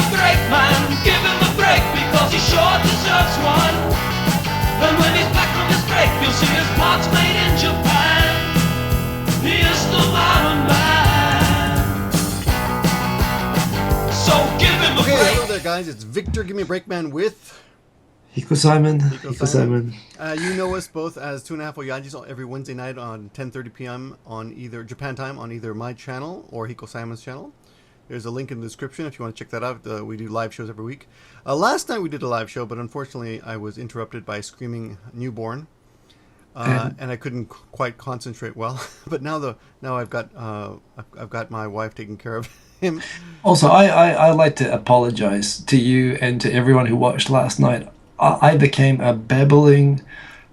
a break, man. Give him a break because he sure deserves one. And when he's back from his break, you'll see his parts made in Japan. He is the modern man. So give him a break. Hello there, guys. It's Victor, gimmeabreakman with Hiko Simon. Hiko Simon. You know us both as 2.5 Oyajis every Wednesday night on 10:30 p.m. on either Japan time on either my channel or Hiko Simon's channel. There's a link in the description if you want to check that out. We do live shows every week. Last night we did a live show, but unfortunately I was interrupted by a screaming newborn, and I couldn't quite concentrate well. But now I've got my wife taking care of him. Also, I like to apologize to you and to everyone who watched last night. I became a babbling,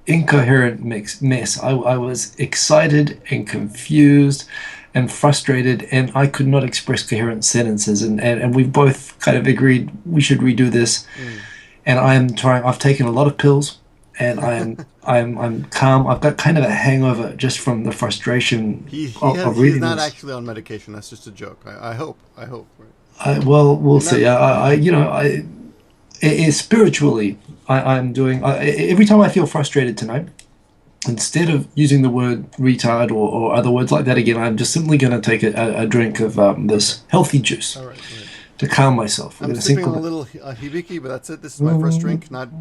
incoherent mess. I was excited and confused and frustrated, and I could not express coherent sentences. And we've both kind of agreed we should redo this. And I've taken a lot of pills, and I'm calm. I've got kind of a hangover just from the frustration of reading He's not this. actually on medication. That's just a joke. I hope. Right? Well, we'll see. Spiritually, I'm doing. Every time I feel frustrated tonight, instead of using the word retard or other words like that again, I'm just simply going to take a drink of this healthy juice to calm myself. I'm sipping a little hibiki, but that's it. This is my first drink. Not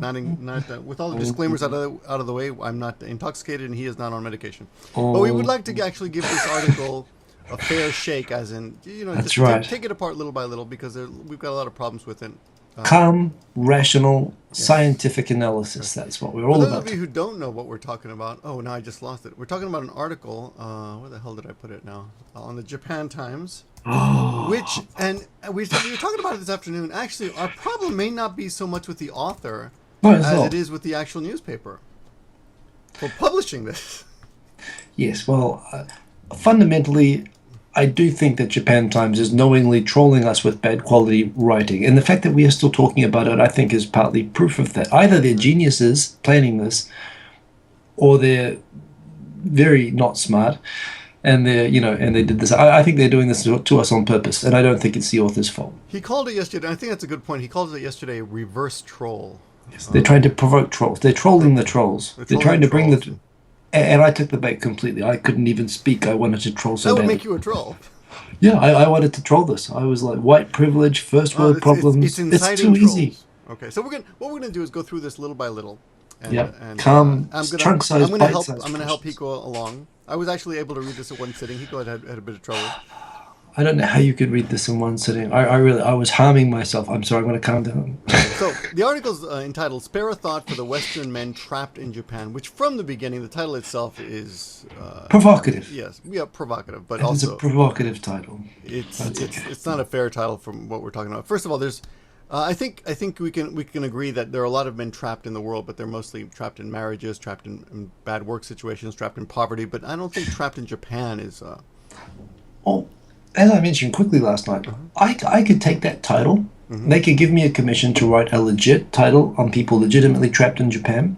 with all the disclaimers out of the way. I'm not intoxicated, and he is not on medication. But we would like to actually give this article a fair shake, as in, take it apart little by little, because we've got a lot of problems with it. Calm, rational, scientific analysis. That's what we're all about. For about. those of you who don't know what we're talking about, no, I just lost it. We're talking about an article. Where the hell did I put it now? On the Japan Times. Which, and we were talking about it this afternoon. Actually, our problem may not be so much with the author as it is with the actual newspaper for publishing this. Yes, well, fundamentally, I do think that Japan Times is knowingly trolling us with bad quality writing. And the fact that we are still talking about it, I think, is partly proof of that. Either they're geniuses planning this, or they're very not smart, and they did this. I think they're doing this to us on purpose, and I don't think it's the author's fault. He called it yesterday, and I think that's a good point. He called it yesterday reverse troll. Yes, they're trying to provoke trolls. They're trolling the trolls. They're trying to bring the... And I took the bait completely. I couldn't even speak. I wanted to troll so badly. That would make you a troll. Yeah, I wanted to troll this. I was like, white privilege, first world problems. It's too easy. Okay, so what we're going to do is go through this little by little. And, calm, chunk-sized, I'm going to help Hiko along. I was actually able to read this at one sitting. Hiko had a bit of trouble. I don't know how you could read this in one sitting. I was harming myself. I'm sorry, I'm going to calm down. So, the article's entitled, Spare a Thought for the Western Men Trapped in Japan, which from the beginning, the title itself is... provocative. Yes, provocative, but also... It's a provocative title. It's not a fair title from what we're talking about. First of all, there's... I think we can agree that there are a lot of men trapped in the world, but they're mostly trapped in marriages, trapped in bad work situations, trapped in poverty, but I don't think trapped in Japan is... Well, as I mentioned quickly last night, I could take that title. They could give me a commission to write a legit title on people legitimately trapped in Japan,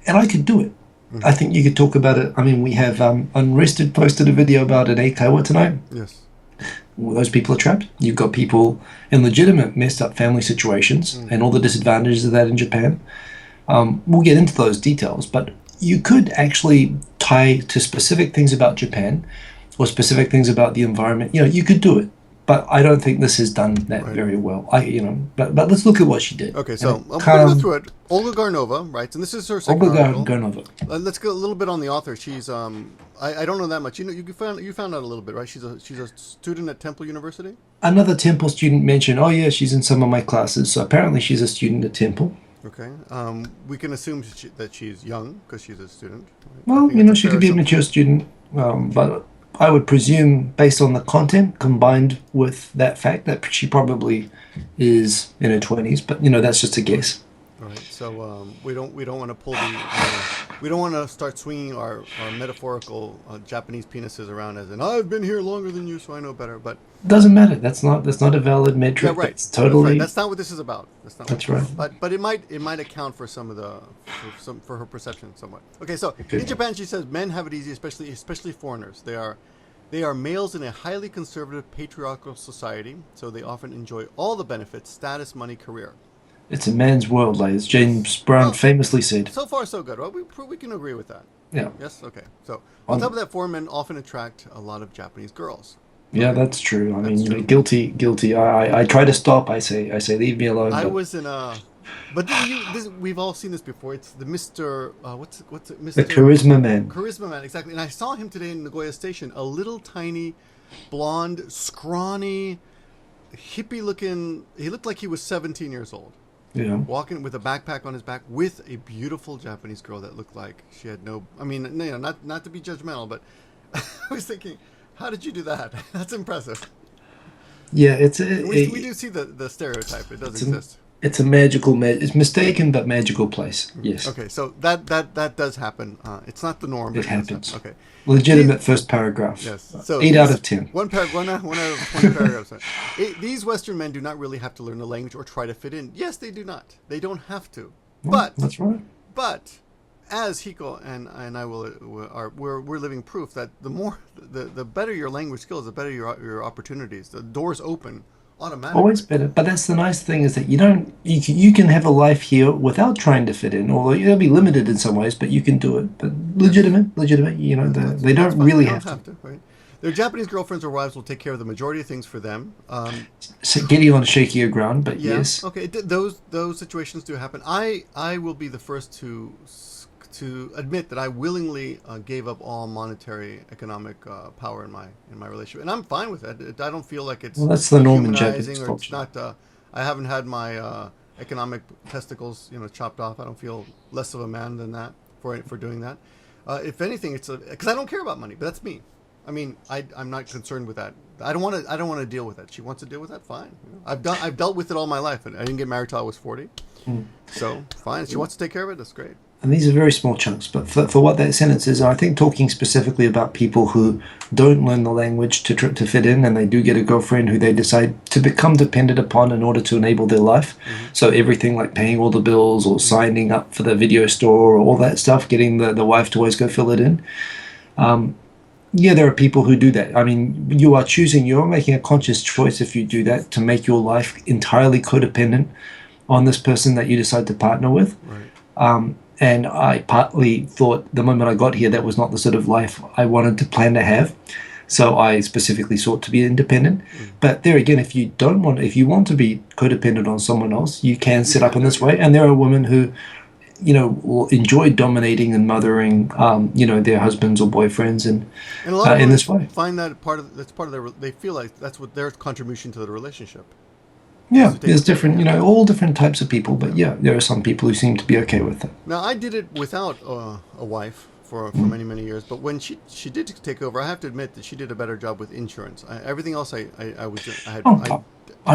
and I could do it. I think you could talk about it. I mean, we have Unrested posted a video about an Eikaiwa tonight. Yes. Those people are trapped. You've got people in legitimate messed up family situations and all the disadvantages of that in Japan. We'll get into those details, but you could actually tie to specific things about Japan or specific things about the environment. You could do it, but I don't think this has done that very well. But let's look at what she did. Okay, so I'm going to go through it. Olga Garnova writes, and this is her second article. Olga Garnova. Let's go a little bit on the author. She's I don't know that much. You found out a little bit, right? She's a student at Temple University. Another Temple student mentioned, oh yeah, she's in some of my classes. So apparently she's a student at Temple. Okay. We can assume that she's young because she's a student. Right? Well, she could be a mature student, but I would presume, based on the content combined with that fact, that she probably is in her 20s. But that's just a guess. All right. So we don't want to pull we don't want to start swinging our metaphorical Japanese penises around as in I've been here longer than you, so I know better. But doesn't matter. That's not a valid metric. Yeah, right. That's totally. That's right. That's not what this is about. That's right. But it might account for some of for her perception somewhat. Okay. So in Japan, she says men have it easy, especially foreigners. They are They are males in a highly conservative patriarchal society, so they often enjoy all the benefits, status, money, career. It's a man's world, like as James Brown Well, famously said. So far, so good. Well, we can agree with that. Yeah. Yes? Okay. So, on top of that, foreign men often attract a lot of Japanese girls. Yeah, Okay. that's true. I That's mean, true. guilty. I try to stop. I say, leave me alone. I but- was in a. But we've all seen this before. It's the Mr. What's it? Mr. The charisma man. Charisma man, exactly. And I saw him today in Nagoya Station. A little tiny, blonde, scrawny, hippie-looking. He looked like he was 17 years old. Yeah. Walking with a backpack on his back with a beautiful Japanese girl that looked like she had no. I mean, not to be judgmental, but I was thinking, how did you do that? That's impressive. Yeah, it's We do see the stereotype. It does exist. It's a magical, it's mistaken but magical place. Yes. Okay, so that does happen. It's not the norm. It but happens. Okay. Legitimate first paragraph. Yes. So 8 out of 10. One out of 20 paragraphs. These Western men do not really have to learn the language or try to fit in. Yes, they do not. They don't have to. But That's right. But as Hiko and I we're living proof that the better your language skills, the better your opportunities. The doors open automatically. Always better. But that's the nice thing is that you can have a life here without trying to fit in, although you'll be limited in some ways, but you can do it. But legitimate, they don't really have to. Right? Their Japanese girlfriends or wives will take care of the majority of things for them. So getting on shakier ground, but Yeah. yes. Okay. Those situations do happen. I will be the first to admit that I willingly gave up all monetary economic power in my relationship, and I'm fine with that. I don't feel like it's That's the norm in humanizing Japanese or it's culture. not. I haven't had my economic testicles chopped off. I don't feel less of a man than that for doing that. If anything, it's because I don't care about money, but that's me. I mean, I'm not concerned with that. I don't want to deal with that. She wants to deal with that, fine. I've dealt with it all my life, and I didn't get married till I was 40. So fine. If she wants to take care of it, that's great. And these are very small chunks, but for what that sentence is, I think talking specifically about people who don't learn the language to fit in, and they do get a girlfriend who they decide to become dependent upon in order to enable their life. So everything like paying all the bills or signing up for the video store or all that stuff, getting the wife to always go fill it in. Yeah, there are people who do that. I mean, you're making a conscious choice if you do that to make your life entirely codependent on this person that you decide to partner with. Right. And I partly thought the moment I got here that was not the sort of life I wanted to plan to have. So I specifically sought to be independent. But there again, if you want to be codependent on someone else, you can set up in this way. And there are women who, will enjoy dominating and mothering, their husbands or boyfriends, and a lot of in this way. find that that's part of their. They feel like that's what their contribution to the relationship. Yeah, there's different, all different types of people, but yeah, there are some people who seem to be okay with it. Now, I did it without a wife for many years, but when she did take over, I have to admit that she did a better job with insurance. Everything else, I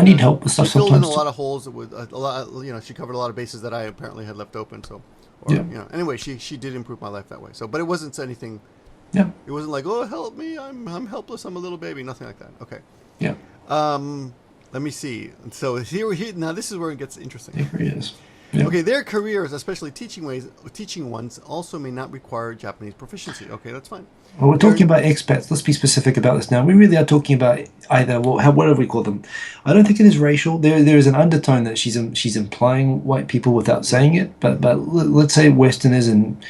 need help with stuff filled sometimes. in a lot of holes with a lot. She covered a lot of bases that I apparently had left open. So, anyway, she did improve my life that way. So, but it wasn't anything. Yeah. It wasn't like, oh, help me, I'm helpless, I'm a little baby, nothing like that. Okay. Yeah. Let me see. So here now this is where it gets interesting. Here he is. Yeah. Okay, their careers, especially teaching ones, also may not require Japanese proficiency. Okay, that's fine. Well, we're talking about expats. Let's be specific about this now. We really are talking about either, whatever we call them. I don't think it is racial. There is an undertone that she's implying white people without saying it. But let's say Westerners, and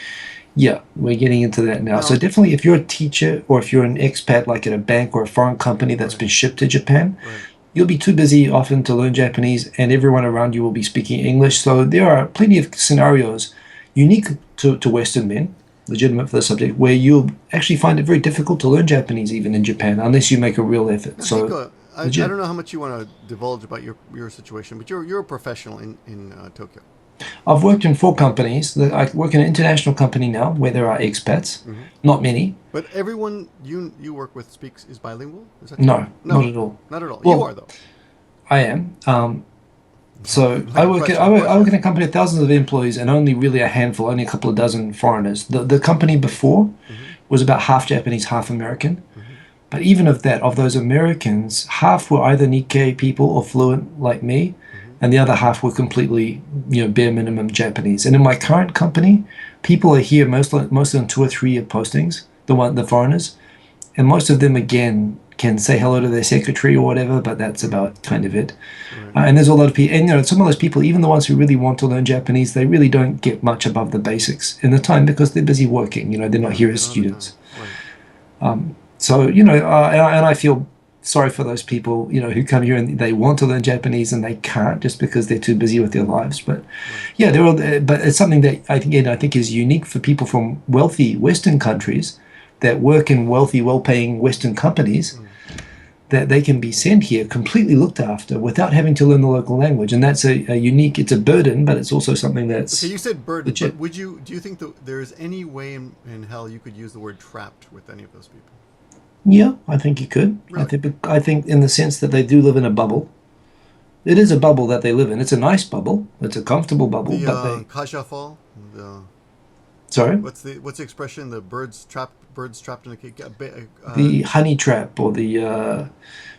yeah, we're getting into that now. So definitely, if you're a teacher or if you're an expat, like at a bank or a foreign company that's been shipped to Japan. Right. You'll be too busy often to learn Japanese, and everyone around you will be speaking English. So there are plenty of scenarios unique to Western men, legitimate for the subject, where you'll actually find it very difficult to learn Japanese even in Japan, unless you make a real effort. I don't know how much you want to divulge about your situation, but you're a professional in Tokyo. I've worked in 4 companies. I work in an international company now where there are expats, not many. But everyone you work with is bilingual? Is that No, not at all. Not at all. Well, you are, though. I am. So I work in a company with thousands of employees and only really a couple of dozen foreigners. The company before was about half Japanese, half American. But even of those Americans, half were either Nikkei people or fluent like me, and the other half were completely, bare minimum Japanese. And in my current company, people are here mostly on 2 or 3 year postings, the foreigners, and most of them again can say hello to their secretary or whatever, but that's about kind of it. Right. And there's a lot of people, and some of those people, even the ones who really want to learn Japanese, they really don't get much above the basics in the time because they're busy working. They're not here as students. Right. So and I feel sorry for those people, who come here and they want to learn Japanese and they can't just because they're too busy with their lives. But yeah, but it's something that I think is unique for people from wealthy Western countries that work in wealthy, well-paying Western companies. That they can be sent here completely looked after without having to learn the local language, and that's a unique. It's a burden, but it's also something that's. Okay, you said burden, legit. but do you think that there is any way in hell you could use the word trapped with any of those people? Yeah, I think you could. Really? I think in the sense that they do live in a bubble. It is a bubble that they live in. It's a nice bubble. It's a comfortable bubble. The Kaja fall. Sorry. What's the expression? The birds trapped in a cage. The honey trap, or the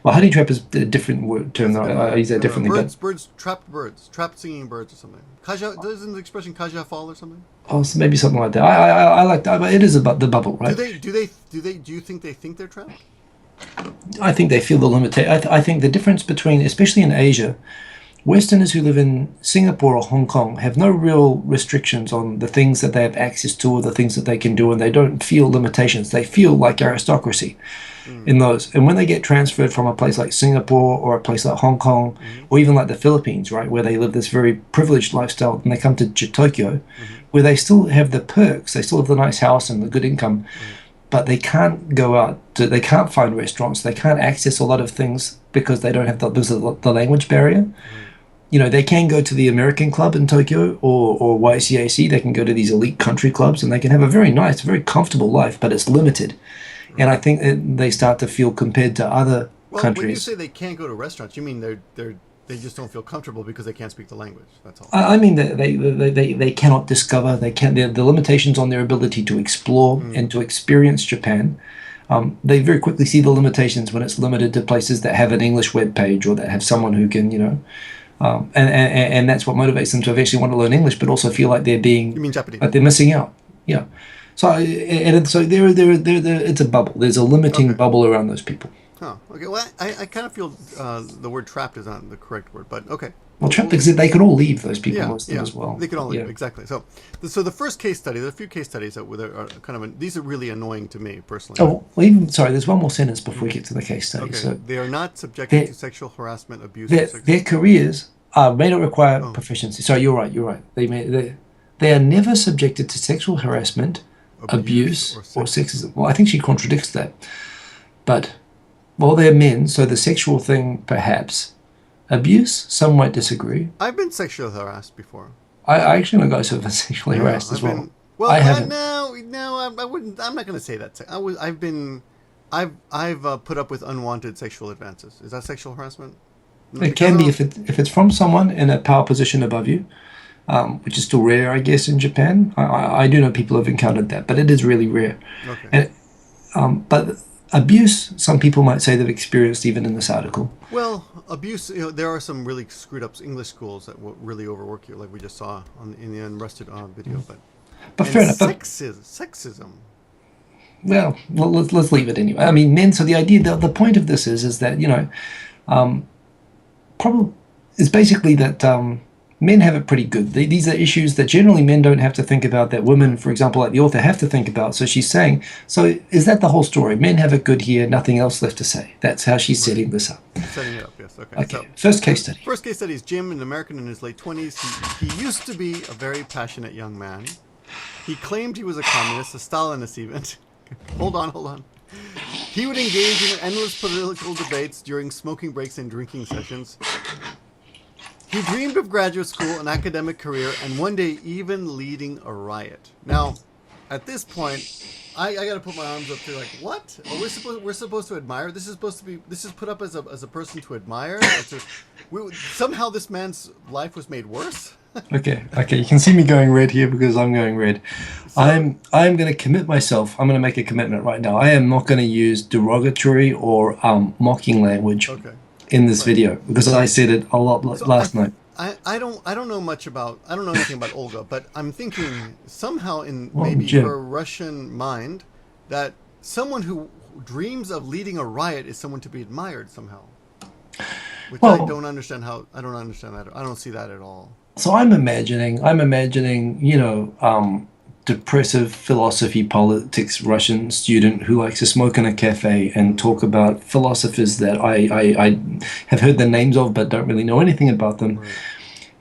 honey trap is a different term. I use that differently. Trapped singing birds or something. Kaja, isn't the expression Kaja fall or something? Oh, so maybe something like that. I like that, but it is about the bubble, right? Do you think they're trapped? I think they feel the limitation. I think the difference between, especially in Asia, Westerners who live in Singapore or Hong Kong have no real restrictions on the things that they have access to or the things that they can do, and they don't feel limitations. They feel like aristocracy in those. And when they get transferred from a place like Singapore or a place like Hong Kong or even like the Philippines, right, where they live this very privileged lifestyle, and they come to Tokyo, where they still have the perks, they still have the nice house and the good income, but they can't go out, they can't find restaurants, they can't access a lot of things because they don't have the language barrier. They can go to the American club in Tokyo or YCAC. They can go to these elite country clubs and they can have a very nice, very comfortable life, but it's limited. And I think they start to feel compared to other countries. When you say they can't go to restaurants, you mean they just don't feel comfortable because they can't speak the language. That's all. I mean that they cannot discover. They can't. The limitations on their ability to explore and to experience Japan. They very quickly see the limitations when it's limited to places that have an English web page or that have someone who can, and that's what motivates them to eventually want to learn English, but also feel like they're being. You mean Japanese? Like they're missing out. Yeah. So there it's a bubble. There's a limiting bubble around those people. Oh, okay. Well, I kind of feel the word trapped is not the correct word, but okay. Well, trapped because they could all leave, those people, most of them as well. They could all leave, exactly. So the first case study, there are a few case studies that are kind of, these are really annoying to me personally. Oh, well, sorry, there's one more sentence before we get to the case study. Okay. So they are not subjected to sexual harassment, abuse, their careers may not require proficiency. Sorry, you're right. They are never subjected to sexual harassment, abuse or sexism. Well, I think she contradicts that. But, well, they're men, so the sexual thing, perhaps. Abuse, some might disagree. I've been sexually harassed before. I actually know guys who have been sexually harassed as well. I haven't. No, I wouldn't. I'm not going to say that. I've put up with unwanted sexual advances. Is that sexual harassment? It can be if it's from someone in a power position above you, which is still rare, I guess, in Japan. I do know people have encountered that, but it is really rare. Okay. But abuse, some people might say they've experienced even in this article. Well, abuse, there are some really screwed up English schools that will really overwork you, like we just saw in the Unrested video. But fair enough. Sexism. Well, let's leave it anyway. I mean, men. So the idea, the point of this is that problem is basically that men have it pretty good. These are issues that generally men don't have to think about, that women, for example, like the author, have to think about. So she's saying, so is that the whole story? Men have it good here, nothing else left to say. That's how she's setting this up. Setting it up, yes. Okay. So, first case study. First case study is Jim, an American in his late 20s. He used to be a very passionate young man. He claimed he was a communist, a Stalinist even. Hold on. He would engage in endless political debates during smoking breaks and drinking sessions. He dreamed of graduate school, an academic career, and one day even leading a riot. Now, at this point, I got to put my arms up to like, what? We're supposed to admire? This is put up as a person to admire? Somehow this man's life was made worse? Okay. You can see me going red here because I'm going red. So, I'm going to commit myself. I'm going to make a commitment right now. I am not going to use derogatory or mocking language in this video because I said it a lot last night. I don't know much about. I don't know anything about Olga, but I'm thinking somehow in her Russian mind that someone who dreams of leading a riot is someone to be admired somehow. Which Well- I don't understand how. I don't understand that. I don't see that at all. So I'm imagining, depressive philosophy, politics, Russian student who likes to smoke in a cafe and talk about philosophers that I have heard the names of but don't really know anything about them, Right.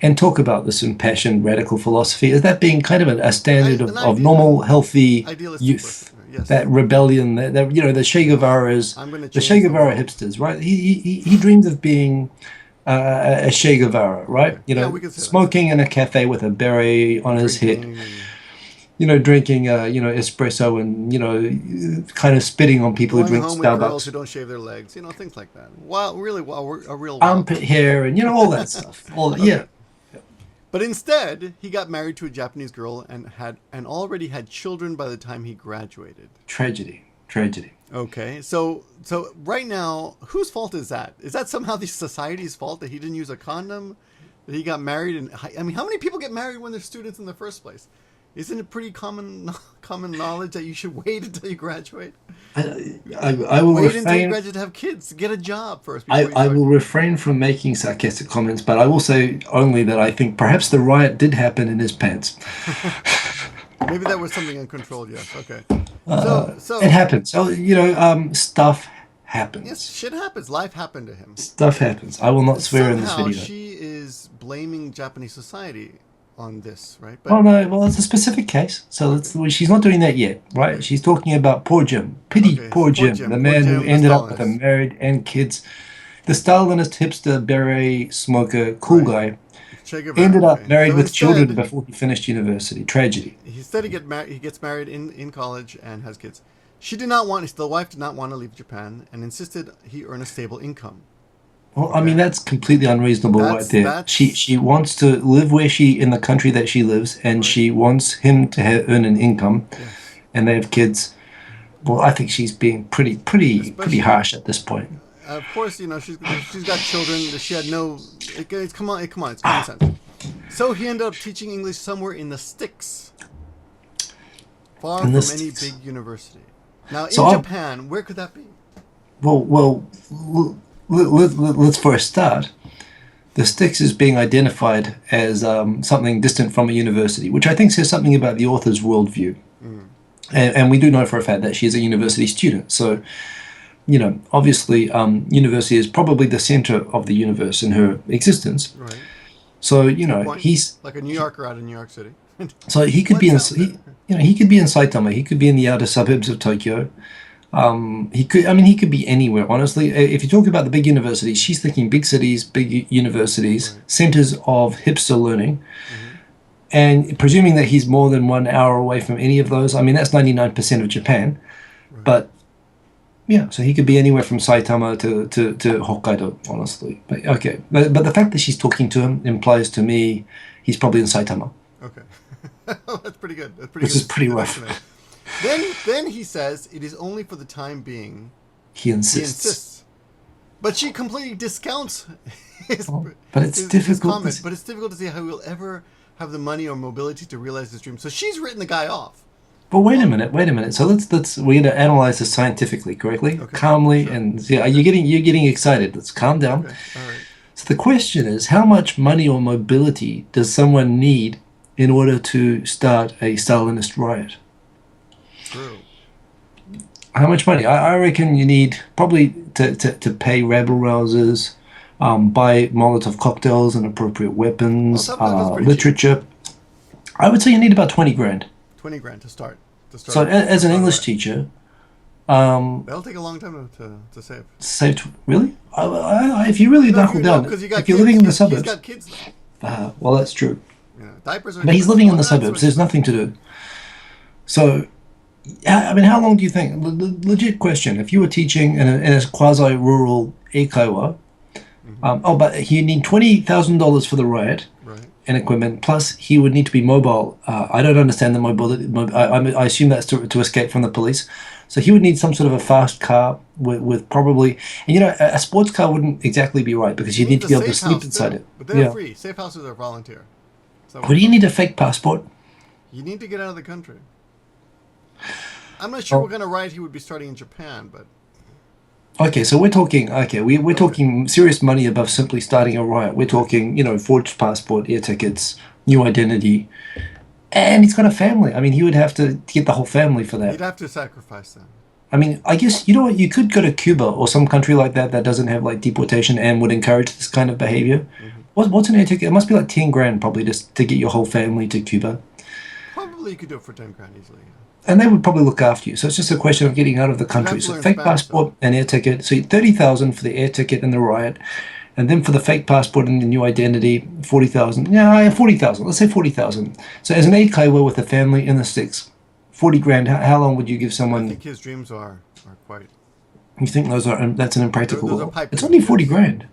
and talk about this impassioned radical philosophy. Is that being kind of a standard An of ideal- normal, healthy Idealistic youth? person. Yes. That rebellion, the Che Guevara's, I'm gonna the change Che the Guevara world. hipsters, right? He dreams of being a Che Guevara, right? Yeah, we could say that. Smoking in a cafe with a beret on his head, drinking, espresso and, kind of spitting on people who Going drink home with girls who Starbucks, don't shave their legs, things like that. Wow, really, a real. Wild. armpit hair, and all that stuff. Yeah. But instead, he got married to a Japanese girl and already had children by the time he graduated. Tragedy. Okay, so right now, whose fault is that? Is that somehow the society's fault that he didn't use a condom, that he got married? And I mean, how many people get married when they're students in the first place? Isn't it pretty common knowledge that you should wait until you graduate? I will Wait until you refrain. graduate to have kids. Get a job first. Before you I start. will refrain from making sarcastic comments, but I will say only that I think perhaps the riot did happen in his pants. Maybe that was something uncontrolled. Yes. Okay. So It happens. So stuff happens. yes, shit happens. Life happened to him. Stuff happens. I will not swear in this Somehow video. she is blaming Japanese society on this, right? Well, no. Well, it's a specific case. So she's not doing that yet, right? She's talking about poor Jim. Pity Okay, poor Jim, the Poor man Jim, who the ended up with a Stalinist. married and kids. The Stalinist hipster beret smoker, cool Right. guy, Che Guevara, ended up okay. married So with children instead, before he finished university. Tragedy. Instead, he gets married in college and has kids. She did not want. The wife did not want to leave Japan and insisted he earn a stable income. Well, I mean, that's completely unreasonable right there. That's- She wants to live in the country that she lives, and Right. she wants him to earn an income, Yes. and they have kids. Well, I think she's being pretty Especially- harsh at this point. Of course, she's got children. She had no. Come on, it's common sense. So he ended up teaching English somewhere in the sticks, far In from the any sticks. big university. Now in So I'll- Japan, where could that be? Well, let's for a start. The sticks is being identified as something distant from a university, which I think says something about the author's worldview. And we do know for a fact that she's a university student. So, obviously, university is probably the center of the universe in her existence. Right. So, Point. he's Like a New Yorker out of New York City. so he could be in What's out he could be in Saitama. He could be in the outer suburbs of Tokyo. He could be anywhere. Honestly, if you talk about the big universities, she's thinking big cities, big universities, centers of hipster learning. And presuming that he's more than 1 hour away from any of those, I mean, that's 99% of Japan. But, yeah, so he could be anywhere from Saitama to Hokkaido, honestly. But, okay. But the fact that she's talking to him implies to me he's probably in Saitama. Okay. That's pretty good. That's pretty Which good. is pretty Good rough. estimate. Then he says it is only for the time being. He He insists. insists. But she completely discounts his, But it's his difficult. comment. But it's difficult to see how he'll ever have the money or mobility to realize his dream. So she's written the guy off. But wait a minute. So we're gonna analyze this scientifically, correctly, Okay, calmly, sure. and yeah, you're getting excited. Let's calm down. Okay. All right. So the question is, how much money or mobility does someone need in order to start a Stalinist riot? True. How much money? I reckon you need probably to pay rabble rousers, buy Molotov cocktails and appropriate weapons, Well, that's pretty cheap. literature. I would say you need about 20 grand. 20 grand to start. So as an start English right. teacher, That'll take a long time to save. saved really? If you really knuckle down, Because you got if you're living in the He's suburbs, got kids. Though. well, that's true. Diapers are. But he's different. living in Well, the that's suburbs. what- There's nothing to do. So, I mean, how long do you think? Legit question. If you were teaching in a quasi-rural eikaiwa, but you need $20,000 for the riot Right. and equipment. Plus, he would need to be mobile. I don't understand the mobility. I assume that's to escape from the police. So he would need some sort of a fast car with probably, and a sports car wouldn't exactly be right because you'd need to be able to sleep inside it. But they're Yeah. free. Safe houses are volunteer. So But do you need a fake passport? you need to get out of the country. I'm not sure what kind of riot he would be starting in Japan, but Okay, so we're talking. Okay, we're talking serious money above simply starting a riot. We're talking, forged passport, air tickets, new identity, and he's got a family. I mean, he would have to get the whole family for that. he'd have to sacrifice them. I mean, I guess you know what? You could go to Cuba or some country like that doesn't have like deportation and would encourage this kind of behavior. What's an air ticket? It must be like 10 grand probably just to get your whole family to Cuba, Probably you could do it for 10 grand easily. and they would probably look after you. So it's just a question of getting out of the country. to So learn fake Spanish, passport and air ticket. So 30,000 for the air ticket and the riot, and then for the fake passport and the new identity, 40,000. Yeah, 40,000. Let's say 40,000. So as an eikaiwa with a family in the sticks, 40 grand. How long would you give I someone? think his dreams are quite You think that's an impractical Those are goal? pipe It's dreams, only 40 yes. grand.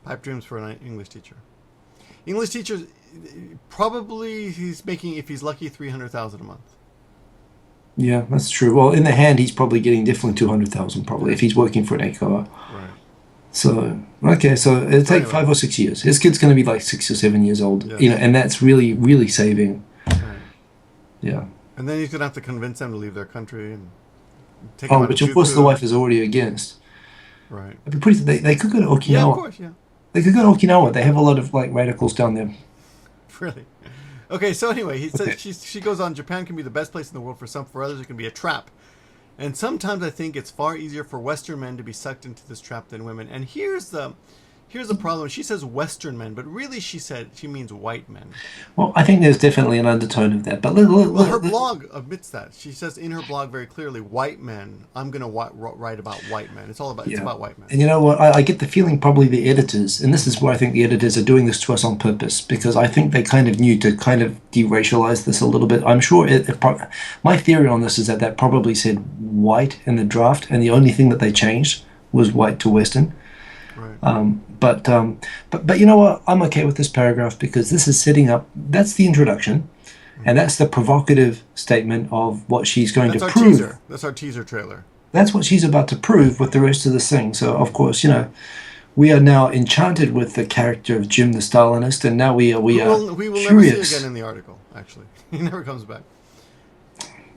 pipe dreams for an English teacher. English teachers, probably he's making, if he's lucky, 300,000 a month. Yeah, that's true. Well, in the hand, he's probably getting definitely 200,000 probably if he's working for an eikaiwa. Right. So okay, so it'll take anyway. 5 or 6 years. His kid's going to be like 6 or 7 years old, Yes. and that's really, really saving. Right. Yeah. And then he's going to have to convince them to leave their country and take them Oh, out which of of course the Jutsu. wife is already against. Right. It'd be pretty. They could go to Okinawa. Yeah, of course, yeah. They could go to Okinawa. They have a lot of like radicals down there. Really? Okay, so anyway, he says Okay. she goes on, Japan can be the best place in the world for some, for others it can be a trap. And sometimes I think it's far easier for Western men to be sucked into this trap than women. And here's the problem. She says Western men, but really she means white men. Well, I think there's definitely an undertone of that. But Well, her blog admits that. She says in her blog very clearly, white men. I'm going to write about white men. It's about white men. And you know what? I get the feeling probably the editors, and this is where I think the editors are doing this to us on purpose, because I think they kind of knew to kind of deracialize this a little bit. I'm sure my theory on this is that probably said white in the draft, and the only thing that they changed was white to Western. Right. But you know what? I'm okay with this paragraph because this is setting up. That's the introduction, and that's the provocative statement of what she's going That's to our prove. teaser. That's our teaser trailer. That's what she's about to prove with the rest of this thing. So of course, we are now enchanted with the character of Jim the Stalinist, and now we are We will never curious. see again in the article. Actually, he never comes back.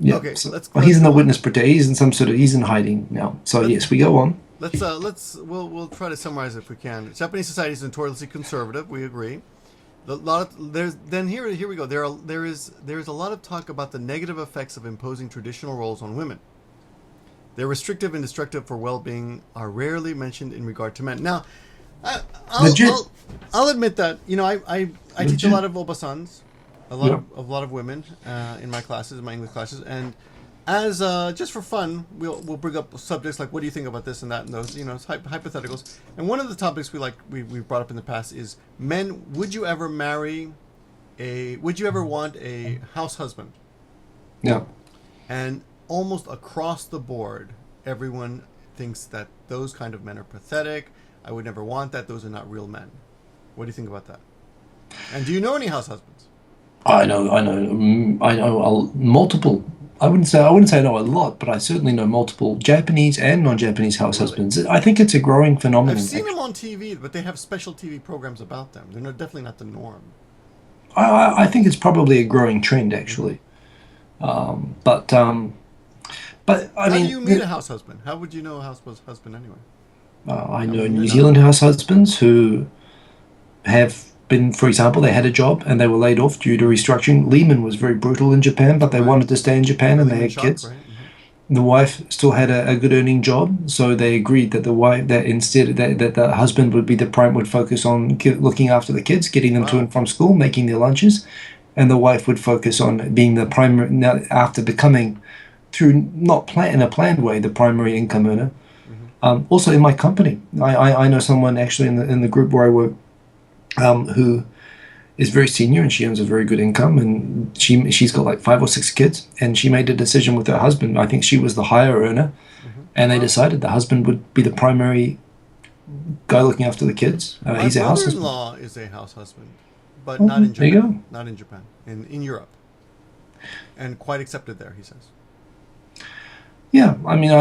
Yeah. Okay, So, let's- well, he's in the let's- witness protection. He's in hiding now. So yes, we go on. We'll try to summarize it if we can. Japanese society is notoriously conservative. We agree. Here we go. There is a lot of talk about the negative effects of imposing traditional roles on women. They're restrictive and destructive for well-being, are rarely mentioned in regard to men. Now, I'll admit that I teach a lot of obasans, a lot of women in my classes, in my English classes, and as just for fun, we'll bring up subjects like what do you think about this and that and those, hypotheticals. And one of the topics we've brought up in the past is men. Would you ever want a house husband? Yeah. And almost across the board, everyone thinks that those kind of men are pathetic. I would never want that. Those are not real men. What do you think about that? And do you know any house husbands? I know multiple. I wouldn't say I know a lot, but I certainly know multiple Japanese and non-Japanese house husbands. I think it's a growing phenomenon. I've seen them on TV, but they have special TV programs about them. They're definitely not the norm. I think it's probably a growing trend, actually. But I How mean, do you meet a house husband? How would you know a house husband anyway? I know New Zealand house husbands who have been, for example, they had a job and they were laid off due to restructuring. Lehman was very brutal in Japan, but they wanted to stay in Japan and they had kids. Right? The wife still had a good earning job, so they agreed that the husband would be would focus on looking after the kids, getting them to and from school, making their lunches, and the wife would focus on being the primary. Now, after becoming, through not in a planned way, the primary income earner. Also, in my company, I know someone actually in the group where I work, who is very senior and she earns a very good income, and she's got like 5 or 6 kids, and she made a decision with her husband. I think she was the higher earner, and they decided the husband would be the primary guy looking after the kids. He's a house husband. My brother-in-law is a house husband, but not in there you Japan. go. Not in Japan. In Europe, and quite accepted there. He says. Yeah, I mean,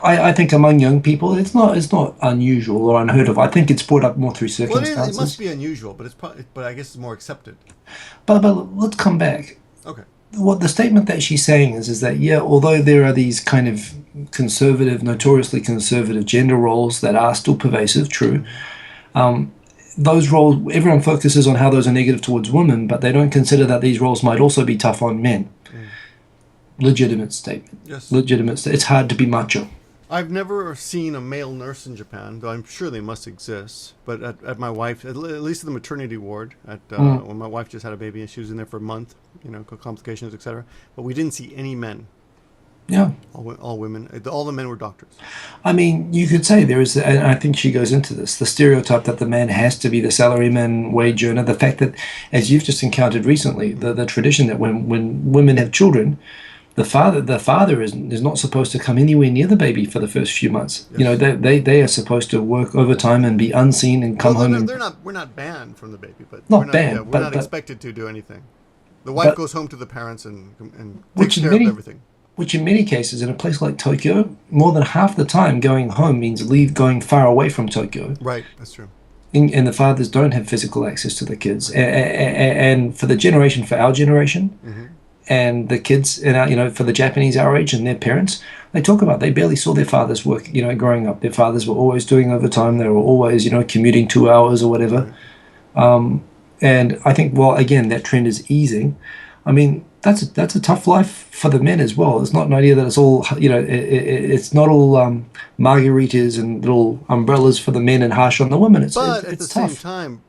I think among young people, it's not unusual or unheard of. I think it's brought up more through Well, circumstances. it must be unusual, but I guess it's more accepted. But let's come back. Okay. what the statement that she's saying is that, yeah, although there are these kind of conservative, notoriously conservative gender roles that are still pervasive, true, those roles, everyone focuses on how those are negative towards women, but they don't consider that these roles might also be tough on men. Legitimate statement. Yes. Legitimate. It's hard to be macho. I've never seen a male nurse in Japan, though I'm sure they must exist. But at my wife, at least in the maternity ward, when my wife just had a baby and she was in there for a month, complications, etc. But we didn't see any men. Yeah. All women. All the men were doctors. I mean, you could say there is, and I think she goes into this, the stereotype that the man has to be the salaryman, wage earner. The fact that, as you've just encountered recently, the tradition that when women have children, the father is not supposed to come anywhere near the baby for the first few months. Yes. They are supposed to work overtime and be unseen and come home. We're not banned from the baby, but not banned. We're not expected to do anything. The wife goes home to the parents and takes care of everything. Which in many cases, in a place like Tokyo, more than half the time going home means going far away from Tokyo. Right, that's true. And the fathers don't have physical access to the kids. And for our generation, and the kids, for the Japanese our age and their parents, they talk about they barely saw their fathers work, growing up. Their fathers were always doing overtime. They were always, commuting 2 hours or whatever. Right. And I think, well, again, that trend is easing. I mean, that's a tough life for the men as well. It's not an idea that it's all, it's not all margaritas and little umbrellas for the men and harsh on the women. It's at the tough. same time,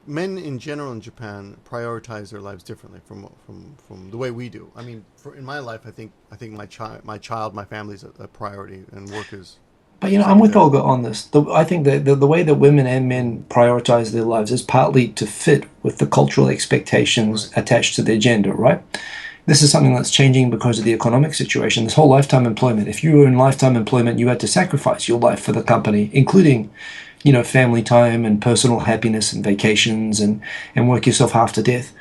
men in general in Japan prioritize their lives differently from the way we do. I mean, in my life, I think my family is a priority, and work is. But I'm with Olga on this. I think that the way that women and men prioritize their lives is partly to fit with the cultural expectations attached to their gender, right? This is something that's changing because of the economic situation. This whole lifetime employment. If you were in lifetime employment, you had to sacrifice your life for the company, including, family time and personal happiness and vacations and work yourself half to death.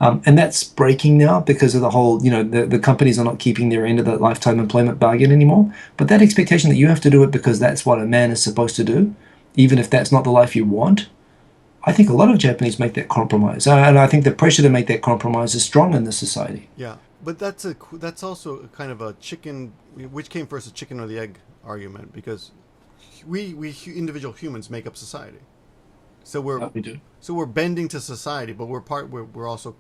And that's breaking now because of the whole, the companies are not keeping their end of the lifetime employment bargain anymore. But that expectation that you have to do it because that's what a man is supposed to do, even if that's not the life you want, I think a lot of Japanese make that compromise. And I think the pressure to make that compromise is strong in this society. Yeah, but that's also a kind of a chicken, which came first, the chicken or the egg argument, because we individual humans make up society. So we do. So we're bending to society, but we're also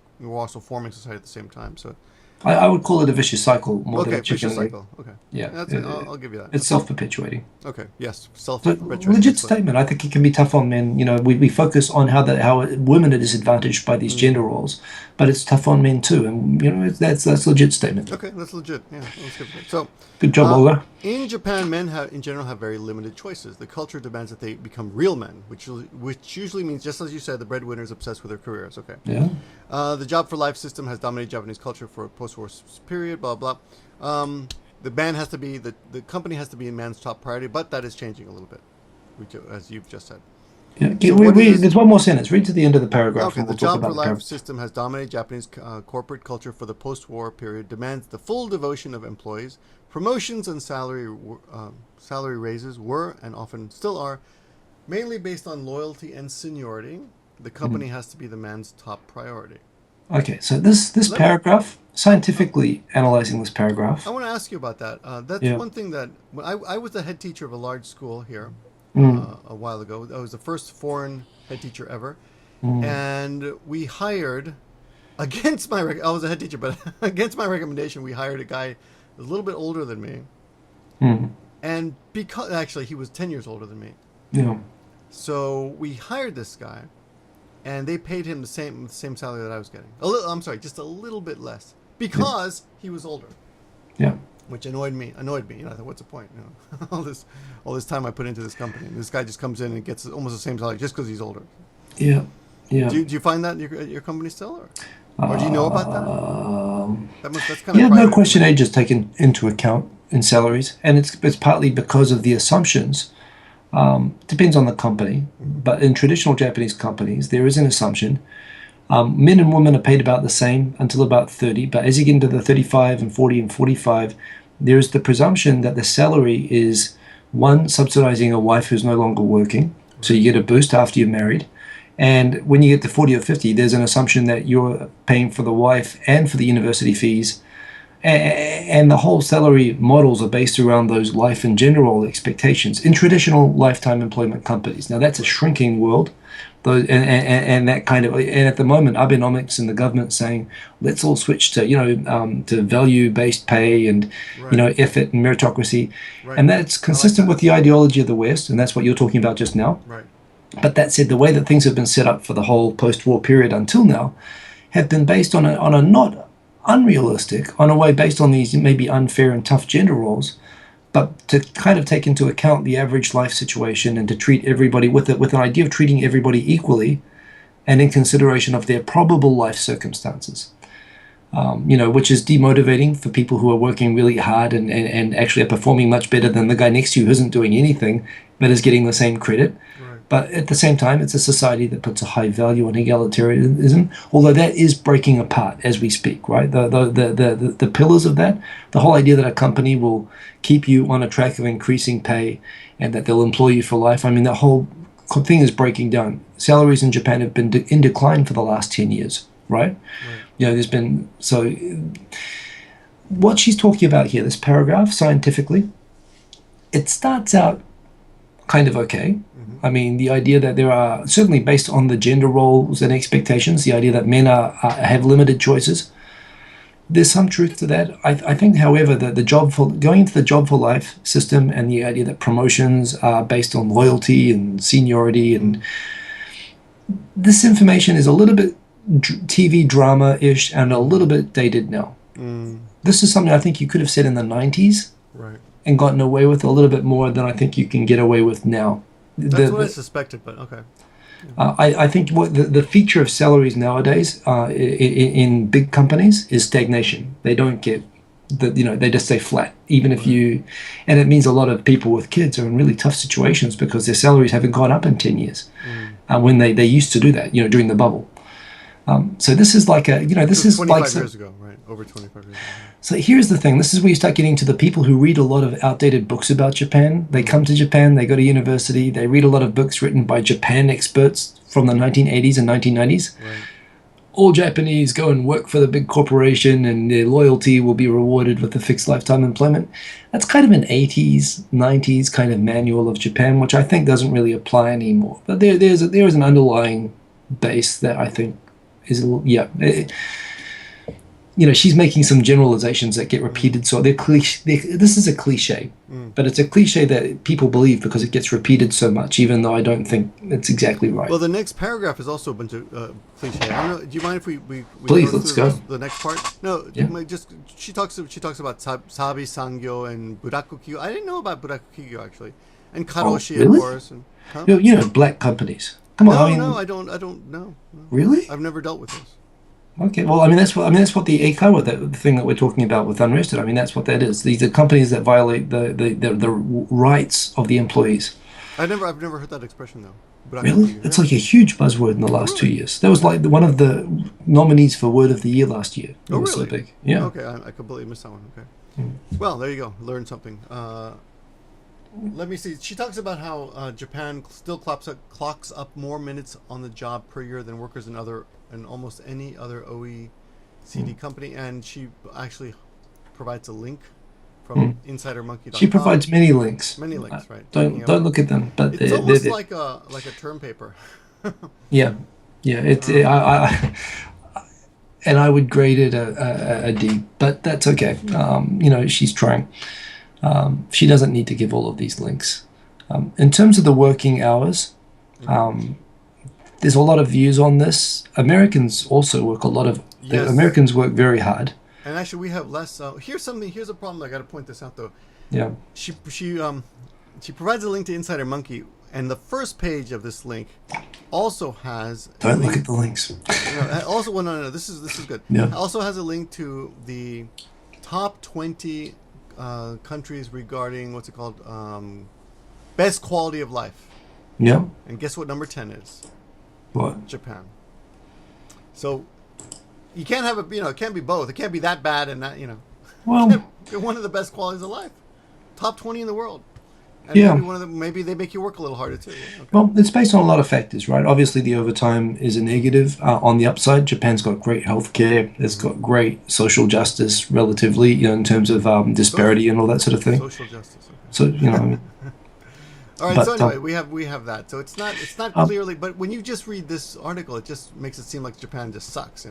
forming society at the same time. So I would call it a vicious cycle more than a chicken vicious cycle. Okay. Yeah. I'll give you that. It's self-perpetuating. Okay. Yes. Self-perpetuating. Legit statement. I think it can be tough on men. We focus on how women are disadvantaged by these gender roles, but it's tough on men too. And that's legit statement. Okay, that's legit. Yeah. Let's give it. So good job, Olga. In Japan, men in general have very limited choices. The culture demands that they become real men, which usually means, just as you said, the breadwinner is obsessed with their careers. Okay. Yeah. The job for life system has dominated Japanese culture for a post-war period. Blah blah. The company has to be a man's top priority, but that is changing a little bit, as you've just said. Yeah. There's one more sentence. Read to the end of the paragraph. Okay. The job for life system has dominated Japanese corporate culture for the post-war period. Demands the full devotion of employees. Promotions and salary raises were and often still are mainly based on loyalty and seniority. The company has to be the man's top priority. Okay, so this paragraph, scientifically analyzing this paragraph. I want to ask you about that. That's one thing that when I was the head teacher of a large school here a while ago. I was the first foreign head teacher ever, and we hired I was a head teacher, but against my recommendation, we hired a guy a little bit older than me. And actually he was 10 years older than me. Yeah. So we hired this guy, and they paid him the same salary that I was getting. Just a little bit less because he was older. Yeah. Which annoyed me. I thought, what's the point? All this time I put into this company, and this guy just comes in and gets almost the same salary just because he's older. Yeah. Yeah. Do you find that in your company still, or do you know about that? That's kind of no question. Age is taken into account in salaries, and it's partly because of the assumptions. Depends on the company, but in traditional Japanese companies, there is an assumption. Men and women are paid about the same until about 30, but as you get into the 35 and 40 and 45, there is the presumption that the salary is, one, subsidizing a wife who's no longer working, so you get a boost after you're married, And when you get to 40 or 50, there's an assumption that you're paying for the wife and for the university fees. And the whole salary models are based around those life and gender role expectations in traditional lifetime employment companies. Now, that's a shrinking world. And that kind of, and at the moment, Abenomics and the government saying, let's all switch to, to value-based pay and, effort and meritocracy. Right. And that's consistent with the ideology of the West, and that's what you're talking about just now. Right. But that said, the way that things have been set up for the whole post-war period until now have been based on a not unrealistic, on a way based on these maybe unfair and tough gender roles, but to kind of take into account the average life situation and to treat everybody with an idea of treating everybody equally and in consideration of their probable life circumstances. Which is demotivating for people who are working really hard and actually are performing much better than the guy next to you who isn't doing anything but is getting the same credit. Right. But at the same time, it's a society that puts a high value on egalitarianism, although that is breaking apart as we speak, right? The pillars of that, the whole idea that a company will keep you on a track of increasing pay and that they'll employ you for life, I mean, that whole thing is breaking down. Salaries in Japan have been in decline for the last 10 years, right? There's been, so what she's talking about here, this paragraph, scientifically, it starts out kind of okay. I mean, the idea that there are, certainly based on the gender roles and expectations, the idea that men have limited choices, there's some truth to that. I think, however, that going into the job for life system and the idea that promotions are based on loyalty and seniority, and this information is a little bit TV drama-ish and a little bit dated now. This is something I think you could have said in the 90s, right, and gotten away with a little bit more than I think you can get away with now. That's what I suspected, but okay. I think what the feature of salaries nowadays in big companies is stagnation. They don't get they just stay flat. Even if and it means a lot of people with kids are in really tough situations because their salaries haven't gone up in 10 years when they used to do that, during the bubble. So this is like this is 25 years ago, right? Over 25 years ago. So here's the thing. This is where you start getting to the people who read a lot of outdated books about Japan. They come to Japan, they go to university, they read a lot of books written by Japan experts from the 1980s and 1990s. Right. All Japanese go and work for the big corporation and their loyalty will be rewarded with a fixed lifetime employment. That's kind of an 80s, 90s kind of manual of Japan, which I think doesn't really apply anymore. But there is an underlying base that I think is she's making some generalizations that get repeated. So this is a cliche, but it's a cliche that people believe because it gets repeated so much, even though I don't think it's exactly right. Well, the next paragraph is also a bunch of cliche. I don't know. Do you mind if we Please, let's go. The next part? No, just she talks about Sabi Sangyo and Buraku Kigyo. I didn't know about Buraku Kigyo actually, and Karoshi, really? of course. And, black companies. Come on, no, I don't know. Really? I've never dealt with those. Okay, well, that's what the Eikawa, the thing that we're talking about with unrested. That's what that is. These are companies that violate the rights of the employees. I've never heard that expression though. Really? It's like a huge buzzword in the last 2 years. That was like one of the nominees for Word of the Year last year. It was really? So big. Yeah. Okay, I completely missed that one. Okay. Well, there you go. Learn something. Let me see. She talks about how Japan still clocks up more minutes on the job per year than workers in almost any other OECD company, and she actually provides a link from InsiderMonkey.com. She provides many links. Many links, right? Don't look at them, but it's almost like a term paper. Yeah. It's and I would grade it a D, but that's okay. She's trying. She doesn't need to give all of these links. In terms of the working hours, there's a lot of views on this. Americans also work a lot of. Yes. Americans work very hard. And actually, we have less. Here's a problem. I got to point this out though. Yeah. She provides a link to Insider Monkey, and the first page of this link also has. Don't look at the links. Also, no. This is good. Yeah. It also has a link to the top 20 countries regarding what's it called, best quality of life. Yeah. And guess what number 10 is? What? Japan. So you can't have it can't be both. It can't be that bad and that, Well, one of the best qualities of life. Top 20 in the world. And Yeah. maybe one of them, maybe they make you work a little harder too. Yeah, okay. Well, it's based on a lot of factors, right? Obviously, the overtime is a negative. On the upside, Japan's got great healthcare. It's got great social justice, relatively, in terms of disparity and all that sort of thing. Social justice. Okay. So, I mean, All right. but So anyway, we have that. So it's not um, clearly, but when you just read this article, it just makes it seem like Japan just sucks.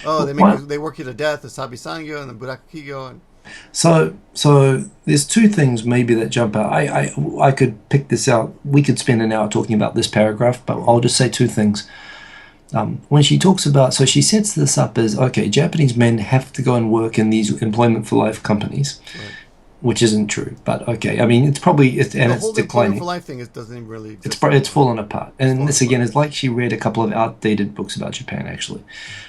Oh, well, they work you to death, the sabi sangyo and the burakigyo, and so there's two things maybe that jump out. I could pick this out. We could spend an hour talking about this paragraph, but I'll just say two things. When she talks about, so she sets this up as, okay, Japanese men have to go and work in these employment for life companies, right. which isn't true, but okay. I mean, it's probably, it's The whole employment declining. for life thing doesn't even really exist. It's fallen apart. And fallen this, again, apart. is like she read a couple of outdated books about Japan, actually.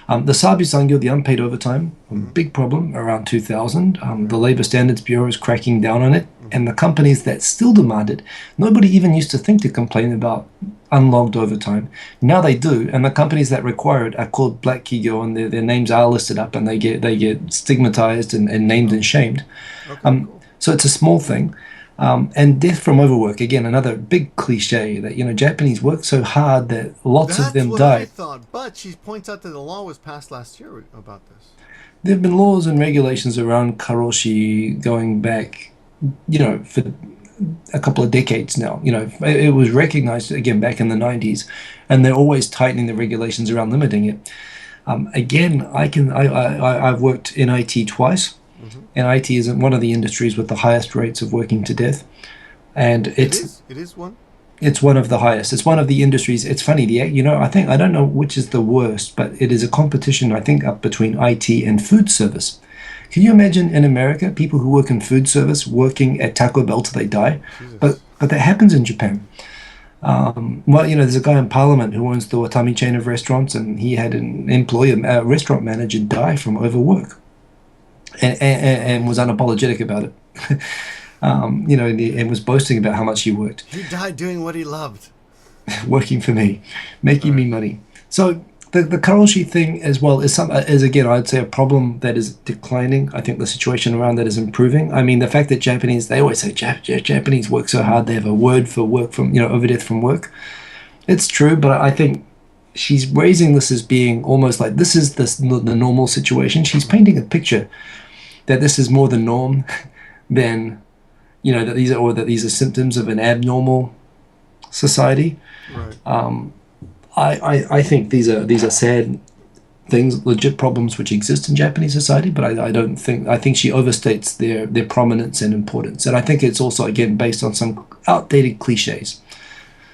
The Sabi Sangyo, the unpaid overtime, big problem around 2000. The Labor Standards Bureau is cracking down on it. And the companies that still demand it, nobody even used to think to complain about unlogged overtime. Now they do. And the companies that require it are called Black Kigo, and their names are listed up, and they get stigmatized and named and shamed. Okay, cool. So it's a small thing. And death from overwork, again, another big cliche that, Japanese work so hard that lots of them That's what die. I thought. But she points out that the law was passed last year about this. There have been laws and regulations around karoshi going back, for a couple of decades now. It was recognized, again, back in the 90s, and they're always tightening the regulations around limiting it. Again, I've worked in IT twice. And IT is one of the industries with the highest rates of working to death, and It is one. it's one of the highest. It's one of the industries. It's funny, I don't know which is the worst, but it is a competition, I think, up between IT and food service. Can you imagine in America people who work in food service working at Taco Bell till they die? Jesus. But that happens in Japan. There's a guy in Parliament who owns the Watami chain of restaurants, and he had an employee, a restaurant manager, die from overwork. And was unapologetic about it. And was boasting about how much he worked. He died doing what he loved. Working for me, making me money. So the karoshi thing as well is again, I'd say, a problem that is declining. I think the situation around that is improving. I mean, the fact that they always say Japanese work so hard, they have a word for work from, over death from work. It's true, but I think she's raising this as being almost like this is the normal situation. She's painting a picture that this is more the norm than, that these are symptoms of an abnormal society. Right. I think these are sad things, legit problems which exist in Japanese society, but I think she overstates their prominence and importance. And I think it's also, again, based on some outdated cliches.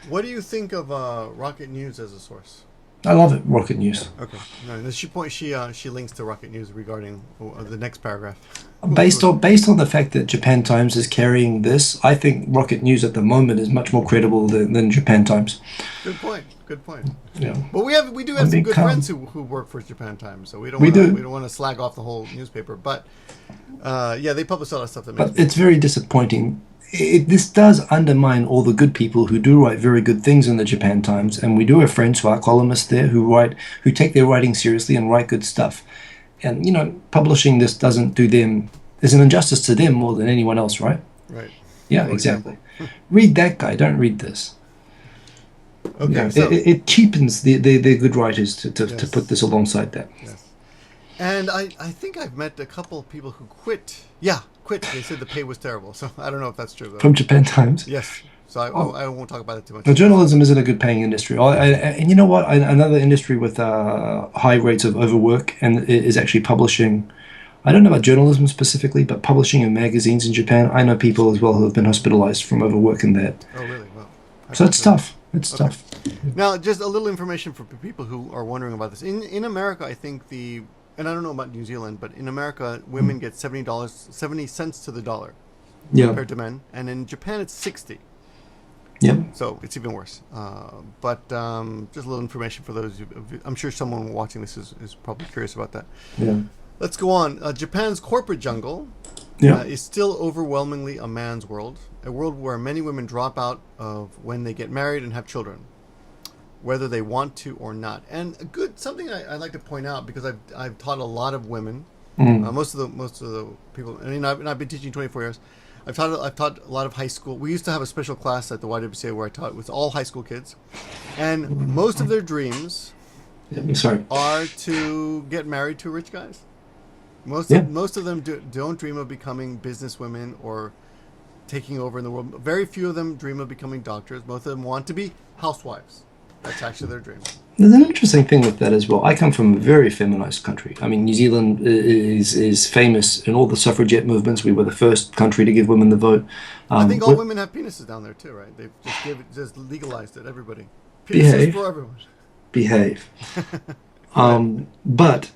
What do you think of Rocket News as a source? I love it, Rocket News. Okay. No, she links to Rocket News regarding the next paragraph. Based on the fact that Japan Times is carrying this, I think Rocket News at the moment is much more credible than Japan Times. Good point. Yeah. But we do have some good friends who work for Japan Times, so we don't want to slag off the whole newspaper. But they publish a lot of stuff that makes. But it's very disappointing. This does undermine all the good people who do write very good things in the Japan Times, and we do have friends who are columnists there who take their writing seriously and write good stuff. And publishing this doesn't do them. There's an injustice to them more than anyone else, right? Right. Yeah, exactly. Read that guy. Don't read this. Okay. It cheapens the good writers to put this alongside that. Yes. And I think I've met a couple of people who quit. Yeah, quit. They said the pay was terrible. So I don't know if that's true, though. From Japan Times? Yes. So I won't talk about it too much. Now, journalism isn't a good paying industry. And you know what? Another industry with high rates of overwork and is actually publishing. I don't know about journalism specifically, but publishing in magazines in Japan. I know people as well who have been hospitalized from overwork in that. Oh, really? Well. So it's tough. It's tough. Now, just a little information for people who are wondering about this. In America, I think and I don't know about New Zealand, but in America, women get $70 cents to the dollar compared to men, and in Japan it's 60. Yep. So it's even worse. But just a little information for those. I'm sure someone watching this is probably curious about that. Yeah. Let's go on. Japan's corporate jungle is still overwhelmingly a man's world, a world where many women drop out of when they get married and have children, whether they want to or not. And something I'd like to point out, because I've taught a lot of women, most of the people. I mean, I've been teaching 24 years. I've taught a lot of high school. We used to have a special class at the YWCA where I taught with all high school kids, and most of their dreams are to get married to rich guys. Most of them don't dream of becoming businesswomen or taking over in the world. Very few of them dream of becoming doctors. Most of them want to be housewives. That's actually their dream. There's an interesting thing with that as well. I come from a very feminized country. I mean, New Zealand is famous in all the suffragette movements. We were the first country to give women the vote. I think all women have penises down there too, right? They've just legalized it. Everybody. Penises for everyone. Behave. But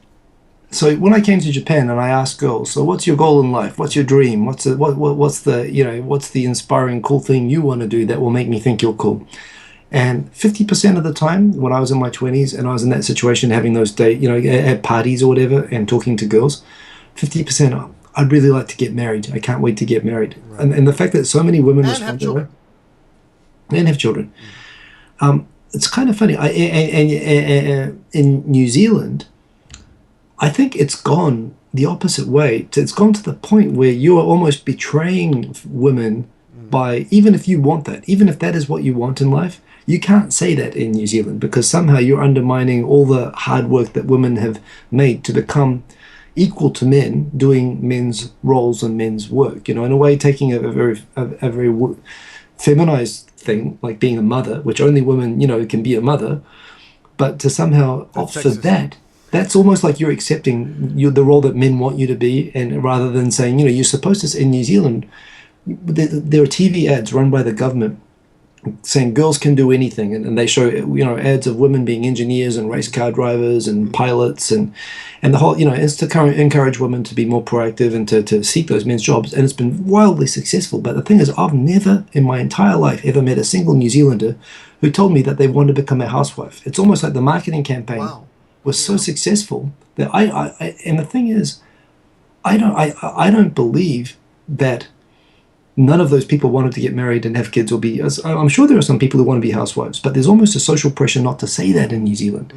so when I came to Japan and I asked girls, so what's your goal in life? What's your dream? What's the inspiring cool thing you want to do that will make me think you're cool? And 50% of the time, when I was in my 20s and I was in that situation, having those days, at parties or whatever, and talking to girls, 50%, I'd really like to get married. I can't wait to get married. Right. And the fact that so many women respond that way, and have children. It's kind of funny. In New Zealand, I think it's gone the opposite way. It's gone to the point where you are almost betraying women by, even if you want that, even if that is what you want in life, you can't say that in New Zealand because somehow you're undermining all the hard work that women have made to become equal to men, doing men's roles and men's work. In a way, taking a very feminized thing like being a mother, which only women, can be a mother, but to somehow offer that. That's almost like you're accepting the role that men want you to be, and rather than saying, you're supposed to. In New Zealand, there are TV ads run by the government saying girls can do anything, and they show ads of women being engineers and race car drivers and pilots and the whole it's to encourage women to be more proactive and to seek those men's jobs, and it's been wildly successful. But the thing is, I've never in my entire life ever met a single New Zealander who told me that they wanted to become a housewife. It's almost like the marketing campaign was so successful that I and the thing is, I don't believe that none of those people wanted to get married and have kids or be. I'm sure there are some people who want to be housewives, but there's almost a social pressure not to say that in New Zealand.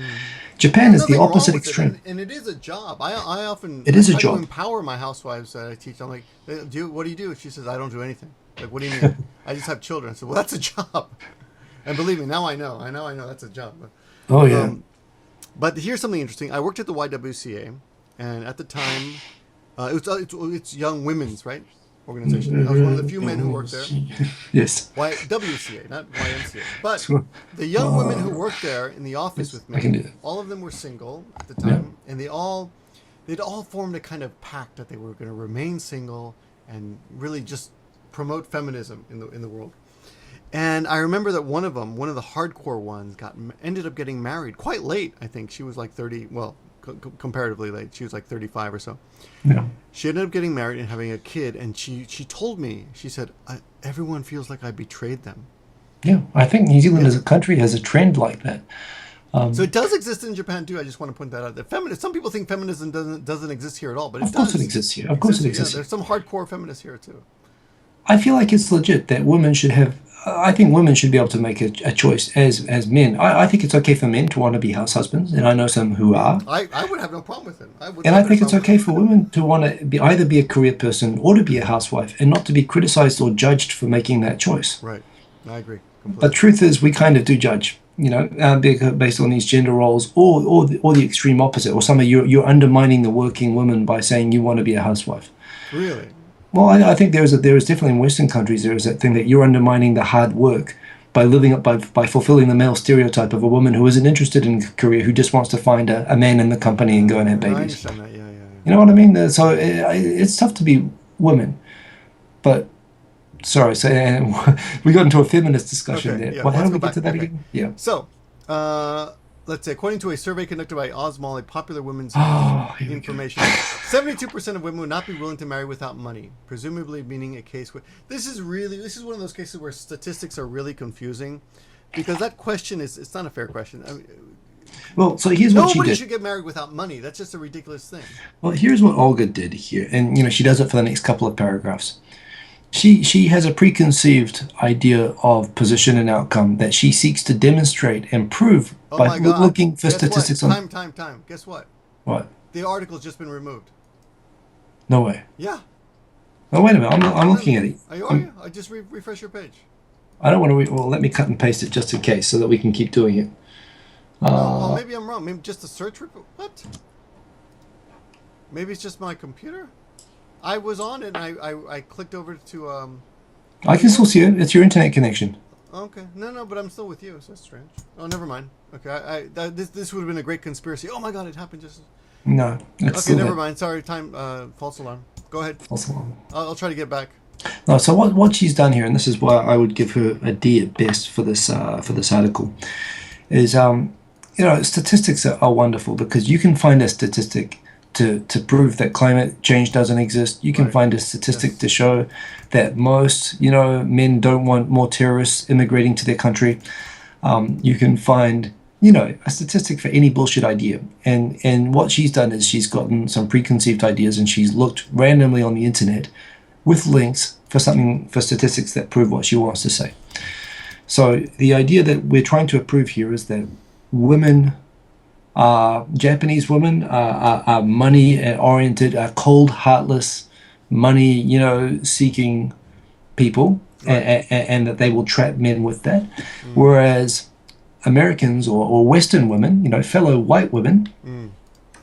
Japan is the opposite extreme. And it is a job. I often empower my housewives that I teach. I'm like, what do you do? She says, I don't do anything. Like, what do you mean? I just have children. I said, well, that's a job. And believe me, now I know that's a job. Oh yeah. But here's something interesting. I worked at the YWCA, and at the time, it's young women's organization. I was one of the few men who worked there. Yes. YWCA, not YMCA. But the young women who worked there in the office with me, all of them were single at the time, and they'd all formed a kind of pact that they were going to remain single and really just promote feminism in the world. And I remember that one of them, one of the hardcore ones, ended up getting married quite late. I think she was like 30. Well, comparatively late. She was like 35 or so. Yeah. She ended up getting married and having a kid. And she told me, she said, everyone feels like I betrayed them. Yeah, I think New Zealand as a country has a trend like that. So it does exist in Japan too. I just want to point that out. Some people think feminism doesn't exist here at all, but it does. Of course it exists here. Of course it exists. There's some hardcore feminists here too. I feel like it's legit that women should have. I think women should be able to make a choice as men. I think it's okay for men to want to be house husbands, and I know some who are. I would have no problem with it. I think it's okay for women to want to either be a career person or to be a housewife, and not to be criticized or judged for making that choice. Right, I agree completely. But truth is, we kind of do judge, based on these gender roles, or the extreme opposite, or you're undermining the working woman by saying you want to be a housewife. Really? Well, I think there is definitely in Western countries there is that thing that you're undermining the hard work by living up by fulfilling the male stereotype of a woman who isn't interested in a career, who just wants to find a man in the company and go and have babies. I understand that. Yeah. You know what I mean? So it's tough to be women, but sorry. So we got into a feminist discussion there. Yeah, well, how do we get to that again? Yeah. So. Let's say, according to a survey conducted by Osmall, a popular women's information, 72% of women would not be willing to marry without money, presumably meaning a case where this is one of those cases where statistics are really confusing, because that question it's not a fair question. I mean, well, so here's what she did. Nobody should get married without money. That's just a ridiculous thing. Well, here's what Olga did here, and she does it for the next couple of paragraphs. She has a preconceived idea of position and outcome that she seeks to demonstrate and prove by looking for statistics on. Time. Guess what? What? The article's just been removed. No way. Yeah. Oh, wait a minute. I'm looking at it. Are you? I just refresh your page. I don't want to. Well, let me cut and paste it just in case, so that we can keep doing it. Oh, maybe I'm wrong. Maybe just the search report. What? Maybe it's just my computer. I was on it. And I clicked over to I can still see it. It's your internet connection. Okay. No, but I'm still with you. So that's strange. Oh, never mind. Okay. This would have been a great conspiracy. Oh my God, it happened just. No. Okay, never mind. Sorry. False alarm. Go ahead. False alarm. I'll try to get back. No. So what she's done here, and this is why I would give her a D at best for this article, is statistics are wonderful because you can find a statistic to prove that climate change doesn't exist. You can find a statistic to show that most men don't want more terrorists immigrating to their country. You can find a statistic for any bullshit idea. And what she's done is she's gotten some preconceived ideas and she's looked randomly on the internet with links for statistics that prove what she wants to say. So the idea that we're trying to prove here is that Japanese women are money-oriented, cold, heartless, money-seeking people, and that they will trap men with that. Whereas Americans or Western women, fellow white women,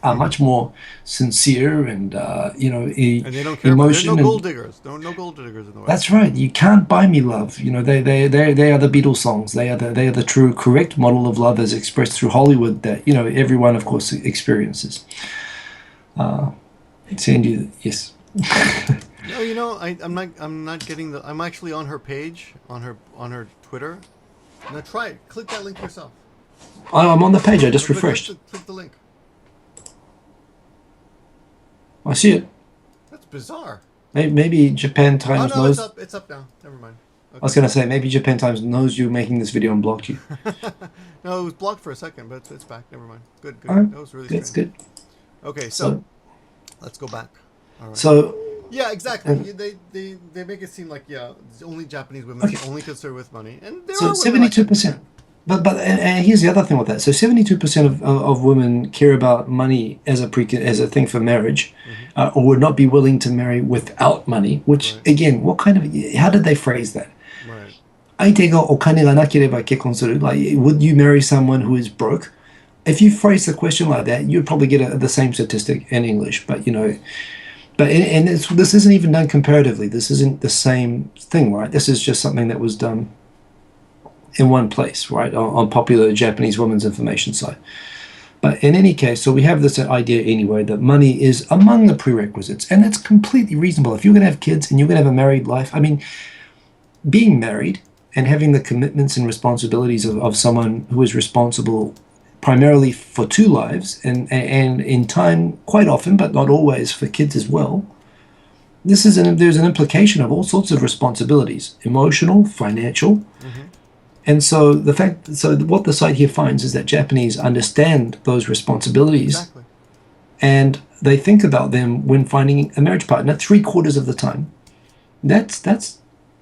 are much more sincere and and they don't care. There's no gold diggers. No gold diggers in the West. That's right. You can't buy me love. They are the Beatles songs. They are the true correct model of love as expressed through Hollywood that everyone of course experiences. Sandy, yes. No, I'm not getting the. I'm actually on her page on her Twitter. Now try it. Click that link yourself. I'm on the page. I just refreshed. Click the link. I see it. That's bizarre. Maybe Japan Times knows. It's up now. Never mind. Okay. I was going to say, maybe Japan Times knows you're making this video and blocked you. No, it was blocked for a second, but it's back. Never mind. Good. Right. That was really That's strange. good. Okay, so let's go back. All right. So... Yeah, exactly. They make it seem like only Japanese women only concerned with money, and there are 72%. But here's the other thing with that. So 72% of women care about money as a thing for marriage, or would not be willing to marry without money. Which again, how did they phrase that? Right. 相手がお金がなければ結婚する. Like, would you marry someone who is broke? If you phrase the question like that, you'd probably get the same statistic in English. But this isn't even done comparatively. This isn't the same thing, right? This is just something that was done in one place, right, on popular Japanese women's information site. But in any case, so we have this idea anyway that money is among the prerequisites, and it's completely reasonable. If you're going to have kids and you're going to have a married life, I mean, being married and having the commitments and responsibilities of someone who is responsible primarily for two lives and in time quite often, but not always, for kids as well. There's an implication of all sorts of responsibilities, emotional, financial. And so what the site here finds is that Japanese understand those responsibilities. Exactly. And they think about them when finding a marriage partner 3/4 of the time. That's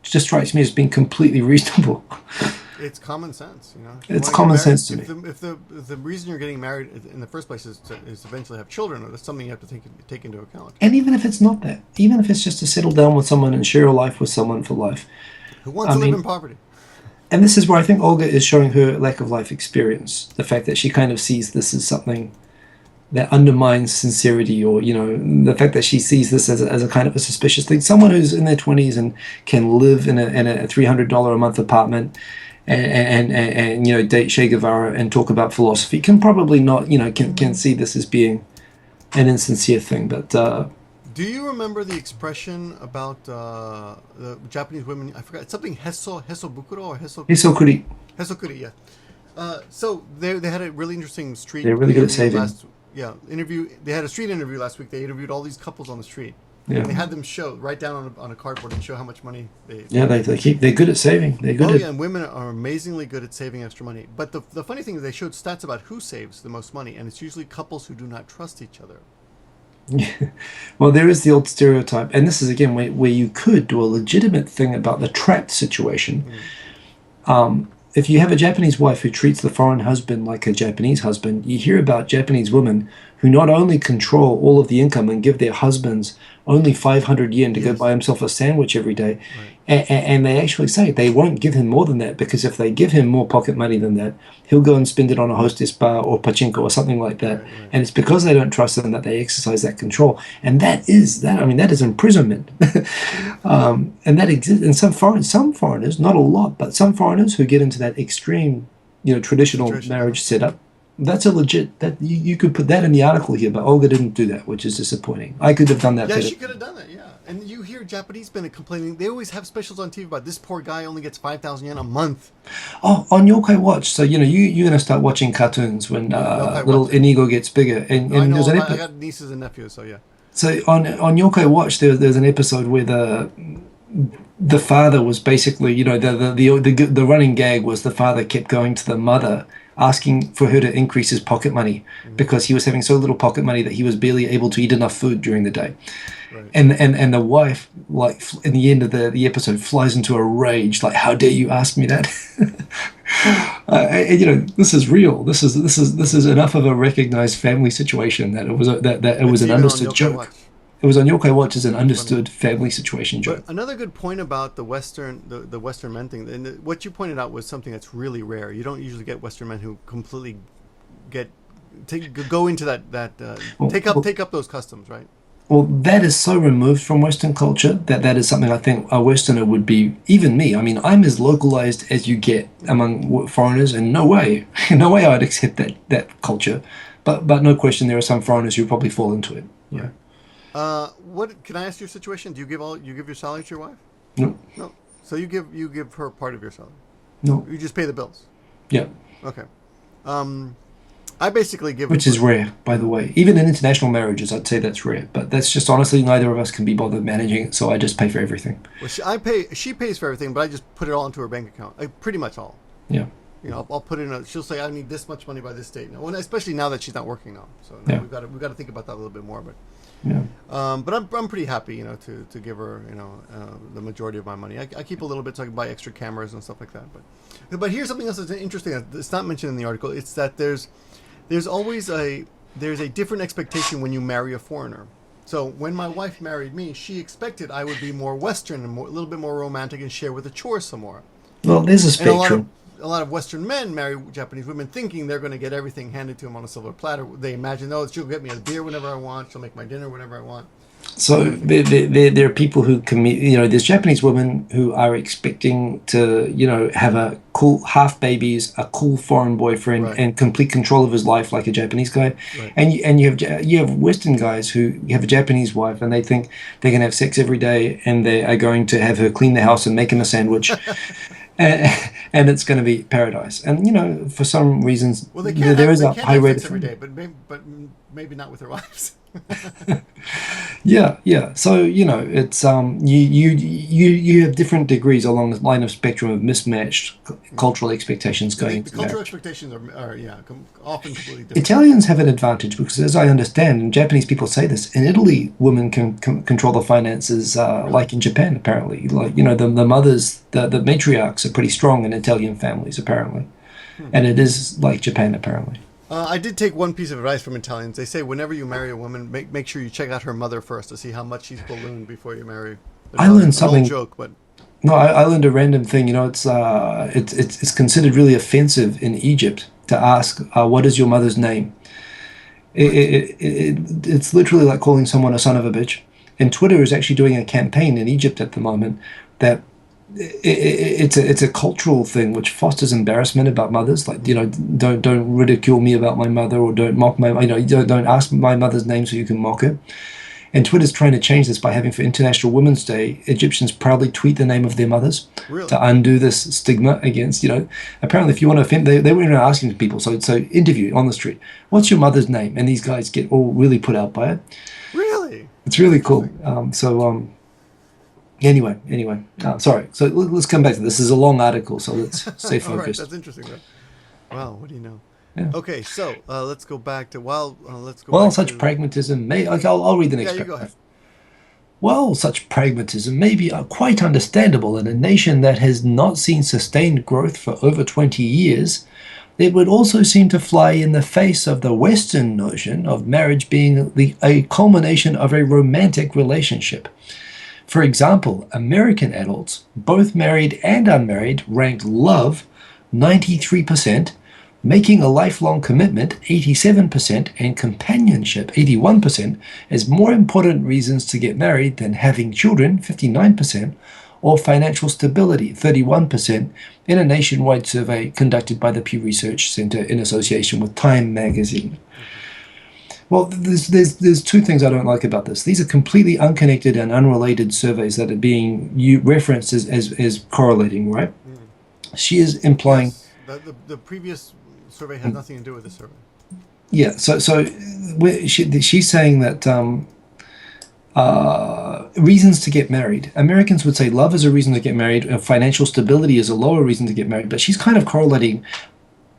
just strikes me as being completely reasonable. It's common sense, It's common sense to me. If the reason you're getting married in the first place is to eventually have children, that's something you have to take into account. And even if it's not that, even if it's just to settle down with someone and share a life with someone for life. Who wants to live in poverty? And this is where I think Olga is showing her lack of life experience. The fact that she kind of sees this as something that undermines sincerity, or, the fact that she sees this as a kind of a suspicious thing. Someone who's in their 20s and can live in a $300 a month apartment and date Che Guevara and talk about philosophy can probably not, can see this as being an insincere thing. But do you remember the expression about the Japanese women? I forgot. It's something hesobukuro or Hisokuri. Hesokuri, yeah. So they had a really interesting street. They're really good at saving. Interview. They had a street interview last week. They interviewed all these couples on the street. Yeah. And they had them write down on a cardboard and show how much money they. Yeah, they're good at saving. They're good. And women are amazingly good at saving extra money. But the funny thing is, they showed stats about who saves the most money, and it's usually couples who do not trust each other. Well, there is the old stereotype, and this is again where you could do a legitimate thing about the trapped situation. if you have a Japanese wife who treats the foreign husband like a Japanese husband, you hear about Japanese women who not only control all of the income and give their husbands only 500 yen to go buy himself a sandwich every day, and they actually say they won't give him more than that, because if they give him more pocket money than that, he'll go and spend it on a hostess bar or pachinko or something like that. And it's because they don't trust them that they exercise that control. And that is imprisonment. And that exists in some foreigners, not a lot, but some foreigners who get into that extreme, traditional marriage setup. That's a legit, that you could put that in the article here, but Olga didn't do that, which is disappointing. I could have done that better. Yeah, she could have done that, yeah. And you hear Japanese men complaining, they always have specials on TV about this poor guy only gets 5,000 yen a month. Oh, on Yokai Watch, so you're going to start watching cartoons when little Inigo gets bigger. And I know, there's an I got nieces and nephews, so yeah. So on Yokai Watch, there's an episode where the father was basically, the running gag was the father kept going to the mother asking for her to increase his pocket money because he was having so little pocket money that he was barely able to eat enough food during the day. Right. And the wife, like in the end of the episode, flies into a rage, like, how dare you ask me that? This is real. This is enough of a recognized family situation that it was an understood joke. Watch. It was on Yokai Watch as an understood family situation joke. But another good point about the Western men thing, and what you pointed out was something that's really rare. You don't usually get Western men who completely go into take up those customs, right? Well, that is so removed from Western culture that is something I think a Westerner would be, even me. I mean, I'm as localized as you get among foreigners, and no way I'd accept that culture. But no question, there are some foreigners who probably fall into it. Yeah. What can I ask your situation? Do you give your salary to your wife? No. No. So you give her part of your salary? No. You just pay the bills? Yeah. Okay. I basically give... Which is rare, by the way. Even in international marriages, I'd say that's rare. But that's just, honestly, neither of us can be bothered managing it, so I just pay for everything. Well, she pays for everything, but I just put it all into her bank account. Pretty much all. Yeah. I'll put in she'll say, I need this much money by this date. Now, especially now that she's not working now. So we've got to think about that a little bit more. But yeah. But I'm pretty happy, to give her, the majority of my money. I keep a little bit so I can buy extra cameras and stuff like that. But here's something else that's interesting. It's not mentioned in the article. It's that there's always a different expectation when you marry a foreigner. So when my wife married me, she expected I would be more Western and a little bit more romantic and share with the chores some more. Well, there's a spectrum. A lot of Western men marry Japanese women thinking they're going to get everything handed to them on a silver platter. They imagine, she'll get me a beer whenever I want. She'll make my dinner whenever I want. So there are people who there's Japanese women who are expecting to, have a cool half babies, a cool foreign boyfriend, and complete control of his life like a Japanese guy. Right. And you have Western guys who have a Japanese wife and they think they can have sex every day and they are going to have her clean the house and make him a sandwich. And it's going to be paradise. And for some reasons, there is a high rate of every day, but maybe not with their wives. Yeah. So it's you have different degrees along the line of spectrum of mismatched cultural expectations going into cultural marriage. Expectations are often completely different. Italians have an advantage because, as I understand, and Japanese people say this, in Italy, women can control the finances like in Japan. Apparently, the mothers, the matriarchs are pretty strong in Italian families apparently, and it is like Japan apparently. I did take one piece of advice from Italians. They say whenever you marry a woman, make sure you check out her mother first to see how much she's ballooned before you marry. I learned something. Joke, but no, I learned a random thing. It's considered really offensive in Egypt to ask what is your mother's name. It's literally like calling someone a son of a bitch. And Twitter is actually doing a campaign in Egypt at the moment that. It's a cultural thing which fosters embarrassment about mothers. Like don't ridicule me about my mother, or don't mock my don't ask my mother's name so you can mock her. And Twitter's trying to change this by having, for International Women's Day, Egyptians proudly tweet the name of their mothers to undo this stigma against. Apparently if you want to offend, they were asking people. So interview on the street, what's your mother's name? And these guys get all really put out by it. Really, it's really cool. Anyway, sorry. So let's come back to this. This is a long article, so let's stay focused. All right, that's interesting. Wow, what do you know? Yeah. Okay, so let's go back to such pragmatism. I'll read the next paragraph. You go ahead. Well, such pragmatism may be quite understandable in a nation that has not seen sustained growth for over 20 years. It would also seem to fly in the face of the Western notion of marriage being a culmination of a romantic relationship. For example, American adults, both married and unmarried, ranked love 93%, making a lifelong commitment 87%, and companionship 81% as more important reasons to get married than having children 59%, or financial stability 31%, in a nationwide survey conducted by the Pew Research Center in association with Time magazine. Well, there's two things I don't like about this. These are completely unconnected and unrelated surveys that are being referenced as correlating, right? She is implying... Yes, the previous survey has nothing to do with this survey. Yeah, so she's saying that reasons to get married. Americans would say love is a reason to get married, and financial stability is a lower reason to get married, but she's kind of correlating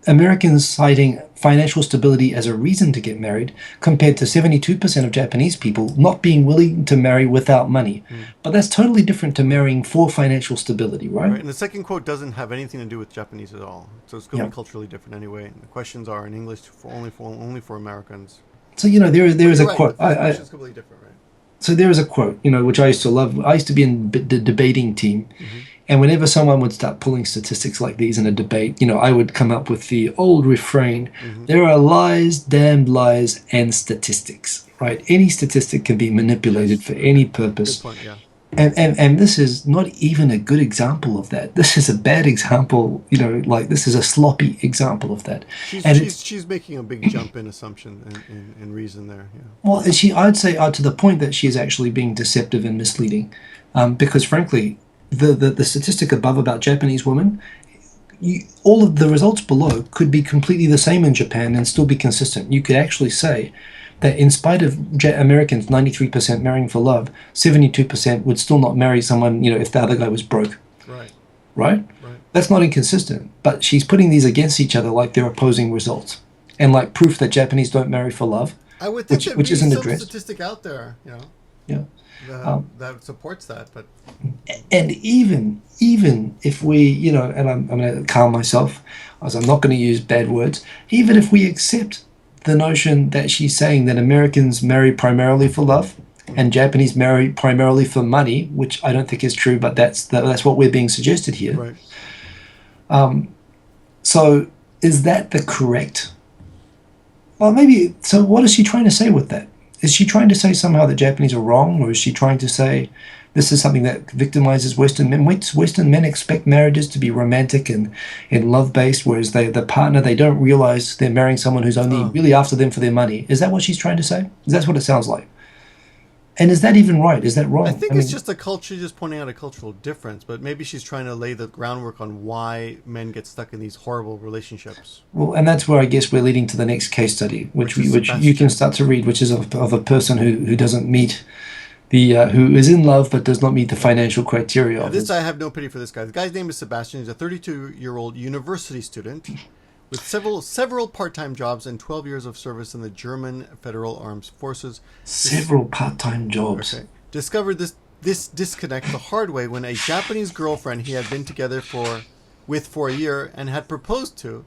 Americans citing financial stability as a reason to get married compared to 72% of Japanese people not being willing to marry without money. But that's totally different to marrying for financial stability, right? And the second quote doesn't have anything to do with Japanese at all. So it's going to be culturally different anyway. And the questions are in English only for Americans. So, there is a quote. It's completely different, right? So there is a quote, which I used to love. I used to be in the debating team. And whenever someone would start pulling statistics like these in a debate, I would come up with the old refrain, there are lies, damned lies, and statistics, right? Any statistic can be manipulated for any purpose. Good point, yeah. And this is not even a good example of that. This is a bad example, this is a sloppy example of that. She's making a big jump in assumption and reason there, yeah. Well, I'd say to the point that she's actually being deceptive and misleading, because frankly, the statistic above about Japanese women, all of the results below could be completely the same in Japan and still be consistent. You could actually say that in spite of Americans 93% marrying for love, 72% would still not marry someone, if the other guy was broke. Right? That's not inconsistent. But she's putting these against each other like they're opposing results, and like proof that Japanese don't marry for love. I would think which isn't some addressed. Statistic out there, Yeah. that supports that, but and even if we, and I'm going to calm myself, as I'm not going to use bad words, even if we accept the notion that she's saying that Americans marry primarily for love and Japanese marry primarily for money, which I don't think is true, but that's what we're being suggested here. Right. So is that the correct? Well, maybe. So what is she trying to say with that? Is she trying to say somehow that Japanese are wrong, or is she trying to say this is something that victimizes Western men? Western men expect marriages to be romantic and love-based, whereas the partner, they don't realize they're marrying someone who's only really after them for their money. Is that what she's trying to say? That's what it sounds like. And is that even right? Is that wrong? I think it's just a culture, just pointing out a cultural difference, but maybe she's trying to lay the groundwork on why men get stuck in these horrible relationships. Well, and that's where I guess we're leading to the next case study, which you can start to read, which is of a person who doesn't meet who is in love but does not meet the financial criteria. I have no pity for this guy. The guy's name is Sebastian. He's a 32-year-old university student with several part-time jobs and 12 years of service in the German Federal Armed Forces. Several part-time jobs. Okay. Discovered this disconnect the hard way when a Japanese girlfriend he had been together with for a year and had proposed to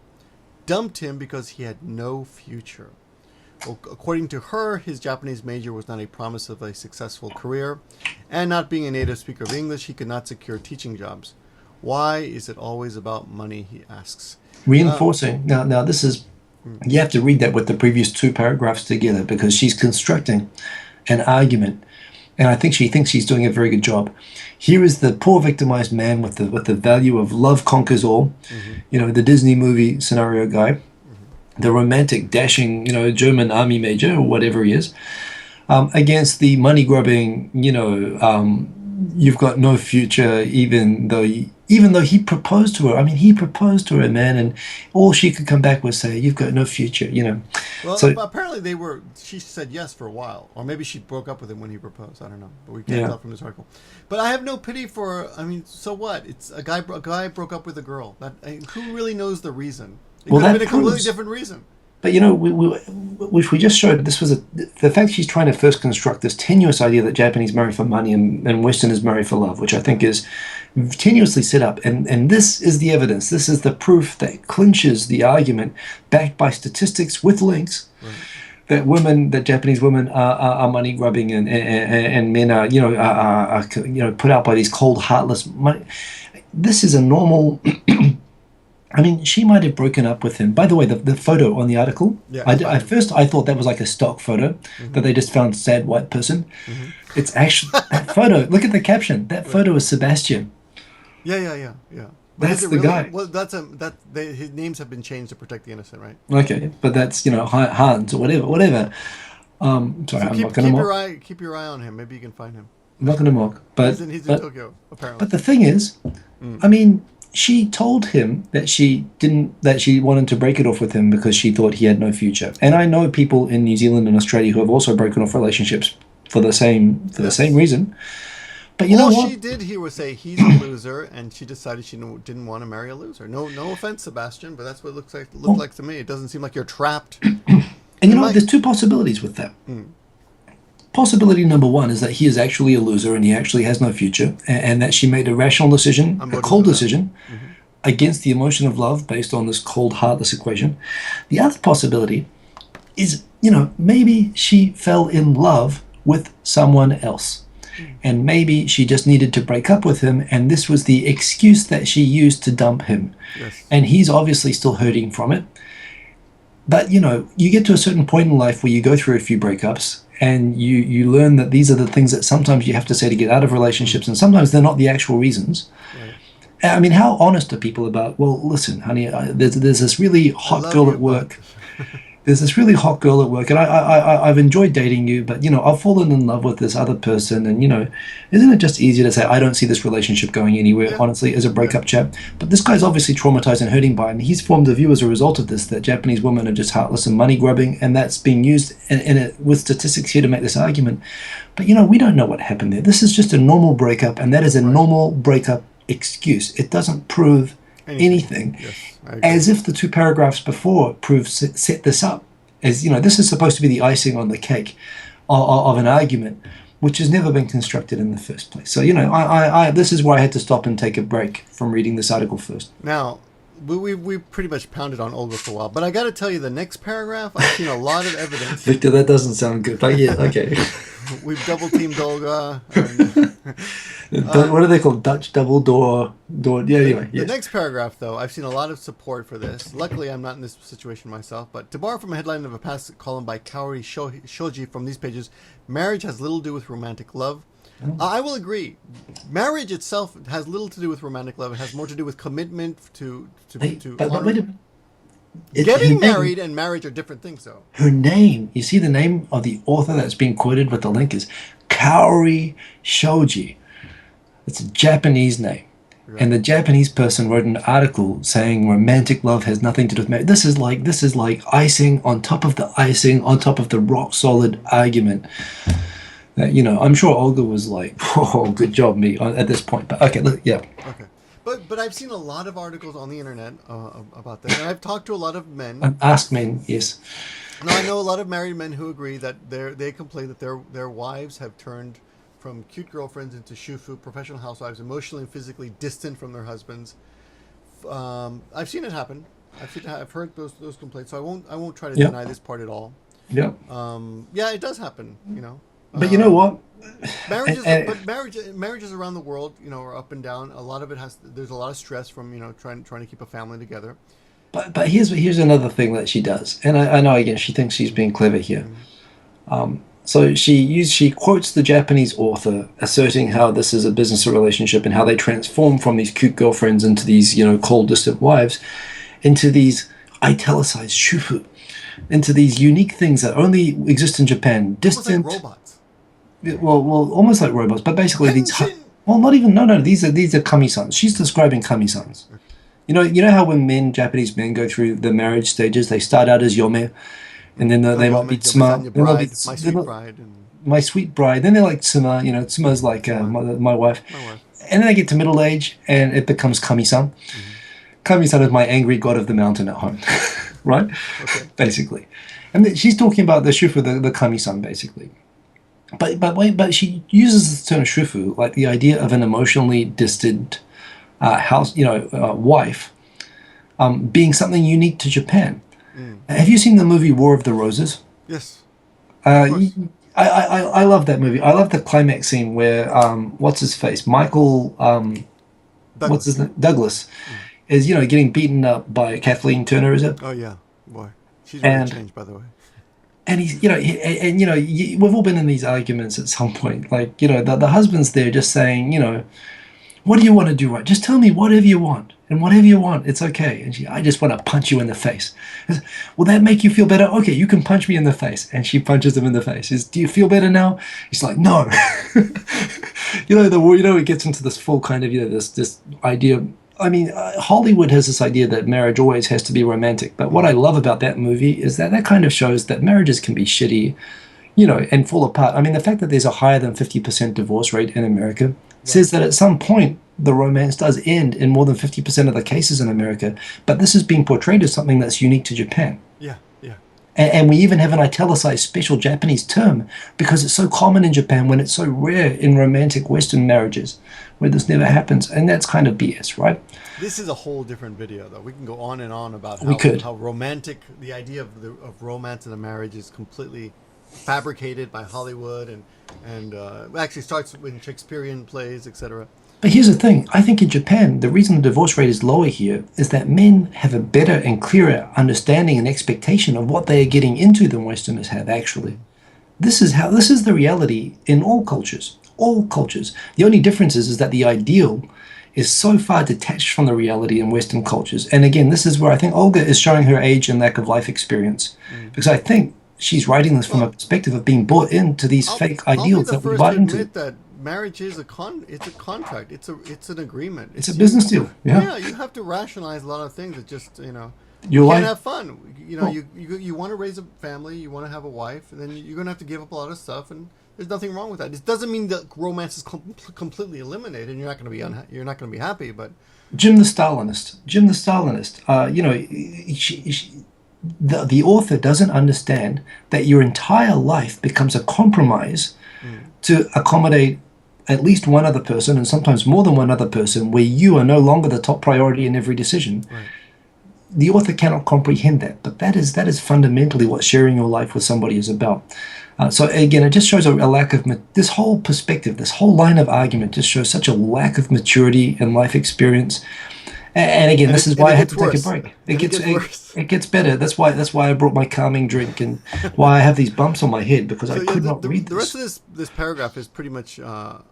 dumped him because he had no future. Well, according to her, his Japanese major was not a promise of a successful career, and not being a native speaker of English, he could not secure teaching jobs. Why is it always about money, he asks. Reinforcing. Now this is, you have to read that with the previous two paragraphs together, because she's constructing an argument, and I think she thinks she's doing a very good job. Here is the poor victimized man with the value of love conquers all, the Disney movie scenario guy, the romantic, dashing, German army major or whatever he is, against the money-grubbing, you've got no future, even though he proposed to her. I mean, he proposed to her, man, and all she could come back was say, "You've got no future," Well, so, apparently she said yes for a while, or maybe she broke up with him when he proposed. I don't know, but we can't tell from this article. But I have no pity for. I mean, so what? It's a guy broke up with a girl. Who really knows the reason? It could have been a completely different reason. But which we just showed, this was the fact she's trying to first construct this tenuous idea that Japanese marry for money and Westerners marry for love, which I think is tenuously set up. And this is the evidence. This is the proof that clinches the argument, backed by statistics with links, that Japanese women are money grubbing and men are put out by these cold, heartless money. This is a normal. I mean, she might have broken up with him. By the way, the photo on the article, at first I thought that was like a stock photo, that they just found sad white person. It's actually, that photo, look at the caption. That photo is Sebastian. Yeah. That's the guy. Well, his names have been changed to protect the innocent, right? Okay, but that's, Hans or whatever. Sorry, So I'm not going to mock. keep your eye on him. Maybe you can find him. I'm not going to mock. But He's in Tokyo, apparently. But the thing is, I mean, she told him that she wanted to break it off with him because she thought he had no future. And I know people in New Zealand and Australia who have also broken off relationships for the same reason. But you know what? All she did here was say he's a loser, and she decided she didn't want to marry a loser. No offense, Sebastian, but that's what it looked like to me. It doesn't seem like you're trapped. And you know what? There's two possibilities with that. Possibility number one is that he is actually a loser and he actually has no future, and that she made a rational decision, a cold decision, against the emotion of love based on this cold, heartless equation. The other possibility is, maybe she fell in love with someone else. And maybe she just needed to break up with him, and this was the excuse that she used to dump him. Yes. And he's obviously still hurting from it. But, you get to a certain point in life where you go through a few breakups, and you learn that these are the things that sometimes you have to say to get out of relationships, and sometimes they're not the actual reasons. Right. I mean, how honest are people about, well, listen, honey, there's this really hot girl at work. There's this really hot girl at work, and I've enjoyed dating you, but, I've fallen in love with this other person, and, isn't it just easier to say, I don't see this relationship going anywhere, honestly, as a breakup chap? But this guy's obviously traumatized and hurting by it, and he's formed a view as a result of this, that Japanese women are just heartless and money grubbing, and that's being used with statistics here to make this argument. But, we don't know what happened there. This is just a normal breakup, and that is a normal breakup excuse. It doesn't prove anything. Yes, as if the two paragraphs before set this up. As this is supposed to be the icing on the cake of an argument, which has never been constructed in the first place. So this is why I had to stop and take a break from reading this article first. Now, we pretty much pounded on Olga for a while, but I got to tell you, the next paragraph, I've seen a lot of evidence. Victor, that doesn't sound good, but yeah, okay. We've double teamed Olga. What are they called? Dutch double door. Yeah, anyway. The next paragraph, though, I've seen a lot of support for this. Luckily, I'm not in this situation myself, but to borrow from a headline of a past column by Kaori Shoji from these pages, marriage has little to do with romantic love. I will agree. Marriage itself has little to do with romantic love. It has more to do with commitment But wait a minute. Getting married and marriage are different things, though. Her name, you see the name of the author that's being quoted with the link is Kaori Shoji. It's a Japanese name. Right. And the Japanese person wrote an article saying romantic love has nothing to do with marriage. This is like icing on top of the icing on top of the rock solid argument. That, I'm sure Olga was like, oh, good job, me, at this point. But okay, look, yeah. Okay. But I've seen a lot of articles on the internet about that, and I've talked to a lot of men. Ask men, yes. No, I know a lot of married men who agree that they complain that their wives have turned from cute girlfriends into shufu, professional housewives, emotionally and physically distant from their husbands. I've seen it happen. I've heard those complaints, so I won't try to deny this part at all. Yeah. Yeah, it does happen. But you know what? Marriages around the world, are up and down. A lot of it there's a lot of stress from trying to keep a family together. But here's another thing that she does, and I know again she thinks she's being clever here. So she quotes the Japanese author asserting how this is a business relationship and how they transform from these cute girlfriends into these cold distant wives, into these italicized shufu, into these unique things that only exist in Japan, distant. Almost like robots. Well, almost like robots, but basically these. Well, not even. No. These are kami-sans. She's describing kami-sans. You know how when Japanese men go through the marriage stages, they start out as yome, and then they might be tsuma. My sweet bride. Then they're like tsuma. Tsuma's like my wife. And then they get to middle age, and it becomes kami-san. Kami-san is my angry god of the mountain at home. right? Okay. Basically. And she's talking about the shufu, the kami-san, basically. But she uses the term shufu, like the idea of an emotionally distant wife, being something unique to Japan. Have you seen the movie War of the Roses? Yes. Uh, Of course. I love that movie. I love the climax scene where what's his face, Michael, what's his Douglas. name, Douglas, is getting beaten up by Kathleen Turner, is it? Oh yeah, boy, she's really And changed, by the way. and he's we've all been in these arguments at some point. Like the husband's there just saying what do you want to do, right? Just tell me whatever you want. And whatever you want, it's okay. And I just want to punch you in the face. Will that make you feel better? Okay, you can punch me in the face. And she punches him in the face. Do you feel better now? He's like, no. It gets into this full kind of, this idea. I mean, Hollywood has this idea that marriage always has to be romantic. But what I love about that movie is that kind of shows that marriages can be shitty, and fall apart. I mean, the fact that there's a higher than 50% divorce rate in America says that at some point the romance does end in more than 50% of the cases in America. But this is being portrayed as something that's unique to Japan. Yeah, yeah. And we even have an italicized special Japanese term because it's so common in Japan when it's so rare in romantic Western marriages where this never happens. And that's kind of BS, right? This is a whole different video, though. We can go on and on about how romantic the idea of romance in a marriage is completely fabricated by Hollywood and actually starts in Shakespearean plays, etc. But here's the thing. I think in Japan, the reason the divorce rate is lower here is that men have a better and clearer understanding and expectation of what they are getting into than Westerners have, actually. This is the reality in all cultures. All cultures. The only difference is that the ideal is so far detached from the reality in Western cultures. And again, this is where I think Olga is showing her age and lack of life experience. Because I think she's writing this from a perspective of being bought into these fake ideals that we buy into. That marriage is it's a contract. It's an agreement. It's a business deal. Yeah, you have to rationalize a lot of things. That just you can't have fun. You want to raise a family, you want to have a wife, and then you're gonna have to give up a lot of stuff. And there's nothing wrong with that. It doesn't mean that romance is completely eliminated. And you're not gonna be you're not gonna be happy. But Jim the Stalinist. The author doesn't understand that your entire life becomes a compromise to accommodate at least one other person, and sometimes more than one other person, where you are no longer the top priority in every decision. Right. The author cannot comprehend that, but that is fundamentally what sharing your life with somebody is about. So again, it just shows a lack of this whole perspective, this whole line of argument just shows such a lack of maturity and life experience. And again, this is why I had to take a break. It gets better. That's why I brought my calming drink, and why I have these bumps on my head, because I could not read this. The rest of this paragraph is pretty much.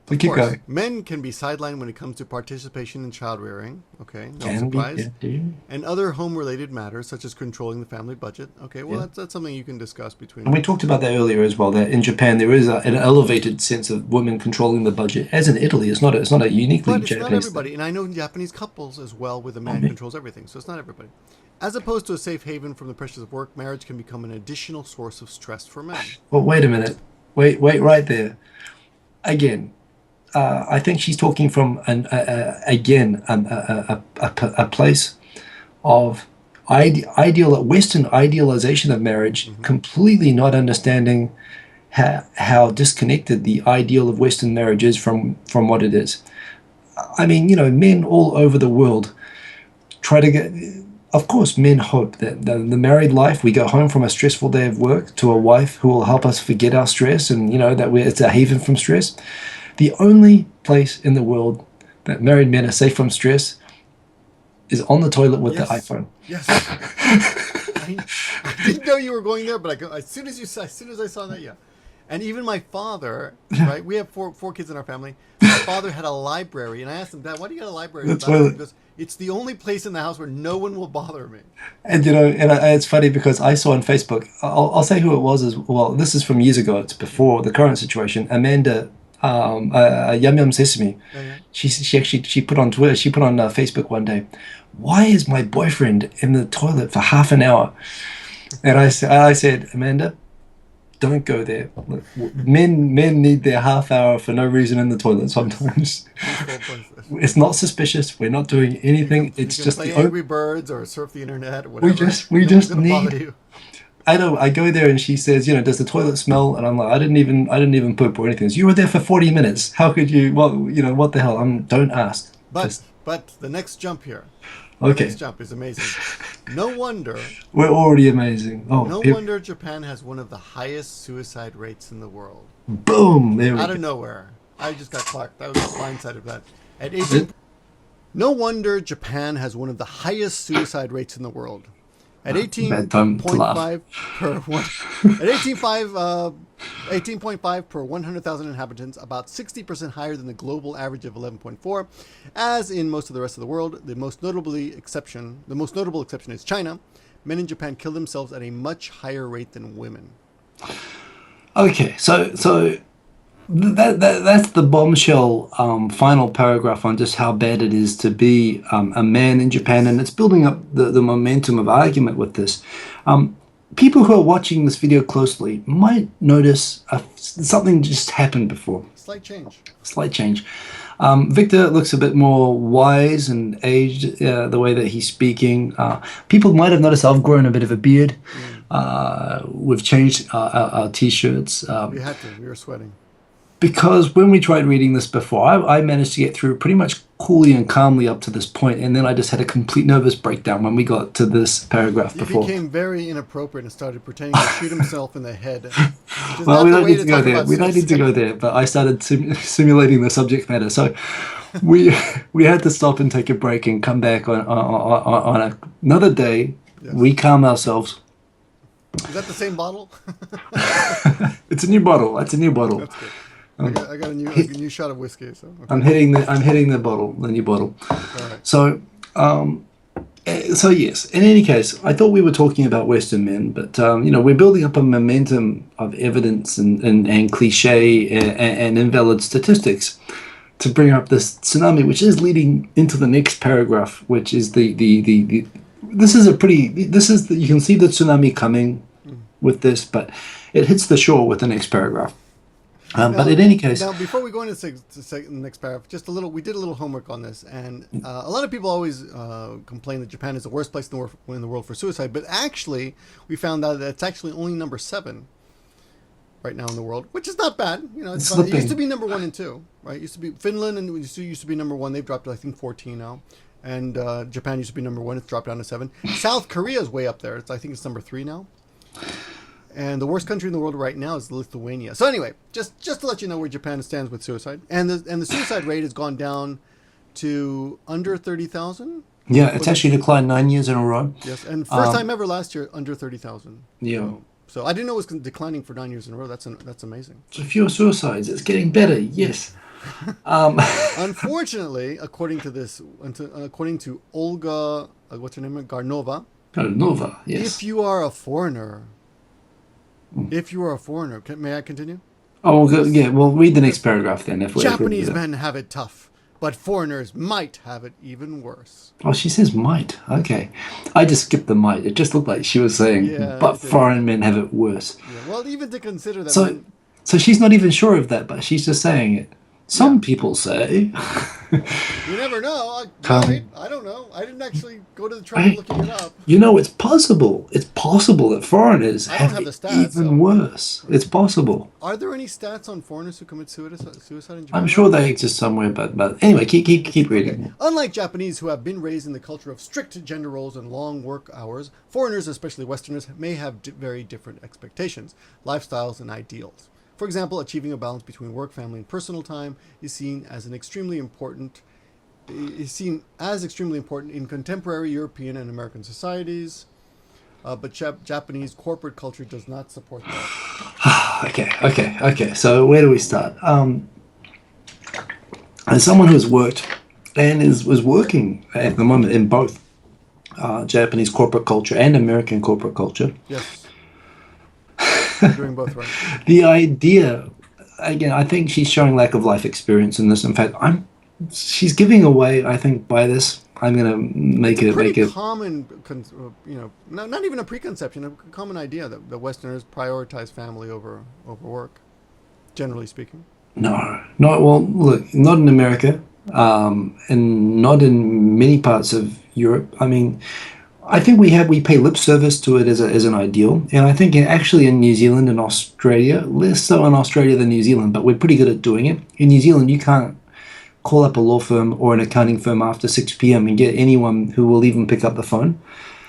We keep going. Men can be sidelined when it comes to participation in child rearing. Okay, no surprise. And other home-related matters such as controlling the family budget. Okay, well that's something you can discuss between. And we talked about that earlier as well. That in Japan there is an elevated sense of women controlling the budget, as in Italy. It's not a uniquely but it's Japanese. Not everybody, and I know Japanese couples as well, where the man controls everything. So it's not everybody. As opposed to a safe haven from the pressures of work, marriage can become an additional source of stress for men. Well, wait a minute. Wait right there. Again, I think she's talking from a place of Western idealization of marriage, completely not understanding how disconnected the ideal of Western marriage is from what it is. I mean, men all over the world try to get. Of course, men hope that the married life, we go home from a stressful day of work to a wife who will help us forget our stress, and that it's a haven from stress. The only place in the world that married men are safe from stress is on the toilet with the iPhone. Yes. I didn't know you were going there, but as soon as I saw that, yeah. And even my father, right? We have four kids in our family. My father had a library, and I asked him, Dad, why do you got a library? The toilet. Because it's the only place in the house where no one will bother me. And it's funny because I saw on Facebook. I'll say who it was as well. This is from years ago. It's before the current situation. Amanda, Yum Sesame. She put on Twitter. She put on Facebook one day. Why is my boyfriend in the toilet for half an hour? And I said, Amanda, don't go there. Look, men need their half hour for no reason in the toilet sometimes. It's not suspicious. We're not doing anything. It's you can just play the Angry Birds or surf the internet or whatever. we No just one's gonna bother need. you. I know. I go there and she says, does the toilet smell? And I'm like, I didn't even poop or anything. So you were there for 40 minutes. How could you? Well, what the hell? Don't ask. But the next jump here. Okay. The next jump is amazing. No wonder. We're already amazing. Oh, No wonder Japan has one of the highest suicide rates in the world. Boom! There we Out go. of nowhere. I just got clocked. I was blindsided of that. At 18. No wonder Japan has one of the highest suicide rates in the world. At Bad time to laugh. 18.5 per one. At 18.5 per 100,000 inhabitants, about 60% higher than the global average of 11.4. As in most of the rest of the world, the most notable exception is China. Men in Japan kill themselves at a much higher rate than women. Okay, so that's the bombshell final paragraph on just how bad it is to be a man in Japan, and it's building up the momentum of argument with this. People who are watching this video closely might notice something just happened before. Slight change. Victor looks a bit more wise and aged the way that he's speaking. People might have noticed I've grown a bit of a beard. We've changed our t-shirts. We had to. We were sweating. Because when we tried reading this before, I managed to get through pretty much coolly and calmly up to this point, and then I just had a complete nervous breakdown when we got to this paragraph before. He became very inappropriate and started pretending to shoot himself in the head. Well, we don't need to go there. We don't need to go there. But I started simulating the subject matter, so we had to stop and take a break and come back on another day. Yes. We calm ourselves. Is that the same bottle? It's a new bottle. That's a new bottle. That's good. I got a new shot of whiskey. So okay. I'm hitting the bottle, the new bottle. All right. So yes. In any case, I thought we were talking about Western men, but we're building up a momentum of evidence and cliche and invalid statistics to bring up this tsunami, which is leading into the next paragraph, which is you can see the tsunami coming with this, but it hits the shore with the next paragraph. But in any case, now before we go into the next paragraph, we did a little homework on this, and a lot of people always complain that Japan is the worst place in the world for suicide, but actually we found out that it's actually only number 7 right now in the world, which is not bad. It used to be number 1 and 2, right? It used to be Finland and used to be number 1. They've dropped to I think 14 now, and Japan used to be number 1. It's dropped down to 7. South Korea is way up there. I think it's number 3 now. And the worst country in the world right now is Lithuania. So anyway, just to let you know where Japan stands with suicide, and the suicide rate has gone down to under 30,000. Yeah, it's actually declined 9 years in a row. Yes, and first time ever last year under 30,000. Yeah. So I didn't know it was declining for 9 years in a row. That's amazing. So fewer suicides. It's getting better. Yes. Unfortunately, according to Olga, what's her name? Garnova. Garnova. Yes. If you are a foreigner. May I continue? Oh, we'll read the next paragraph then. Japanese men have it tough, but foreigners might have it even worse. Oh, she says might. Okay. I just skipped the might. It just looked like she was saying, but foreign men have it worse. Yeah, well, even to consider that. So she's not even sure of that, but she's just saying it. Some people say. You never know. I don't know. I didn't actually go to the trouble looking it up. It's possible. It's possible that foreigners have the it stats, even worse. It's possible. Are there any stats on foreigners who commit suicide in Japan? I'm sure they exist somewhere, but anyway, keep reading. Okay. Unlike Japanese, who have been raised in the culture of strict gender roles and long work hours, foreigners, especially Westerners, may have very different expectations, lifestyles, and ideals. For example, achieving a balance between work, family, and personal time is seen as extremely important in contemporary European and American societies, but Japanese corporate culture does not support that. Okay. So where do we start? As someone who's worked and was working at the moment in both Japanese corporate culture and American corporate culture. Yes. You're doing both right. The idea, again, I think she's showing lack of life experience in this. In fact, she's giving away, I think, by this, I'm gonna make it Pretty common, not even a preconception, a common idea that the Westerners prioritize family over work, generally speaking. No, not well. Look, not in America, and not in many parts of Europe. I mean, I think we pay lip service to it as an ideal, and I think actually in New Zealand and Australia, less so in Australia than New Zealand, but we're pretty good at doing it. In New Zealand, you can't call up a law firm or an accounting firm after 6 p.m. and get anyone who will even pick up the phone.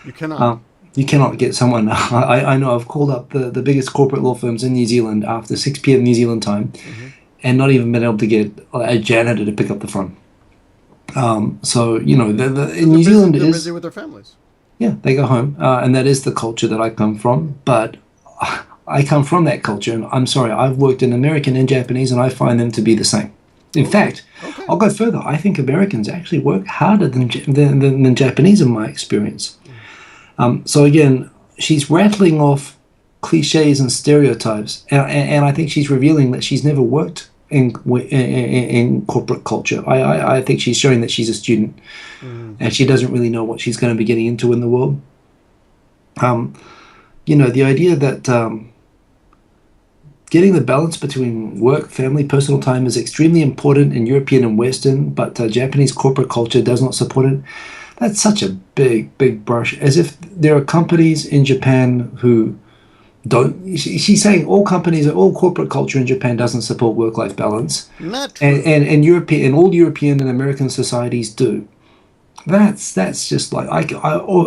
You cannot. You cannot get someone. I know I've called up the biggest corporate law firms in New Zealand after 6 p.m. New Zealand time, and not even been able to get a janitor to pick up the phone. So in New Zealand they're busy with their families. Yeah, they go home, and that is the culture that I come from. But I come from that culture, and I'm sorry, I've worked in American and Japanese, and I find them to be the same. In fact, I'll go further. I think Americans actually work harder than Japanese in my experience. So again, she's rattling off cliches and stereotypes, and I think she's revealing that she's never worked in corporate culture. I think she's showing that she's a student, and she doesn't really know what she's going to be getting into in the world. The idea that getting the balance between work, family, personal time is extremely important in European and Western, but Japanese corporate culture does not support it. That's such a big brush, as if there are companies in Japan who don't. She's saying all corporate culture in Japan doesn't support work-life balance. Not true. And European and all European and American societies do. That's just like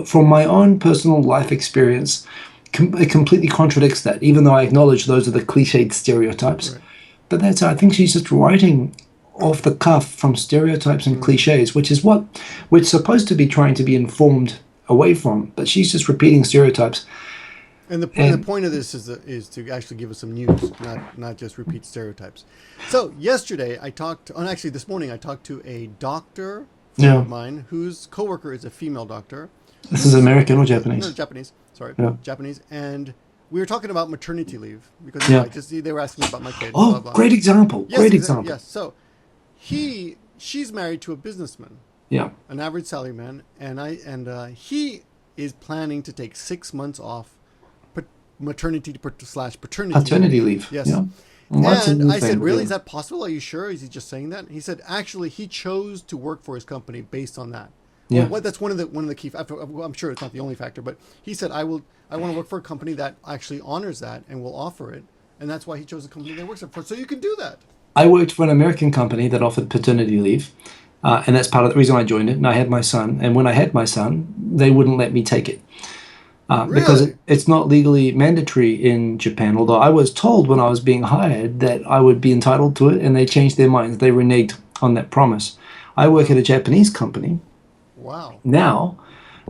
from my own personal life experience, it completely contradicts that. Even though I acknowledge those are the cliched stereotypes, right. But I think she's just writing off the cuff from stereotypes and cliches, which is what we're supposed to be trying to be informed away from. But she's just repeating stereotypes. And the point of this is to actually give us some news, not just repeat stereotypes. So yesterday this morning I talked to a doctor of mine whose coworker is a female doctor. This is American or Japanese? No, Japanese. Sorry, yeah. Japanese. And we were talking about maternity leave because they were asking me about my kid. Oh, blah, blah. Great example! Yes, great example. Yes. So she's married to a businessman. Yeah. An average salary man, and he is planning to take 6 months off paternity leave. Yes. Yeah. And I said, really? Is that possible? Are you sure? Is he just saying that? He said, actually, he chose to work for his company based on that. Yeah. Well, that's one of the key. I'm sure it's not the only factor, but he said, I want to work for a company that actually honors that and will offer it, and that's why he chose the company that works for. So you can do that. I worked for an American company that offered paternity leave, and that's part of the reason I joined it. And I had my son, and when I had my son, they wouldn't let me take it. Really? Because it's not legally mandatory in Japan, although I was told when I was being hired that I would be entitled to it, and they changed their minds. They reneged on that promise. I work at a Japanese company now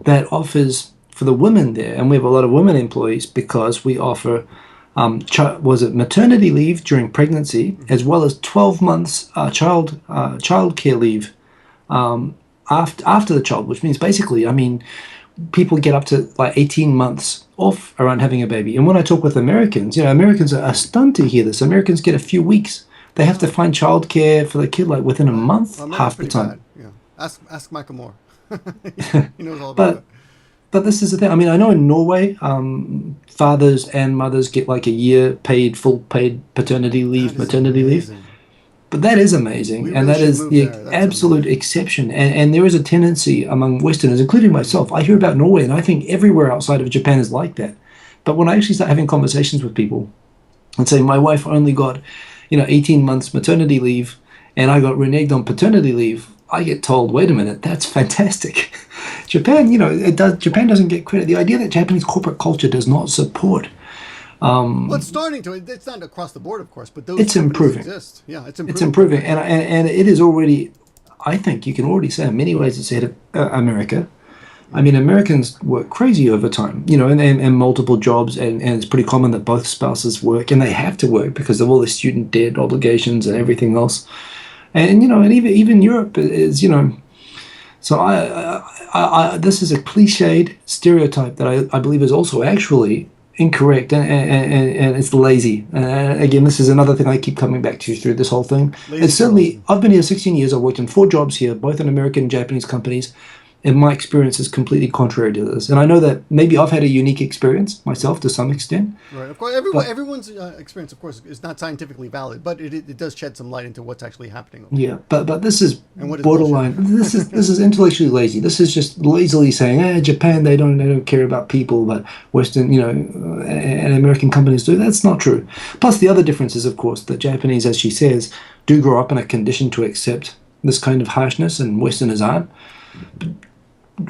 that offers for the women there, and we have a lot of women employees because we offer maternity leave during pregnancy, as well as 12 months child care leave after the child, which means basically, people get up to 18 months off around having a baby. And when I talk with Americans, Americans are stunned to hear this. Americans get a few weeks. They have to find childcare for the kid within a month, half the time. Bad. Yeah. Ask Michael Moore. He knows all about it. But this is the thing. I know in Norway, fathers and mothers get a year full paid paternity leave, maternity leave. But that is amazing, and that is the absolute exception. And there is a tendency among Westerners, including myself. I hear about Norway, and I think everywhere outside of Japan is like that. But when I actually start having conversations with people and say, my wife only got, 18 months maternity leave, and I got reneged on paternity leave, I get told, wait a minute, that's fantastic. Japan, Japan doesn't get credit. The idea that Japanese corporate culture does not support. Well, it's starting to. It's not across the board, of course, but those it's improving. Exist. Yeah, it's improving. It's improving, and it is already. I think you can already say in many ways it's ahead of America. Americans work crazy overtime, and multiple jobs, and it's pretty common that both spouses work, and they have to work because of all the student debt obligations and everything else. And and even Europe is So I this is a cliched stereotype that I believe is also actually incorrect, and it's lazy. Again, this is another thing I keep coming back to through this whole thing. And certainly, I've been here 16 years. I've worked in 4 jobs here, both in American and Japanese companies. and my experience is completely contrary to this. And I know that maybe I've had a unique experience myself to some extent. Right. Of course, everyone's experience, of course, is not scientifically valid, but it does shed some light into what's actually happening. Yeah, but this is And what is borderline. This is intellectually lazy. This is just lazily saying, Japan, they don't care about people, but Western, and American companies do. That's not true. Plus, the other difference is, of course, that Japanese, as she says, do grow up in a condition to accept this kind of harshness, and Westerners aren't.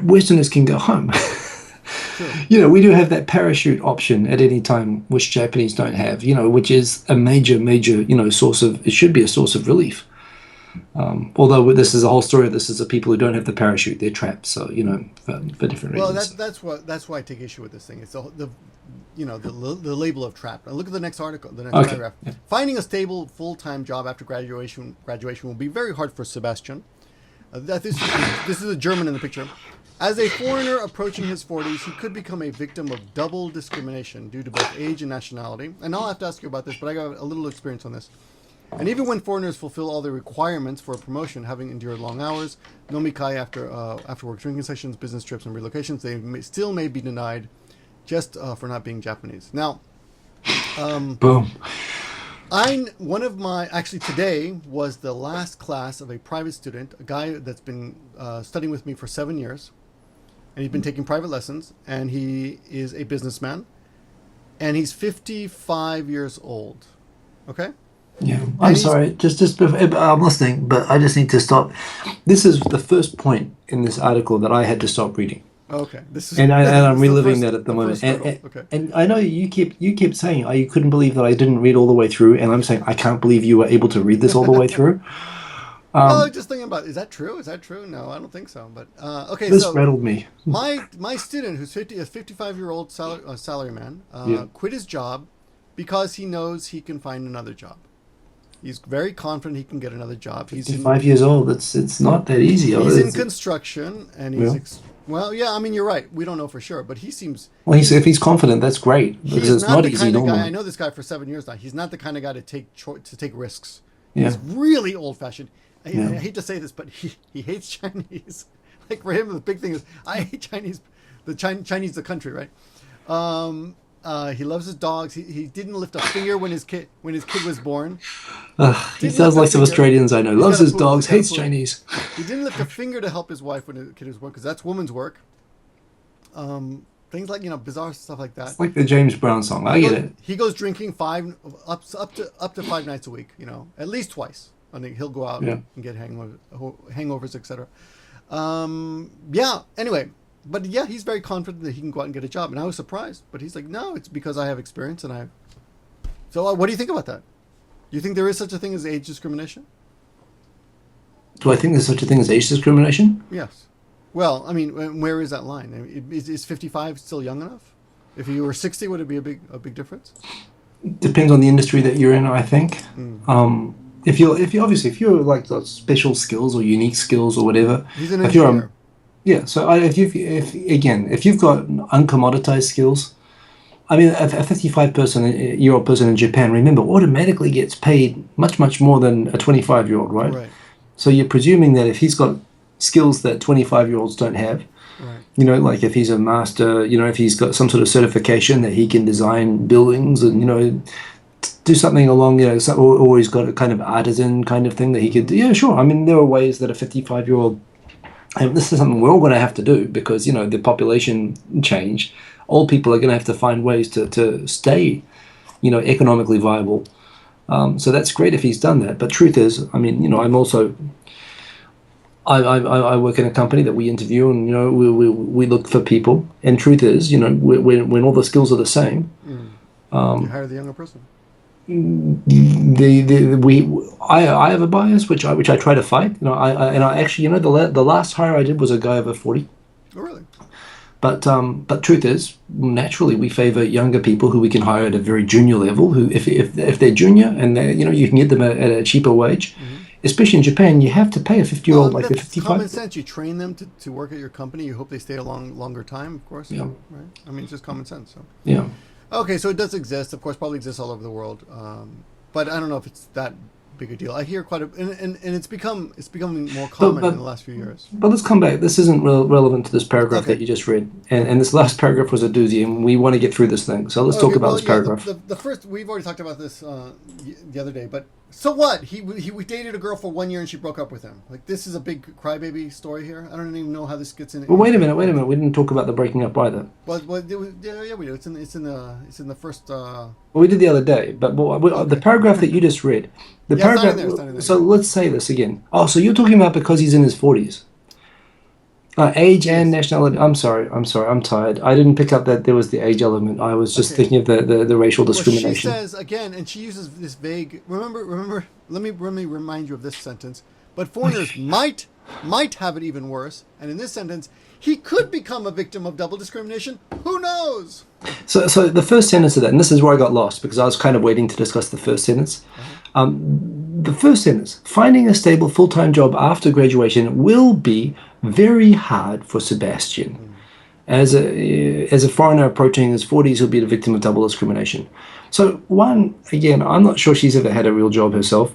Westerners can go home. Sure. We do have that parachute option at any time, which Japanese don't have, which is a major, source of, it should be a source of relief. Although this is a whole story, this is the people who don't have the parachute, they're trapped, so, for different reasons. Well, that's why I take issue with this thing. It's the label of trapped. Now look at the next article, the next paragraph. Yeah. Finding a stable full-time job after graduation will be very hard for Sebastian. This is a German in the picture. As a foreigner approaching his 40s, he could become a victim of double discrimination due to both age and nationality. And I'll have to ask you about this, but I got a little experience on this. And even when foreigners fulfill all the requirements for a promotion, having endured long hours, nomikai after work drinking sessions, business trips, and relocations, they still may be denied just for not being Japanese. Now, Boom. Actually today was the last class of a private student, a guy that's been studying with me for 7 years, and he's been taking private lessons, and he is a businessman, and he's 55 years old. Okay? Yeah, I'm sorry. I'm listening, but I just need to stop. This is the first point in this article that I had to stop reading. Okay, I'm reliving that at the moment. Okay. And I know you kept saying you couldn't believe that I didn't read all the way through, and I'm saying I can't believe you were able to read this all the way through. Just thinking about, is that true? Is that true? No, I don't think so. But okay, this rattled me. My student, who's a 55-year-old salaryman, quit his job because he knows he can find another job. He's very confident he can get another job. He's 55 years old. It's not that easy. He's in construction, and he's I mean, you're right. We don't know for sure, but he seems. Well, if he's confident, that's great. Because it's not easy normally. I know this guy for 7 years now. He's not the kind of guy to take risks. Yeah. He's really old-fashioned. I hate to say this, but he hates Chinese. Like for him, the big thing is I hate Chinese. Chinese, the country, right? He loves his dogs. He didn't lift a finger when his kid was born. He sounds like some Australians I know. Loves his dogs, hates Chinese. He didn't lift a finger to help his wife when his kid was born, because that's woman's work. Things like bizarre stuff like that. It's like the James Brown song. I get it. He goes drinking up to 5 nights a week. At least twice. I think he'll go out and get hangovers, etc. Anyway. But he's very confident that he can go out and get a job, and I was surprised. But he's like, no, it's because I have experience, and So, what do you think about that? Do you think there is such a thing as age discrimination? Do I think there's such a thing as age discrimination? Yes. Well, I mean, where is that line? Is 55 still young enough? If you were 60, would it be a big difference? Depends on the industry that you're in, I think. If you're like got special skills or unique skills or whatever, he's an engineer. So if you've got uncommoditized skills, I mean, a 55-year-old person in Japan, remember, automatically gets paid much more than a 25-year-old, right? Right. So you're presuming that if he's got skills that 25-year-olds don't have, right. Like if he's a master, if he's got some sort of certification that he can design buildings and, do something along, or he's got a kind of artisan kind of thing that he could do. Yeah, sure. I mean, there are ways that a 55-year-old, and this is something we're all going to have to do because, the population change. Old people are going to have to find ways to stay, economically viable. So that's great if he's done that. But truth is, I mean, I'm also, I work in a company that we interview and, we look for people. And truth is, when all the skills are the same. You hire the younger person. I have a bias which I try to fight. I actually the last hire I did was a guy over 40. Oh, really? But truth is, naturally we favor younger people who we can hire at a very junior level. Who if they're junior and they you can get them at a cheaper wage. Mm-hmm. Especially in Japan, you have to pay a 50-year-old like a 55. Common sense. You train them to work at your company. You hope they stay a longer time, of course. Yeah. Right. I mean, it's just common sense. So. Yeah. Okay, so it does exist. Of course, probably exists all over the world. But I don't know if it's that bigger deal. I hear quite a, and it's becoming more common in the last few years. But let's come back. This isn't relevant to this paragraph Okay. that you just read, and this last paragraph was a doozy, and we want to get through this thing. So let's talk about this paragraph. The first, we've already talked about this the other day, but so what? He dated a girl for 1 year and she broke up with him. Like, this is a big crybaby story here. I don't even know how this gets in. Well, wait a minute. We didn't talk about the breaking up either. Well, yeah, we do. It's in the first. Well, we did the other day, but the paragraph that you just read, the Yeah, it's not paragraph. in there, it's not in there. So let's say this again. Oh, so you're talking about because he's in his 40s. Age and nationality. I'm sorry. I'm tired. I didn't pick up that there was the age element. I was just thinking of the racial discrimination. Well, she says again, and she uses this vague. Remember. Let me remind you of this sentence. But foreigners might have it even worse. And in this sentence, he could become a victim of double discrimination. Who knows? So the first sentence of that, and this is where I got lost because I was kind of waiting to discuss the first sentence. The first sentence: finding a stable full-time job after graduation will be very hard for Sebastian. As a foreigner approaching his 40s, he'll be the victim of double discrimination. So again, I'm not sure she's ever had a real job herself.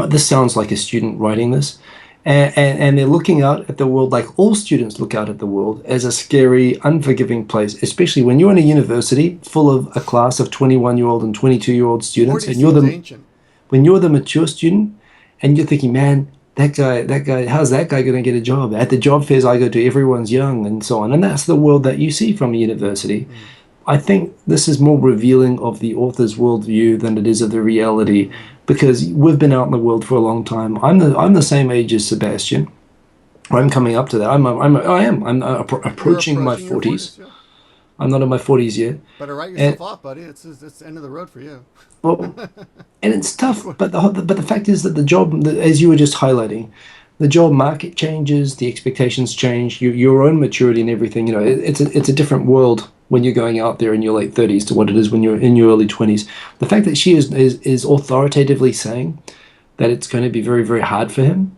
This sounds like a student writing this. And they're looking out at the world like all students look out at the world, as a scary, unforgiving place, especially when you're in a university full of a class of 21-year-old and 22-year-old students, and when you're the mature student, and you're thinking, man, that guy, how's that guy going to get a job? At the job fairs I go to, everyone's young and so on. And that's the world that you see from a university. I think this is more revealing of the author's worldview than it is of the reality, because we've been out in the world for a long time. I'm the same age as Sebastian. I'm coming up to that. I'm approaching my 40s. Yeah. I'm not in my 40s yet. Better write yourself off, buddy. It's the end of the road for you. Well, and it's tough, but the fact is that the job, as you were just highlighting, the job market changes, the expectations change, your own maturity and everything. You know, it's a different world when you're going out there in your late 30s to what it is when you're in your early 20s. The fact that she is authoritatively saying that it's going to be very, very hard for him,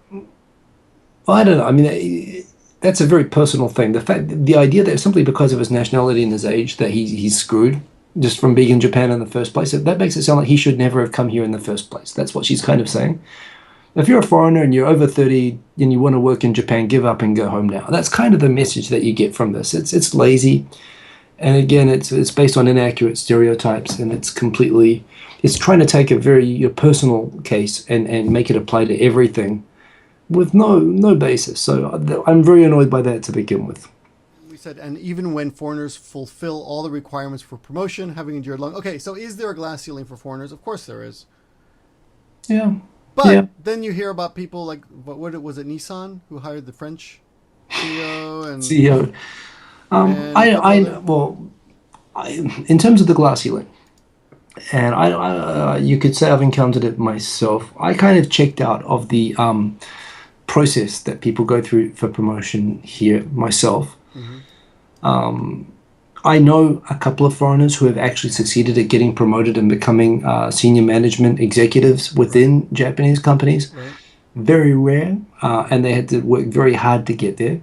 well, I don't know. I mean, that's a very personal thing. The idea that simply because of his nationality and his age that he's screwed just from being in Japan in the first place, that makes it sound like he should never have come here in the first place. That's what she's kind of saying. If you're a foreigner and you're over 30 and you want to work in Japan, give up and go home now. That's kind of the message that you get from this. It's lazy, and again, it's based on inaccurate stereotypes, and it's trying to take a very personal case and make it apply to everything with no basis. So I'm very annoyed by that to begin with. We said, and even when foreigners fulfill all the requirements for promotion, having endured long. Okay, so is there a glass ceiling for foreigners? Of course there is. Yeah. But then you hear about people like, what was it, Nissan, who hired the French CEO and CEO. In terms of the glass ceiling, and you could say I've encountered it myself. I kind of checked out of the process that people go through for promotion here myself. I know a couple of foreigners who have actually succeeded at getting promoted and becoming senior management executives within Japanese companies. Right. Very rare, and they had to work very hard to get there.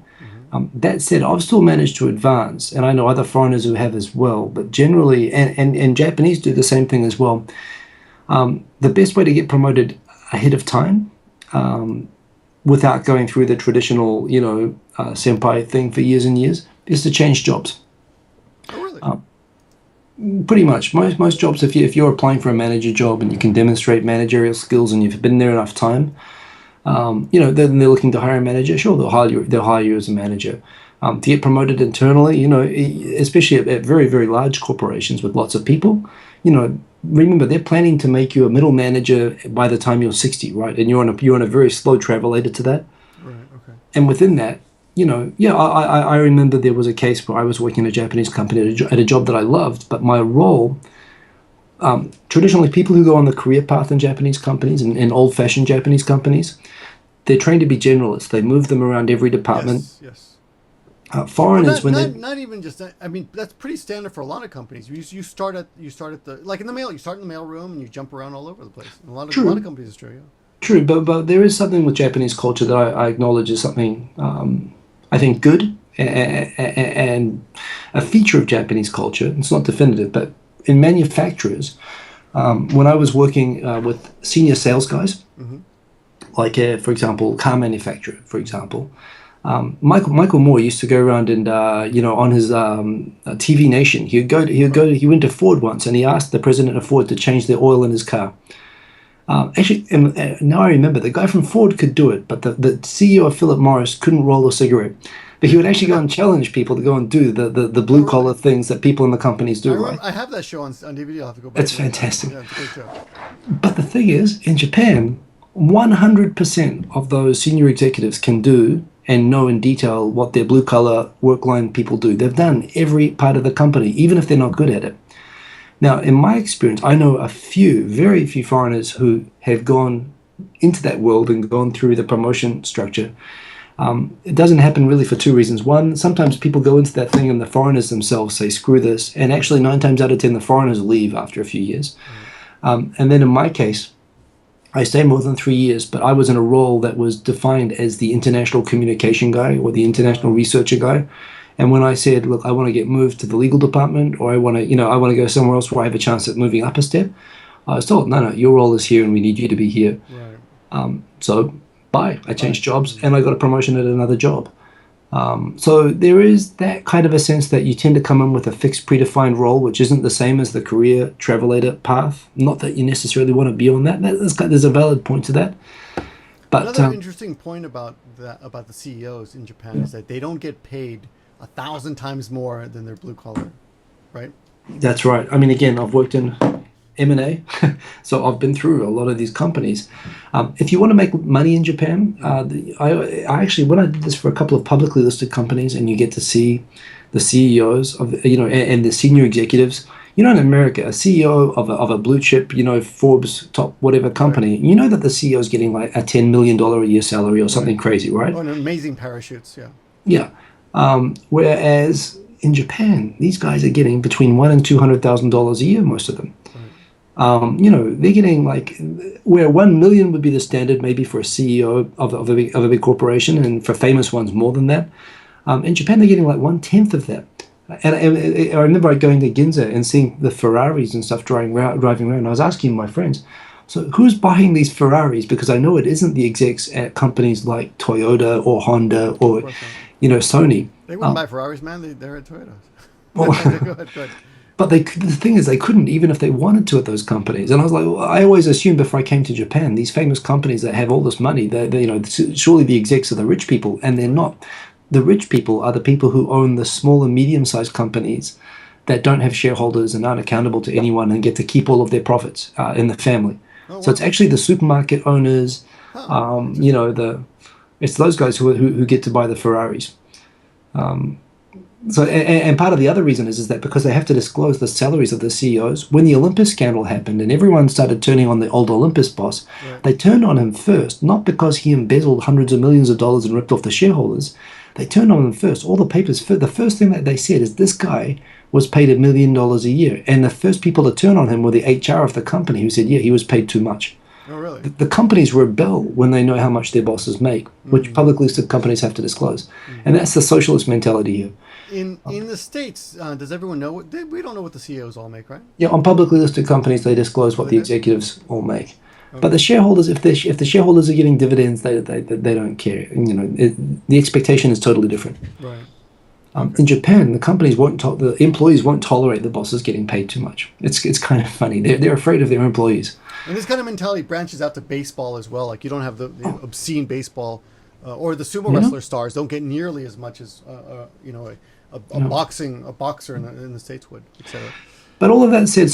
That said, I've still managed to advance, and I know other foreigners who have as well, but generally, and Japanese do the same thing as well. The best way to get promoted ahead of time, without going through the traditional, senpai thing for years and years, is to change jobs. Oh, really? Pretty much. Most jobs, if you're applying for a manager job and you can demonstrate managerial skills and you've been there enough time, then they're looking to hire a manager. Sure, they'll hire you as a manager. To get promoted internally, especially at very, very large corporations with lots of people, remember they're planning to make you a middle manager by the time you're 60, right? And you're on a very slow travelator to that. Right. Okay. And within that, I remember there was a case where I was working in a Japanese company at a job that I loved, but my role, traditionally people who go on the career path in Japanese companies, in old-fashioned Japanese companies, they're trained to be generalists. They move them around every department. Yes. Foreigners, not even just that. I mean, that's pretty standard for a lot of companies. You start at the, like in the mail. You start in the mail room and you jump around all over the place. And a lot of companies it's true. Yeah. True, but there is something with Japanese culture that I acknowledge is something I think good and a feature of Japanese culture. It's not definitive, but in manufacturers, When I was working with senior sales guys, like for example, car manufacturer, for example, Michael Moore used to go around and on his TV Nation, he went to Ford once and he asked the president of Ford to change the oil in his car. Actually, now I remember, the guy from Ford could do it, but the CEO of Philip Morris couldn't roll a cigarette. But he would actually go and challenge people to go and do the blue collar things that people in the companies do. I have that show on DVD. I'll have to go back. It's fantastic. Yeah, it's a great show. But the thing is, in Japan, 100% of those senior executives can do and know in detail what their blue collar work line people do. They've done every part of the company, even if they're not good at it. Now, in my experience, I know very few foreigners who have gone into that world and gone through the promotion structure. It doesn't happen really for two reasons. One, sometimes people go into that thing and the foreigners themselves say, screw this. And actually, 9 times out of 10, the foreigners leave after a few years. And then in my case, I stayed more than 3 years, but I was in a role that was defined as the international communication guy or the international researcher guy. And when I said, look, I want to get moved to the legal department, or I want to go somewhere else where I have a chance at moving up a step, I was told, no, your role is here and we need you to be here. Right. So bye. I changed jobs and I got a promotion at another job. So there is that kind of a sense that you tend to come in with a fixed predefined role, which isn't the same as the career travelator path. Not that you necessarily want to be on that. There's a valid point to that. But another interesting point about the CEOs in Japan is that they don't get paid 1,000 times more than their blue collar, right? That's right. I mean, again, I've worked in M&A, so I've been through a lot of these companies. If you want to make money in Japan, I actually, when I did this for a couple of publicly listed companies, and you get to see the CEOs of, and the senior executives. In America, a CEO of a blue chip, Forbes top whatever company, that the CEO is getting like a $10 million a year salary or something crazy, right? Oh, and amazing parachutes, yeah. Yeah. Whereas in Japan, these guys are getting between $100,000 and $200,000 a year, most of them. Right. They're getting where 1 million would be the standard, maybe for a CEO of a big corporation, and for famous ones more than that. In Japan, they're getting like 1/10 of that. And I remember going to Ginza and seeing the Ferraris and stuff driving around. And I was asking my friends, so who's buying these Ferraris? Because I know it isn't the execs at companies like Toyota or Honda or Sony. They wouldn't buy Ferraris, man. They're at Toyota. Well, go ahead. But the thing is, they couldn't, even if they wanted to, at those companies. And I was like, well, I always assumed before I came to Japan, these famous companies that have all this money, surely the execs are the rich people, and they're not. The rich people are the people who own the small and medium-sized companies that don't have shareholders and aren't accountable to anyone and get to keep all of their profits in the family. Oh, wow. So it's actually the supermarket owners, it's those guys who get to buy the Ferraris. And part of the other reason is that because they have to disclose the salaries of the CEOs, when the Olympus scandal happened and everyone started turning on the old Olympus boss, right, they turned on him first, not because he embezzled hundreds of millions of dollars and ripped off the shareholders. They turned on him first. All the papers, the first thing that they said is this guy was paid $1 million a year. And the first people to turn on him were the HR of the company who said, yeah, he was paid too much. Oh, really? The companies rebel when they know how much their bosses make, which publicly listed companies have to disclose. And that's the socialist mentality here. In the States, does everyone know? We don't know what the CEOs all make, right? Yeah, on publicly listed companies, they disclose what the executives all make. Okay. But the shareholders, if the shareholders are getting dividends, they don't care. The expectation is totally different. Right. In Japan, the employees won't tolerate the bosses getting paid too much. It's kind of funny. They're afraid of their employees. And this kind of mentality branches out to baseball as well. Like you don't have the obscene baseball, or the sumo wrestler stars don't get nearly as much as a boxer in the States would, etc. But all of that said,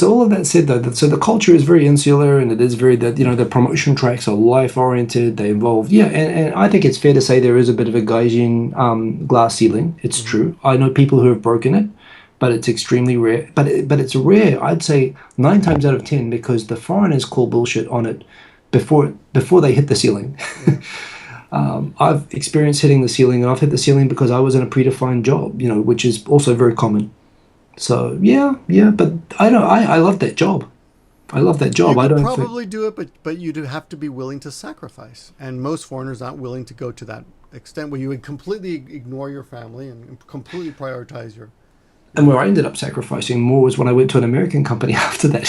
though, so the culture is very insular, and it is very that the promotion tracks are life oriented. They involve and I think it's fair to say there is a bit of a gaijin glass ceiling. It's true. I know people who have broken it, but it's extremely rare. But it's rare. I'd say 9 times out of 10 because the foreigners call bullshit on it before they hit the ceiling. I've experienced hitting the ceiling, and I've hit the ceiling because I was in a predefined job, which is also very common. So but I love that job. I love that job. You could probably do it, but you'd have to be willing to sacrifice, and most foreigners aren't willing to go to that extent where you would completely ignore your family and completely prioritize your. And where I ended up sacrificing more was when I went to an American company after that.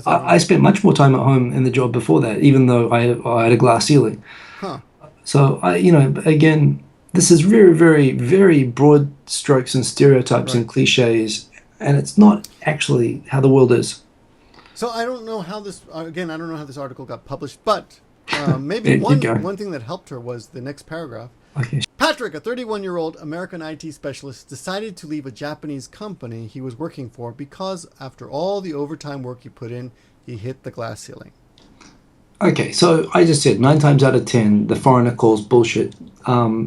I spent much more time at home in the job before that, even though I had a glass ceiling. Huh. So again, this is very, very, very broad strokes and stereotypes and cliches, and it's not actually how the world is. So I don't know how this article got published, but maybe one thing that helped her was the next paragraph. Okay. Patrick, a 31-year-old American IT specialist, decided to leave a Japanese company he was working for because after all the overtime work he put in, he hit the glass ceiling. Okay, so I just said 9 times out of 10, the foreigner calls bullshit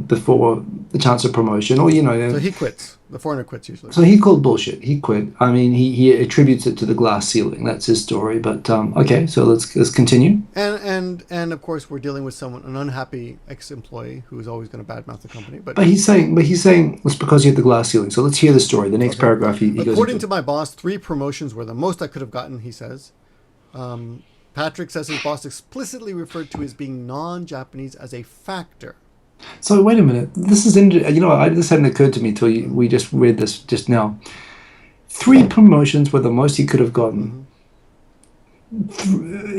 before the chance of promotion, or So he quits. The foreigner quits usually. So he called bullshit. He quit. I mean, he attributes it to the glass ceiling. That's his story. But okay, so let's continue. And of course, we're dealing with an unhappy ex-employee who is always going to badmouth the company. But he's saying it's because you hit the glass ceiling. So let's hear the story. The next paragraph. He goes. According to my boss, 3 promotions were the most I could have gotten. He says. Patrick says his boss explicitly referred to his being non-Japanese as a factor. So wait a minute. This is this hadn't occurred to me till we just read this just now. 3 promotions were the most he could have gotten.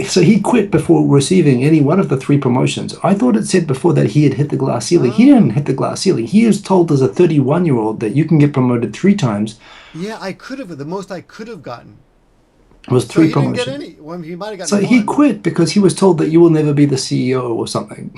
So he quit before receiving any one of the 3 promotions. I thought it said before that he had hit the glass ceiling. He didn't hit the glass ceiling. He is told as a 31-year-old that you can get promoted 3 times. Yeah, I could have. The most I could have gotten was 3 promotions. He didn't get any. Well, he might have gotten so one. He quit because he was told that you will never be the CEO or something.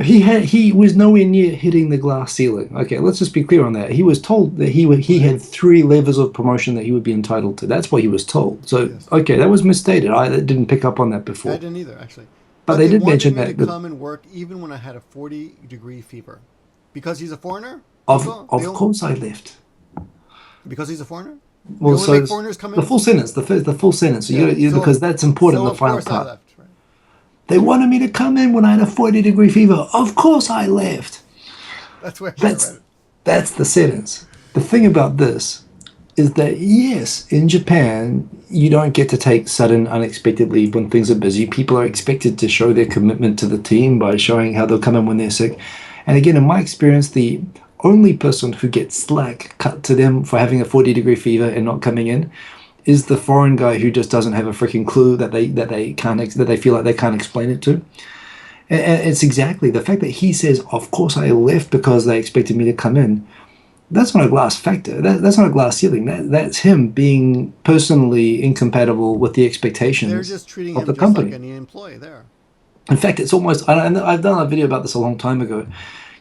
He was nowhere near hitting the glass ceiling. Okay, let's just be clear on that. He was told that he had 3 levels of promotion that he would be entitled to. That's what he was told. So yes. Okay, that was misstated. I didn't pick up on that before. I didn't either, actually. But they did mention that. To come and work even when I had a 40-degree fever, because he's a foreigner. Of course, I left. Because he's a foreigner. Well, so foreigners come in? The full sentence. The full sentence. So because that's important. The final part. I left, right? They wanted me to come in when I had a 40-degree fever. Of course I left. That's where I read it. That's the sentence. The thing about this is that, yes, in Japan, you don't get to take sudden, unexpected leave when things are busy. People are expected to show their commitment to the team by showing how they'll come in when they're sick. And again, in my experience, the only person who gets slack cut to them for having a 40-degree fever and not coming in is the foreign guy who just doesn't have a freaking clue that they feel like they can't explain it to. And it's exactly the fact that he says, "Of course I left because they expected me to come in." That's not a glass factor. That's not a glass ceiling. That's him being personally incompatible with the expectations of the company. They're just treating him just like any employee there. In fact, it's almost. And I've done a video about this a long time ago.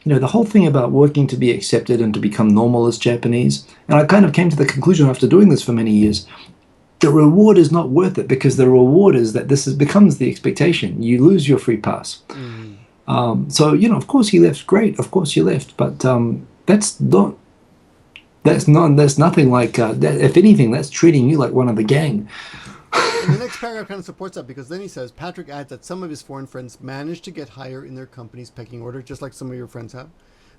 The whole thing about working to be accepted and to become normal as Japanese, and I kind of came to the conclusion after doing this for many years, the reward is not worth it, because the reward is that becomes the expectation. You lose your free pass. So, of course he left. Great, of course you left, but that's nothing like. If anything, that's treating you like one of the gang. And the next paragraph kind of supports that, because then he says, Patrick adds that some of his foreign friends managed to get higher in their company's pecking order, just like some of your friends have,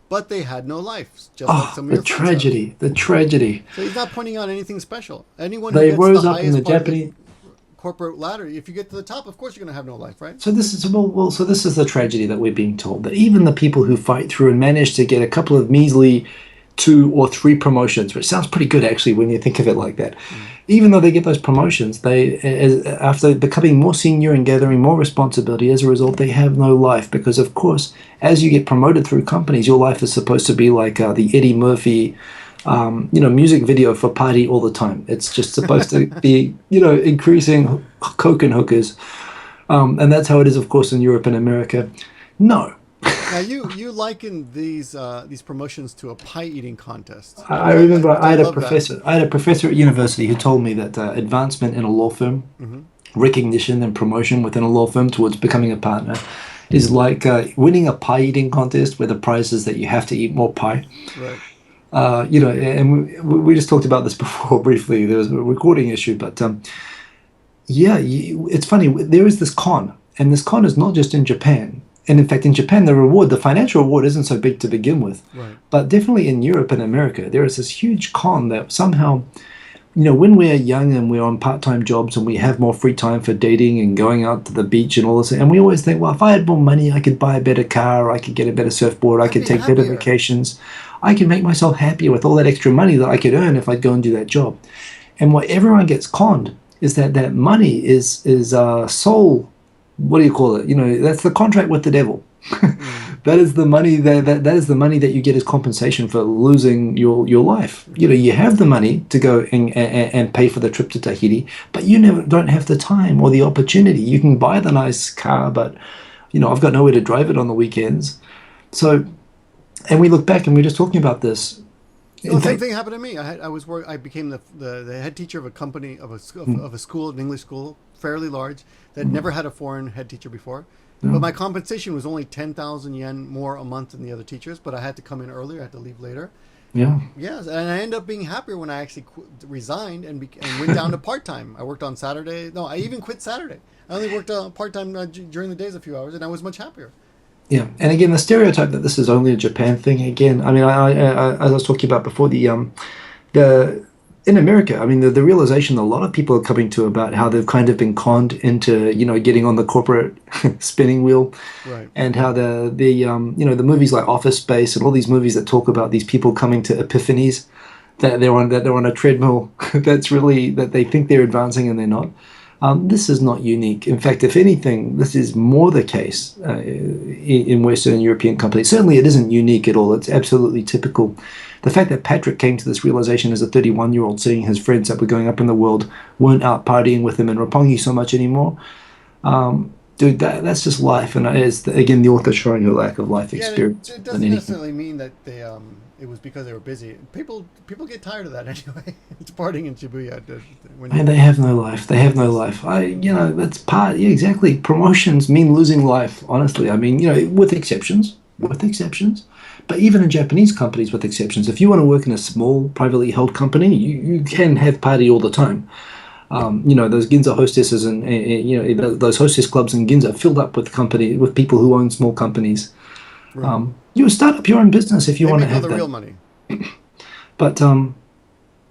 but they had no life, just like some of your friends have. The tragedy. So he's not pointing out anything special. Anyone they who gets rose the up in the Japanese corporate ladder, if you get to the top, of course you're going to have no life, right? So this is so this is the tragedy that we're being told, that even the people who fight through and manage to get a couple of measly 2 or 3 promotions, which sounds pretty good actually when you think of it like that. Even though they get those promotions, after becoming more senior and gathering more responsibility, as a result, they have no life, because, of course, as you get promoted through companies, your life is supposed to be like the Eddie Murphy, music video for party all the time. It's just supposed to be, increasing coke and hookers, and that's how it is, of course, in Europe and America. No. Now you liken these promotions to a pie eating contest. I remember I had a professor at university who told me that advancement in a law firm, recognition and promotion within a law firm towards becoming a partner, is like winning a pie eating contest, where the prize is that you have to eat more pie. Right. And we just talked about this before briefly. There was a recording issue, but it's funny. There is this con, and this con is not just in Japan. And in fact, in Japan, the financial reward isn't so big to begin with. Right. But definitely in Europe and America, there is this huge con that somehow, when we're young and we're on part-time jobs and we have more free time for dating and going out to the beach and all this, and we always think, well, if I had more money, I could buy a better car, I could get a better surfboard, I could take better vacations. I can make myself happier with all that extra money that I could earn if I'd go and do that job. And what everyone gets conned is that money is soul. What do you call it? That's the contract with the devil. That is the money that is the money that you get as compensation for losing your life. You have the money to go and pay for the trip to Tahiti, but you don't have the time or the opportunity. You can buy the nice car, but I've got nowhere to drive it on the weekends. So, and we look back and we're just talking about this. The same thing happened to me. I became the head teacher of a company of a school, an English school, fairly large, that never had a foreign head teacher before. But my compensation was only 10,000 yen more a month than the other teachers. But I had to come in earlier. I had to leave later. Yeah. Yes, and I ended up being happier when I actually resigned and went down to part time. I worked on Saturday. No, I even quit Saturday. I only worked part time during the days a few hours, and I was much happier. Yeah, and again, the stereotype that this is only a Japan thing. Again, I mean, I as I was talking about before, the in America, I mean, the realization a lot of people are coming to about how they've kind of been conned into getting on the corporate spinning wheel, right? And how the movies like Office Space and all these movies that talk about these people coming to epiphanies, that they're on a treadmill that's really that they think they're advancing and they're not. This is not unique. In fact, if anything, this is more the case in Western European companies. Certainly, it isn't unique at all. It's absolutely typical. The fact that Patrick came to this realization as a 31-year-old, seeing his friends that were going up in the world weren't out partying with him and Roppongi so much anymore, dude, that's just life. And it's, again, the author showing her lack of life experience. It doesn't necessarily mean that they it was because they were busy. People get tired of that anyway. It's partying in Shibuya. And they have no life. They have no life. That's part. Yeah, exactly. Promotions mean losing life. Honestly, I mean, with exceptions. But even in Japanese companies, with exceptions, if you want to work in a small, privately held company, you can have party all the time. Those Ginza hostesses and those hostess clubs in Ginza filled up with people who own small companies. Right. You start up your own business if you want to have that. Real money. But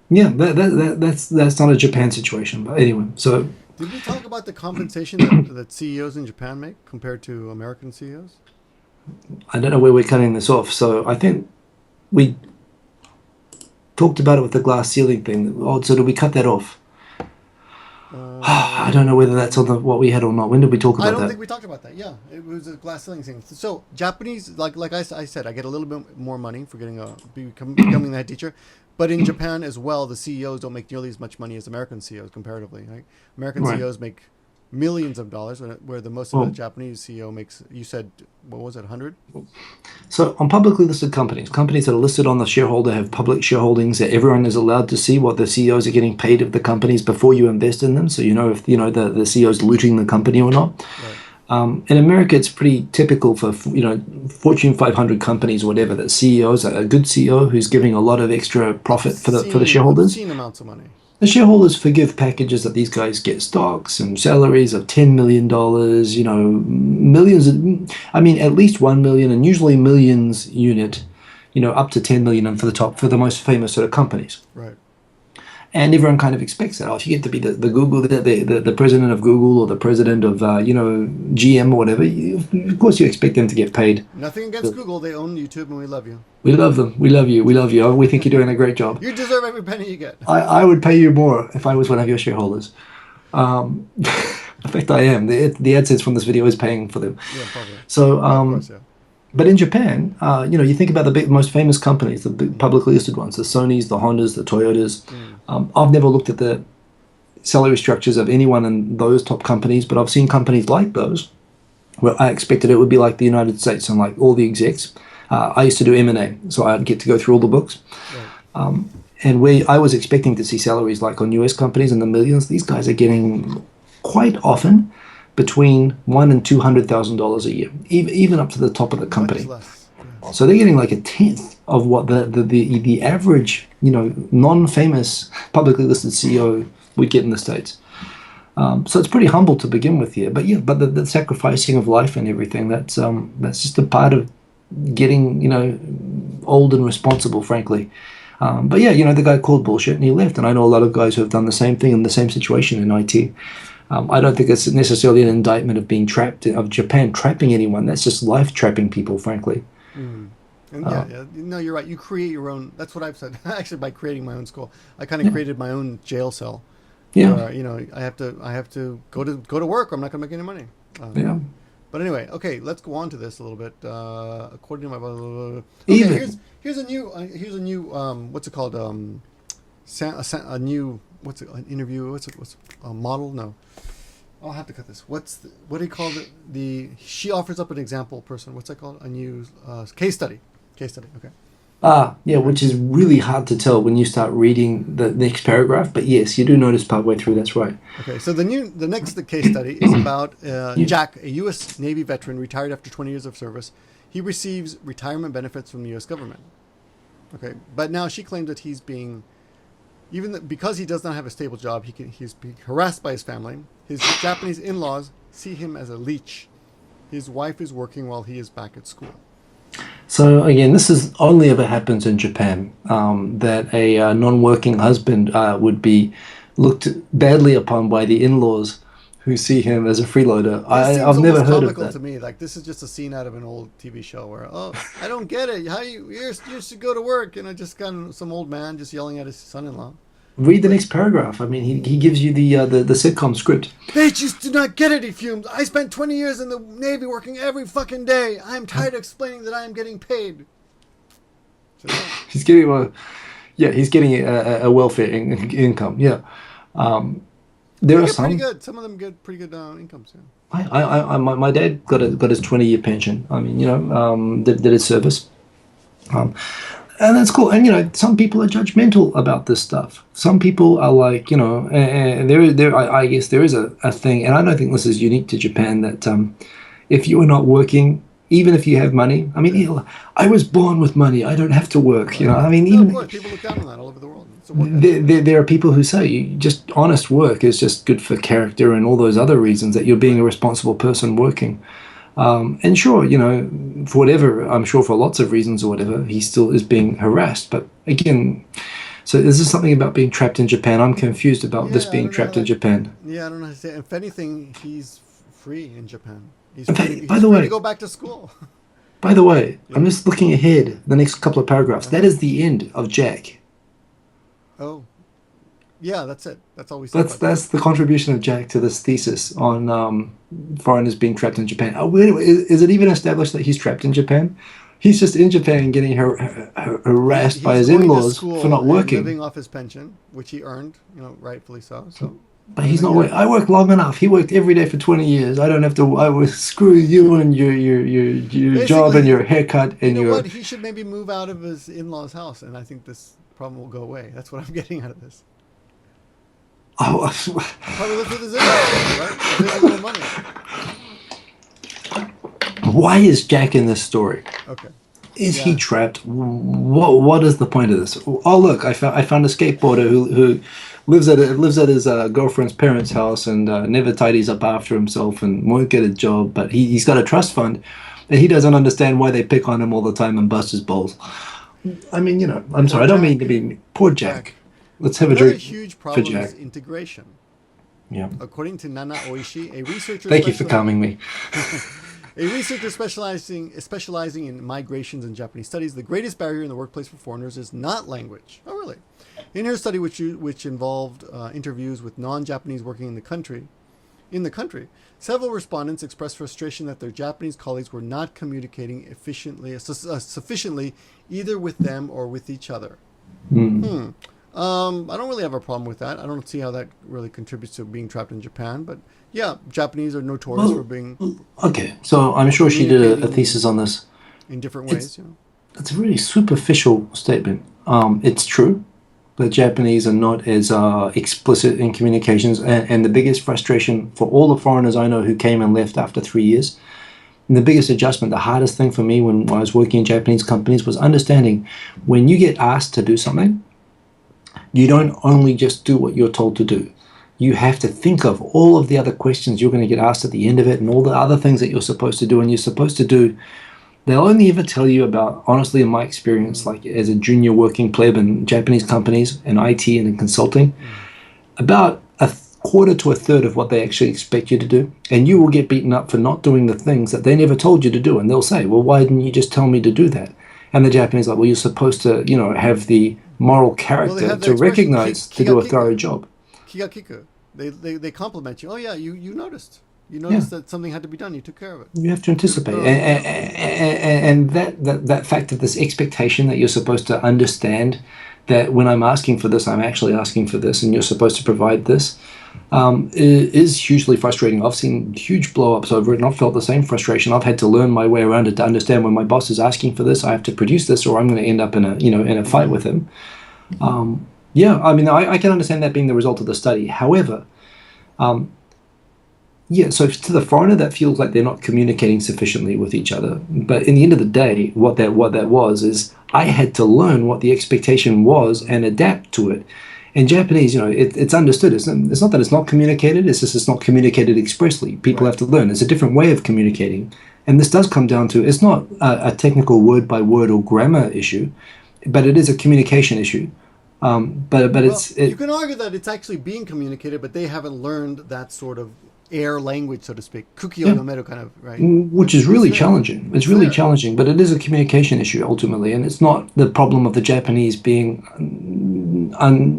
that's not a Japan situation. But anyway, so did we talk about the compensation that CEOs in Japan make compared to American CEOs? I don't know where we're cutting this off. So I think we talked about it with the glass ceiling thing. Oh, so did we cut that off? I don't know whether that's on what we had or not. When did we talk about that? I don't think we talked about that. Yeah, it was a glass ceiling thing. So Japanese, like I said, I get a little bit more money for becoming the head teacher. But in Japan as well, the CEOs don't make nearly as much money as American CEOs comparatively. Right? American CEOs make millions of dollars, where the most of the Japanese CEO makes, you said, what was it, 100? So on publicly listed companies that are listed on the shareholder have public shareholdings that everyone is allowed to see what the CEOs are getting paid of the companies before you invest in them. So if the CEO is looting the company or not. Right. In America, it's pretty typical for Fortune 500 companies or whatever that CEOs, a good CEO who's giving a lot of extra profit for the shareholders. Obscene amounts of money. The shareholders forgive packages that these guys get stocks and salaries of $10 million, millions, at least 1 million and usually millions unit, up to 10 million and for the most famous sort of companies. Right. And everyone kind of expects that. Oh, if you get to be the Google, the president of Google or the president of, GM or whatever, of course you expect them to get paid. Nothing against Google. They own YouTube and we love you. We love them. We love you. We love you. We think you're doing a great job. You deserve every penny you get. I would pay you more if I was one of your shareholders. In fact, I am. The AdSense from this video is paying for them. Yeah, probably. So, of course, yeah. But in Japan, you think about the most famous companies, the big publicly listed ones, the Sonys, the Hondas, the Toyotas. I've never looked at the salary structures of anyone in those top companies, but I've seen companies like those where I expected it would be like the United States and like all the execs. I used to do M&A, so I'd get to go through all the books. Right. And where I was expecting to see salaries like on US companies in the millions, these guys are getting quite often between $100,000 and $200,000 a year, even up to the top of the company. Much less. Yeah. So they're getting like a tenth of what the average, non-famous publicly listed CEO would get in the States. So it's pretty humble to begin with here. But the sacrificing of life and everything, that's just a part of getting, old and responsible, frankly. The guy called bullshit and he left. And I know a lot of guys who have done the same thing in the same situation in IT. I don't think it's necessarily an indictment of being trapped, of Japan trapping anyone. That's just life trapping people, frankly. And no, you're right. You create your own. That's what I've said. Actually, by creating my own school, I kind of created my own jail cell. Yeah. Where, I have to go to work. Or I'm not going to make any money. Yeah. But anyway, okay, let's go on to this a little bit. According to my here's a new what's it called? A new an interview? What's a model? No, I'll have to cut this. What do you call it? She offers up an example person. What's that called? A new case study. Case study. Okay. Yeah, which is really hard to tell when you start reading the next paragraph. But yes, you do notice partway through. That's right. Okay, so the next case study is about Jack, a U.S. Navy veteran retired after 20 years of service. He receives retirement benefits from the U.S. government. Okay, but now she claims that he's being, because he does not have a stable job, he's being harassed by his family. His Japanese in-laws see him as a leech. His wife is working while he is back at school. So again, this is only ever happens in Japan, that a non-working husband would be looked badly upon by the in-laws who see him as a freeloader. I've never heard of that. To me, like this is just a scene out of an old TV show where, I don't get it. How you should go to work, and I just got some old man just yelling at his son-in-law. Read the next paragraph. I mean, he gives you the sitcom script. They just do not get it, he fumes. I spent 20 years in the Navy working every fucking day. I am tired of explaining that I am getting paid. He's getting he's getting a welfare income. Yeah. There are some pretty good. Some of them get pretty good incomes. Yeah. My dad got his 20-year pension. I mean, did his service. And that's cool. And, some people are judgmental about this stuff. Some people are like, I guess there is a thing, and I don't think this is unique to Japan, that if you are not working, even if you have money, I mean, I was born with money. I don't have to work. I mean, even of course, people look down on that all over the world. There are people who say just honest work is just good for character and all those other reasons, that you're being a responsible person working. And sure, for whatever, I'm sure for lots of reasons or whatever, he still is being harassed. But again, so this is something about being trapped in Japan. I'm confused about this being trapped in Japan. Yeah, I don't know how to say it. If anything, he's free in Japan. He's free to go back to school. By the way, I'm just looking ahead, the next couple of paragraphs. That is the end of Jack. Oh. Yeah, that's it. That's all we said. That's the contribution of Jack to this thesis on foreigners being trapped in Japan. Is it even established that he's trapped in Japan? He's just in Japan getting harassed by his in-laws for not working. Living off his pension, which he earned, rightfully so. But he's not working. I worked long enough. He worked every day for 20 years. I don't have to. I will screw you and your job and your haircut and you know what? He should maybe move out of his in-laws' house, and I think this problem will go away. That's what I'm getting out of this. Oh, probably live with his in-laws, right? There's no money. Why is Jack in this story? Okay. Is he trapped? What is the point of this? Oh, look! I found a skateboarder who lives at his girlfriend's parents' house and never tidies up after himself and won't get a job. But he's got a trust fund, and he doesn't understand why they pick on him all the time and bust his balls. I mean, I'm sorry. I don't mean to be poor Jack. Let's have a drink. Another huge problem is integration. Yeah. According to Nana Oishi, a researcher. Thank you for calming me. A researcher specializing in migrations and Japanese studies, the greatest barrier in the workplace for foreigners is not language. Oh, really? In her study, which involved interviews with non-Japanese working in the country, several respondents expressed frustration that their Japanese colleagues were not communicating sufficiently, either with them or with each other. I don't really have a problem with that. I don't see how that really contributes to being trapped in Japan. But yeah, Japanese are notorious for being... Okay, so I'm sure she did a thesis on this. In different ways, It's a really superficial statement. It's true that Japanese are not as explicit in communications. And the biggest frustration for all the foreigners I know who came and left after 3 years, and the biggest adjustment, the hardest thing for me when I was working in Japanese companies was understanding when you get asked to do something, you don't only just do what you're told to do. You have to think of all of the other questions you're going to get asked at the end of it and all the other things that you're supposed to do. And you're supposed to do, they'll only ever tell you about, honestly, in my experience, like as a junior working pleb in Japanese companies and IT and in consulting, about a quarter to a third of what they actually expect you to do. And you will get beaten up for not doing the things that they never told you to do. And they'll say, well, why didn't you just tell me to do that? And the Japanese are like, well, you're supposed to, have the moral character have the to expression, recognize to do a thorough job. Kigakiku. They compliment you. Oh yeah, you noticed. You noticed that something had to be done. You took care of it. You have to anticipate, and that fact of this expectation that you're supposed to understand that when I'm asking for this, I'm actually asking for this, and you're supposed to provide this, is hugely frustrating. I've seen huge blow-ups over it, and I've felt the same frustration. I've had to learn my way around it to understand when my boss is asking for this, I have to produce this, or I'm going to end up in a fight with him. I can understand that being the result of the study. However, so to the foreigner, that feels like they're not communicating sufficiently with each other. But in the end of the day, what that was is I had to learn what the expectation was and adapt to it. In Japanese, it's understood. It's not that it's not communicated. It's just it's not communicated expressly. People have to learn. It's a different way of communicating. And this does come down to, it's not a technical word by word or grammar issue, but it is a communication issue. You can argue that it's actually being communicated, but they haven't learned that sort of air language, so to speak, kukio no meru kind of, right? Which is really challenging. It's really challenging, but it is a communication issue ultimately, and it's not the problem of the Japanese being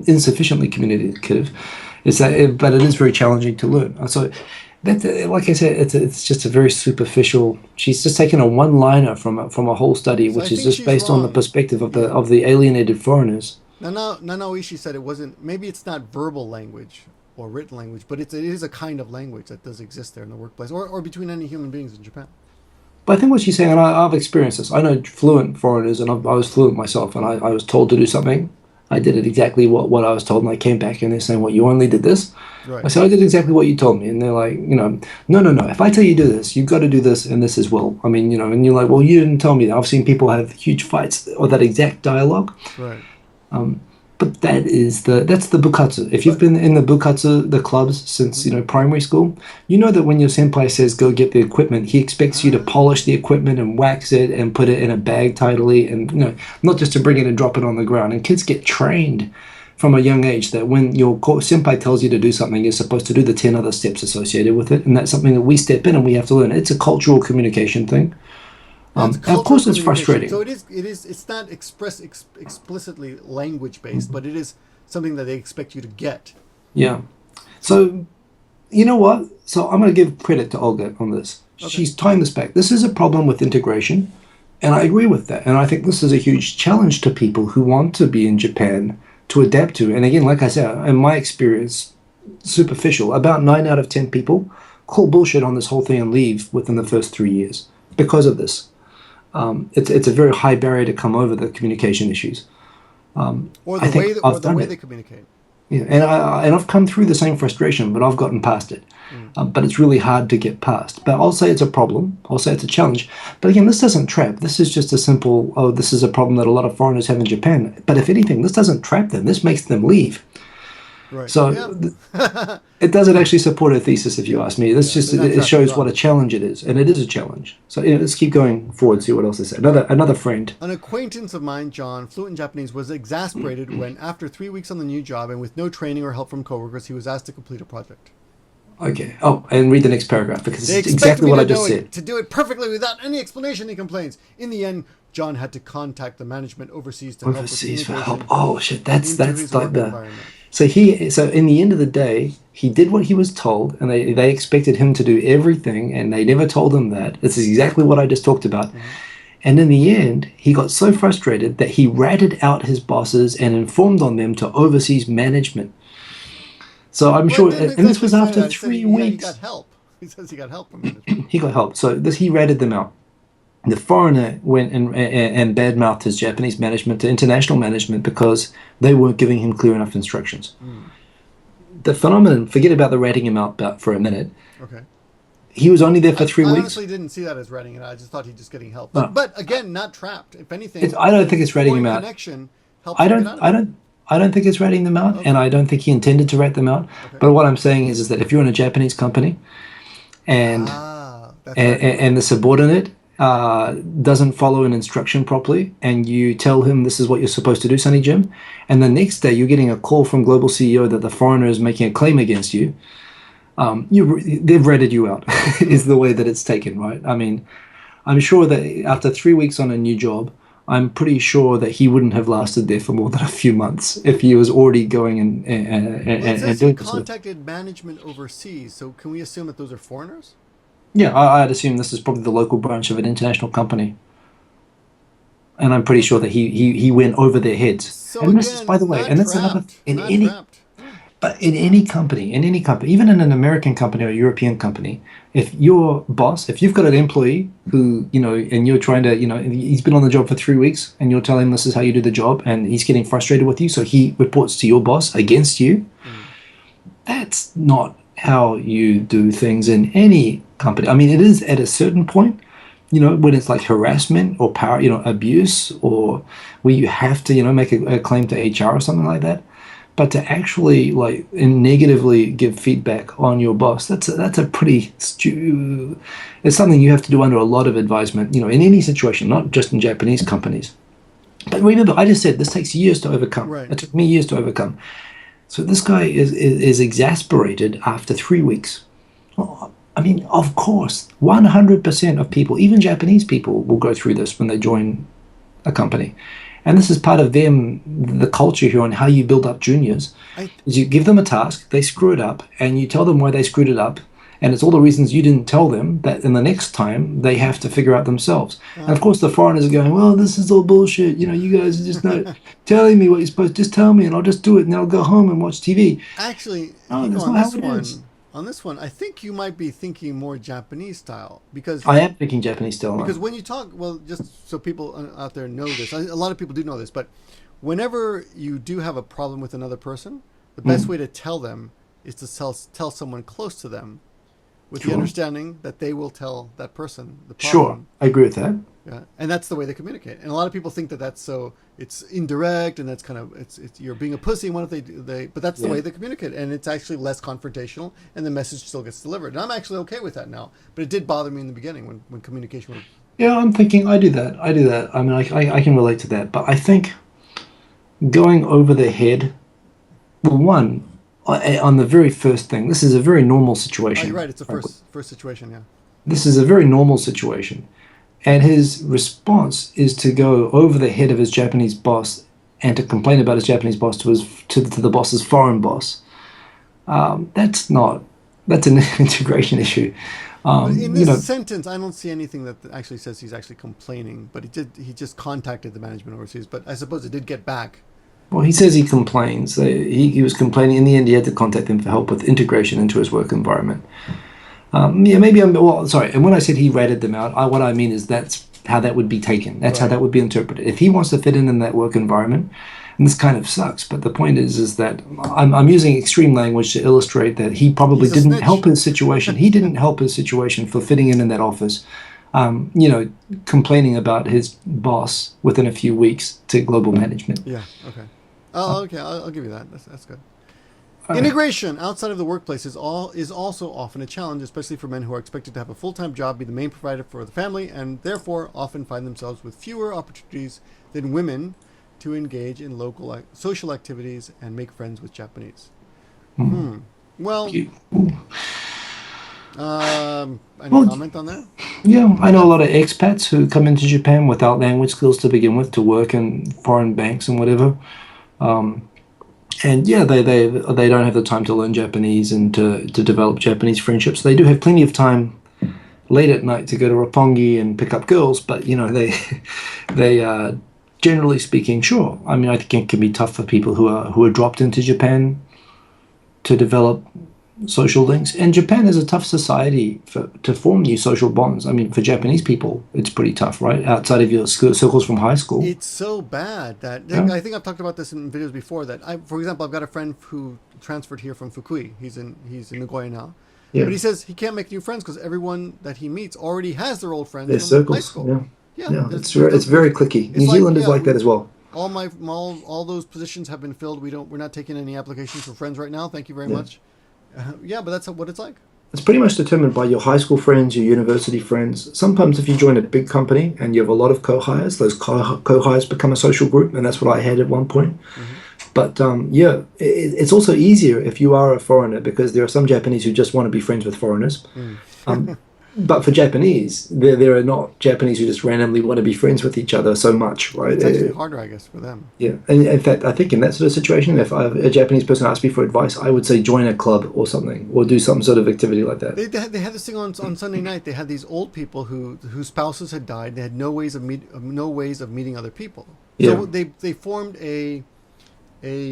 insufficiently communicative. But it is very challenging to learn. So, that, like I said, it's just a very superficial. She's just taken a one-liner from a whole study, which is just based on the perspective of the alienated foreigners. Nana Ishii said it wasn't. Maybe it's not verbal language or written language, but it is a kind of language that does exist there in the workplace or between any human beings in Japan. But I think what she's saying, and I've experienced this. I know fluent foreigners, and I was fluent myself, and I was told to do something. I did it exactly what I was told, and I came back and they're saying, "Well, you only did this." Right. I said, "I did exactly what you told me," and they're like, "No. If I tell you to do this, you've got to do this and this as well." I mean, and you're like, "Well, you didn't tell me that." I've seen people have huge fights or that exact dialogue. Right. But that's the bukatsu. If you've been in the bukatsu, the clubs, since primary school, you know that when your senpai says go get the equipment, he expects you to polish the equipment and wax it and put it in a bag tidily, and not just to bring it and drop it on the ground. And kids get trained from a young age that when your senpai tells you to do something, you're supposed to do the 10 other steps associated with it, and that's something that we step in and we have to learn. It's a cultural communication thing. Of course, it's frustrating. So it's not explicitly language based, but it is something that they expect you to get. Yeah. So, you know what? So I'm going to give credit to Olga on this. Okay. She's tying this back. This is a problem with integration, and I agree with that. And I think this is a huge challenge to people who want to be in Japan to adapt to. And again, like I said, in my experience, superficial, about 9 out of 10 people call bullshit on this whole thing and leave within the first 3 years because of this. It's a very high barrier to come over the communication issues. Or the way they communicate. Yeah, and I've come through the same frustration, but I've gotten past it. But it's really hard to get past. But I'll say it's a problem. I'll say it's a challenge. But again, this doesn't trap. This is just a simple, this is a problem that a lot of foreigners have in Japan. But if anything, this doesn't trap them. This makes them leave. Right. So it doesn't actually support a thesis, if you ask me. This it shows what a challenge it is, and it is a challenge. So let's keep going forward, see what else they say. Another friend. An acquaintance of mine, John, fluent in Japanese, was exasperated when, after 3 weeks on the new job and with no training or help from coworkers, he was asked to complete a project. Okay. Oh, and read the next paragraph, because it's exactly what I just said. To do it perfectly without any explanation, he complains. In the end, John had to contact the management overseas to help with for help. Oh shit, that's like the. So So in the end of the day, he did what he was told, and they expected him to do everything, and they never told him that. This is exactly what I just talked about. Mm-hmm. And in the end, he got so frustrated that he ratted out his bosses and informed on them to overseas management. So I'm sure, and this was after 3 weeks. He got help. He says he got help from management. He got help. So he ratted them out. The foreigner went and badmouthed his Japanese management to international management because they weren't giving him clear enough instructions. The phenomenon, forget about the ratting him out for a minute. Okay. He was only there for 3 weeks. I honestly didn't see that as ratting it out. I just thought he was just getting help. But again, not trapped. If anything, I don't think it's ratting him out. I don't think it's ratting them out, and I don't think he intended to rat them out. Okay. But what I'm saying is that if you're in a Japanese company and the subordinate doesn't follow an instruction properly, and you tell him this is what you're supposed to do, Sonny Jim, and the next day you're getting a call from global CEO that the foreigner is making a claim against you, they've ratted you out, is the way that it's taken, right? I mean, I'm sure that after 3 weeks on a new job, I'm pretty sure that he wouldn't have lasted there for more than a few months if he was already going Well, it and says he doing this. contacted management overseas, so can we assume that those are foreigners? Yeah, I'd assume this is probably the local branch of an international company. And I'm pretty sure that he went over their heads. So And this is, by the again, way, not and that's another, trapped, not trapped. but in any company, even in an American company or a European company, if your boss, if you've got an employee who, and you're trying to, he's been on the job for 3 weeks and you're telling him this is how you do the job and he's getting frustrated with you, so he reports to your boss against you, that's not how you do things in any company. I mean, it is at a certain point, when it's like harassment or power, abuse, or where you have to, make a claim to HR or something like that. But to actually negatively give feedback on your boss, that's a pretty it's something you have to do under a lot of advisement, in any situation, not just in Japanese companies. But remember, I just said this takes years to overcome. Right. It took me years to overcome. So this guy is exasperated after 3 weeks. I mean, of course, 100% of people, even Japanese people, will go through this when they join a company. And this is part of the culture here on how you build up juniors. Is you give them a task, they screw it up, and you tell them why they screwed it up. And it's all the reasons you didn't tell them that in the next time they have to figure out themselves. And of course the foreigners are going, well, this is all bullshit. You guys are just not telling me what you're supposed to. Just tell me and I'll just do it and I'll go home and watch TV. Actually, that's not how it is. On this one, I think you might be thinking more Japanese style, because I am thinking Japanese style. Because when you talk, well, just so people out there know this, a lot of people do know this, but whenever you do have a problem with another person, the best way to tell them is to tell someone close to them, with the understanding that they will tell that person the problem. Sure, I agree with that. Yeah, and that's the way they communicate. And a lot of people think that that's so it's indirect, and that's kind of it's you're being a pussy. What if they but that's the way they communicate, and it's actually less confrontational, and the message still gets delivered. And I'm actually okay with that now. But it did bother me in the beginning when communication was. Yeah, I'm thinking I do that. I mean, I can relate to that. But I think going over the head, well, one, on the very first thing, this is a very normal situation. Oh, you're right. It's a first situation. Yeah. This is a very normal situation. And his response is to go over the head of his Japanese boss and to complain about his Japanese boss to the boss's foreign boss. That's an integration issue. In this sentence, I don't see anything that actually says he's actually complaining, but he just contacted the management overseas. But I suppose it did get back. Well, he says he complains. He was complaining. In the end, he had to contact them for help with integration into his work environment. Maybe sorry. And when I said he ratted them out, what I mean is that's how that would be taken. That's how that would be interpreted. If he wants to fit in that work environment, and this kind of sucks, but the point is that I'm using extreme language to illustrate that he probably didn't help his situation. He didn't help his situation for fitting in that office. Complaining about his boss within a few weeks to global management. Yeah. Okay. Okay. I'll give you that. That's good. Integration outside of the workplace is also often a challenge, especially for men who are expected to have a full-time job, be the main provider for the family, and therefore often find themselves with fewer opportunities than women to engage in local social activities and make friends with Japanese. Well, any comment on that? Yeah, I know a lot of expats who come into Japan without language skills to begin with to work in foreign banks and whatever. And yeah, they don't have the time to learn Japanese and to develop Japanese friendships. They do have plenty of time late at night to go to Roppongi and pick up girls, but they generally speaking, sure. I mean, I think it can be tough for people who are dropped into Japan to develop social links. And Japan is a tough society to form new social bonds. I mean, for Japanese people, it's pretty tough, right? Outside of your circles from high school. It's so bad that I think I've talked about this in videos before. That for example, I've got a friend who transferred here from Fukui. He's in Nagoya now. Yeah. But he says he can't make new friends because everyone that he meets already has their old friends from high school. Yeah. It's very cliquey. New Zealand is like that as well. All those positions have been filled. We're not taking any applications for friends right now. Thank you very much. But that's what it's like. It's pretty much determined by your high school friends, your university friends. Sometimes if you join a big company and you have a lot of co-hires, those co-hires become a social group, and that's what I had at one point. But it's also easier if you are a foreigner, because there are some Japanese who just want to be friends with foreigners. But for Japanese, there are not Japanese who just randomly want to be friends with each other so much, right? It's actually harder, I guess, for them. Yeah, and in fact, I think in that sort of situation, if a Japanese person asked me for advice, I would say join a club or something, or do some sort of activity like that. They had this thing on Sunday night. They had these old people whose spouses had died. They had no ways of meeting other people. Yeah. So they formed a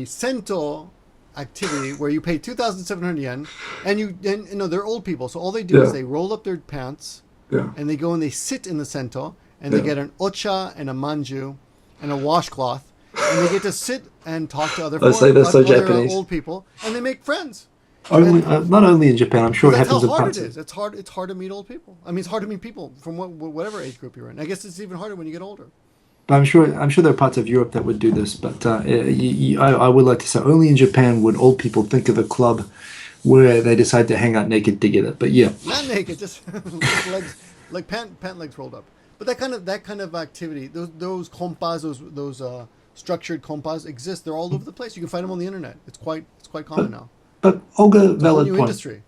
sento activity where you pay 2,700 yen, and they're old people, so all they do is they roll up their pants, and they go and they sit in the sento, and they get an ocha and a manju and a washcloth, and they get to sit and talk to other old people, and they make friends. Not only in Japan, I'm sure it happens in parts. parts. It is. It's hard to meet old people. I mean, it's hard to meet people from whatever age group you're in. I guess it's even harder when you get older. But I'm sure there are parts of Europe that would do this. But I would like to say only in Japan would old people think of a club where they decide to hang out naked together. But yeah, not naked, just legs, like pant legs rolled up. But that kind of activity, those kompas, those structured kompas exist. They're all over the place. You can find them on the internet. It's quite common now. But Olga, valid point. Industry.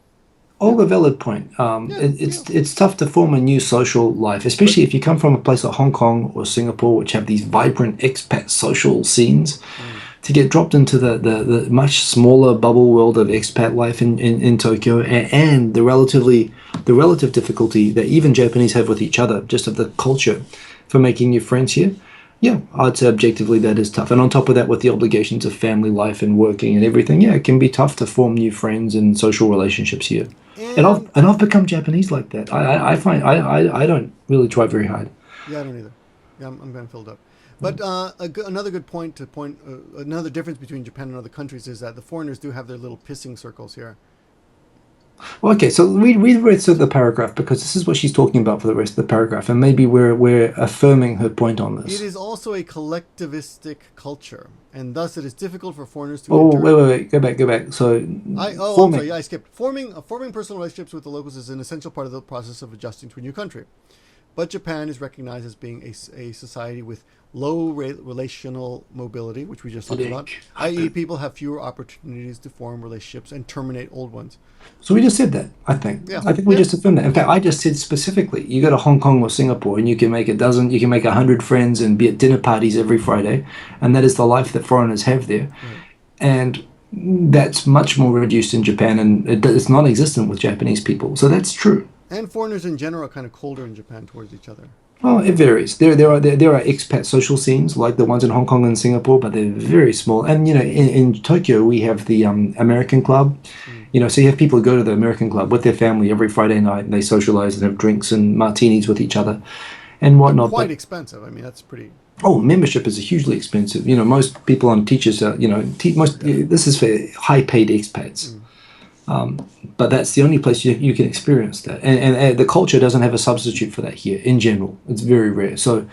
Olga, valid point. It's tough to form a new social life, especially if you come from a place like Hong Kong or Singapore, which have these vibrant expat social scenes. To get dropped into the much smaller bubble world of expat life in Tokyo, and the relative difficulty that even Japanese have with each other, just of the culture for making new friends here. Yeah, I'd say objectively that is tough. And on top of that, with the obligations of family life and working and everything, it can be tough to form new friends and social relationships here. And I've become Japanese like that. I find I don't really try very hard. Yeah, I don't either. Yeah, I'm getting filled up. But another good point another difference between Japan and other countries is that the foreigners do have their little pissing circles here. Well, okay, so we read through the paragraph because this is what she's talking about for the rest of the paragraph, and maybe we're affirming her point on this. It is also a collectivistic culture, and thus it is difficult for foreigners to. Wait, go back. So I'm sorry, I skipped. Forming personal relationships with the locals is an essential part of the process of adjusting to a new country. But Japan is recognized as being a society with low relational mobility, which we just talked about, i.e. people have fewer opportunities to form relationships and terminate old ones. So we just said that, I think. Yeah. I think we just affirmed that. In fact, I just said specifically, you go to Hong Kong or Singapore and you can make 100 friends and be at dinner parties every Friday, and that is the life that foreigners have there. Right. And that's much more reduced in Japan, and it's non-existent with Japanese people. So that's true. And foreigners in general are kind of colder in Japan towards each other. Well, it varies. There are expat social scenes like the ones in Hong Kong and Singapore, but they're very small. And in Tokyo we have the American Club. So you have people who go to the American Club with their family every Friday night, and they socialize and have drinks and martinis with each other, and whatnot. Quite expensive. I mean, that's pretty. Oh, membership is hugely expensive. Most people on teachers are. This is for high-paid expats. But that's the only place you can experience that, and the culture doesn't have a substitute for that here in general. It's very rare. So,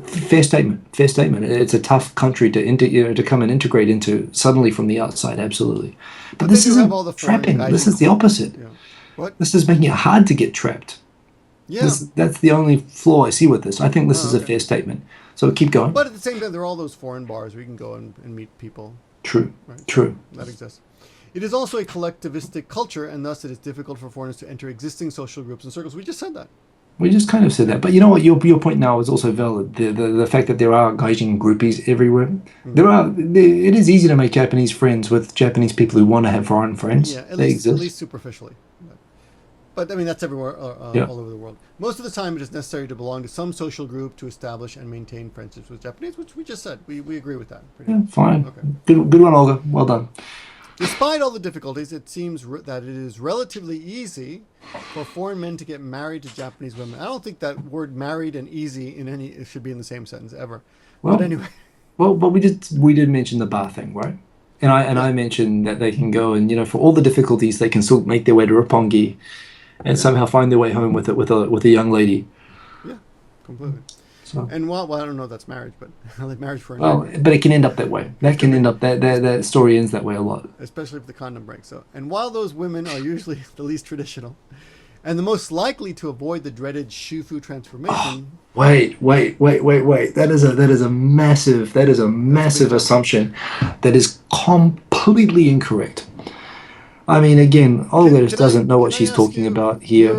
fair statement. It's a tough country to come and integrate into suddenly from the outside. Absolutely, but this isn't trapping. This is the opposite. Yeah. What? This is making it hard to get trapped. Yeah, that's the only flaw I see with this. I think this is a fair statement. So keep going. But at the same time, there are all those foreign bars where you can go and meet people. True. Right? True. That exists. It is also a collectivistic culture, and thus it is difficult for foreigners to enter existing social groups and circles. We just said that. We just kind of said that. But you know what? Your point now is also valid. The fact that there are gaijin groupies everywhere. Mm-hmm. It is easy to make Japanese friends with Japanese people who want to have foreign friends. Yeah, at least superficially. But I mean, that's everywhere, all over the world. Most of the time, it is necessary to belong to some social group to establish and maintain friendships with Japanese, which we just said. We agree with that. Fine. Okay. Good one, Olga. Well done. Despite all the difficulties, it seems that it is relatively easy for foreign men to get married to Japanese women. I don't think that word "married" and "easy" it should be in the same sentence ever. Well, but anyway. Well, but we did mention the bar thing, right? And I mentioned that they can go and for all the difficulties, they can still make their way to Roppongi, and somehow find their way home with a young lady. Yeah, completely. So. And I don't know if that's marriage, but like marriage for a night. But it can end up that way. That can end up that story ends that way a lot. Especially if the condom breaks. So, and while those women are usually the least traditional, and the most likely to avoid the dreaded shufu transformation. Wait! That is a massive assumption that is completely incorrect. I mean, again, Olga just Can I doesn't know what can I she's ask talking you? about here.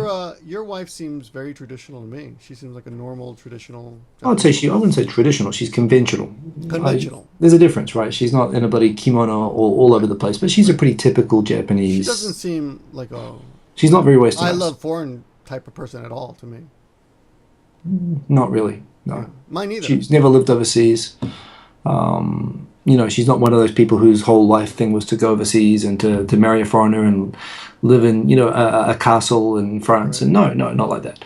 Your wife seems very traditional to me. She seems like a normal traditional I'd say Japanese I woman. wouldn't say traditional. She's conventional. Conventional. There's a difference, right? She's not in a bloody kimono all over Right. the place, but she's a Right. pretty typical She doesn't Japanese. seem like a She's not very I westernized. love foreign type of person at all to me. Not really. Yeah. No. Mine either. She's never lived overseas. She's not one of those people whose whole life thing was to go overseas and to marry a foreigner and live in, a castle in France. Right. And no, no, not like that.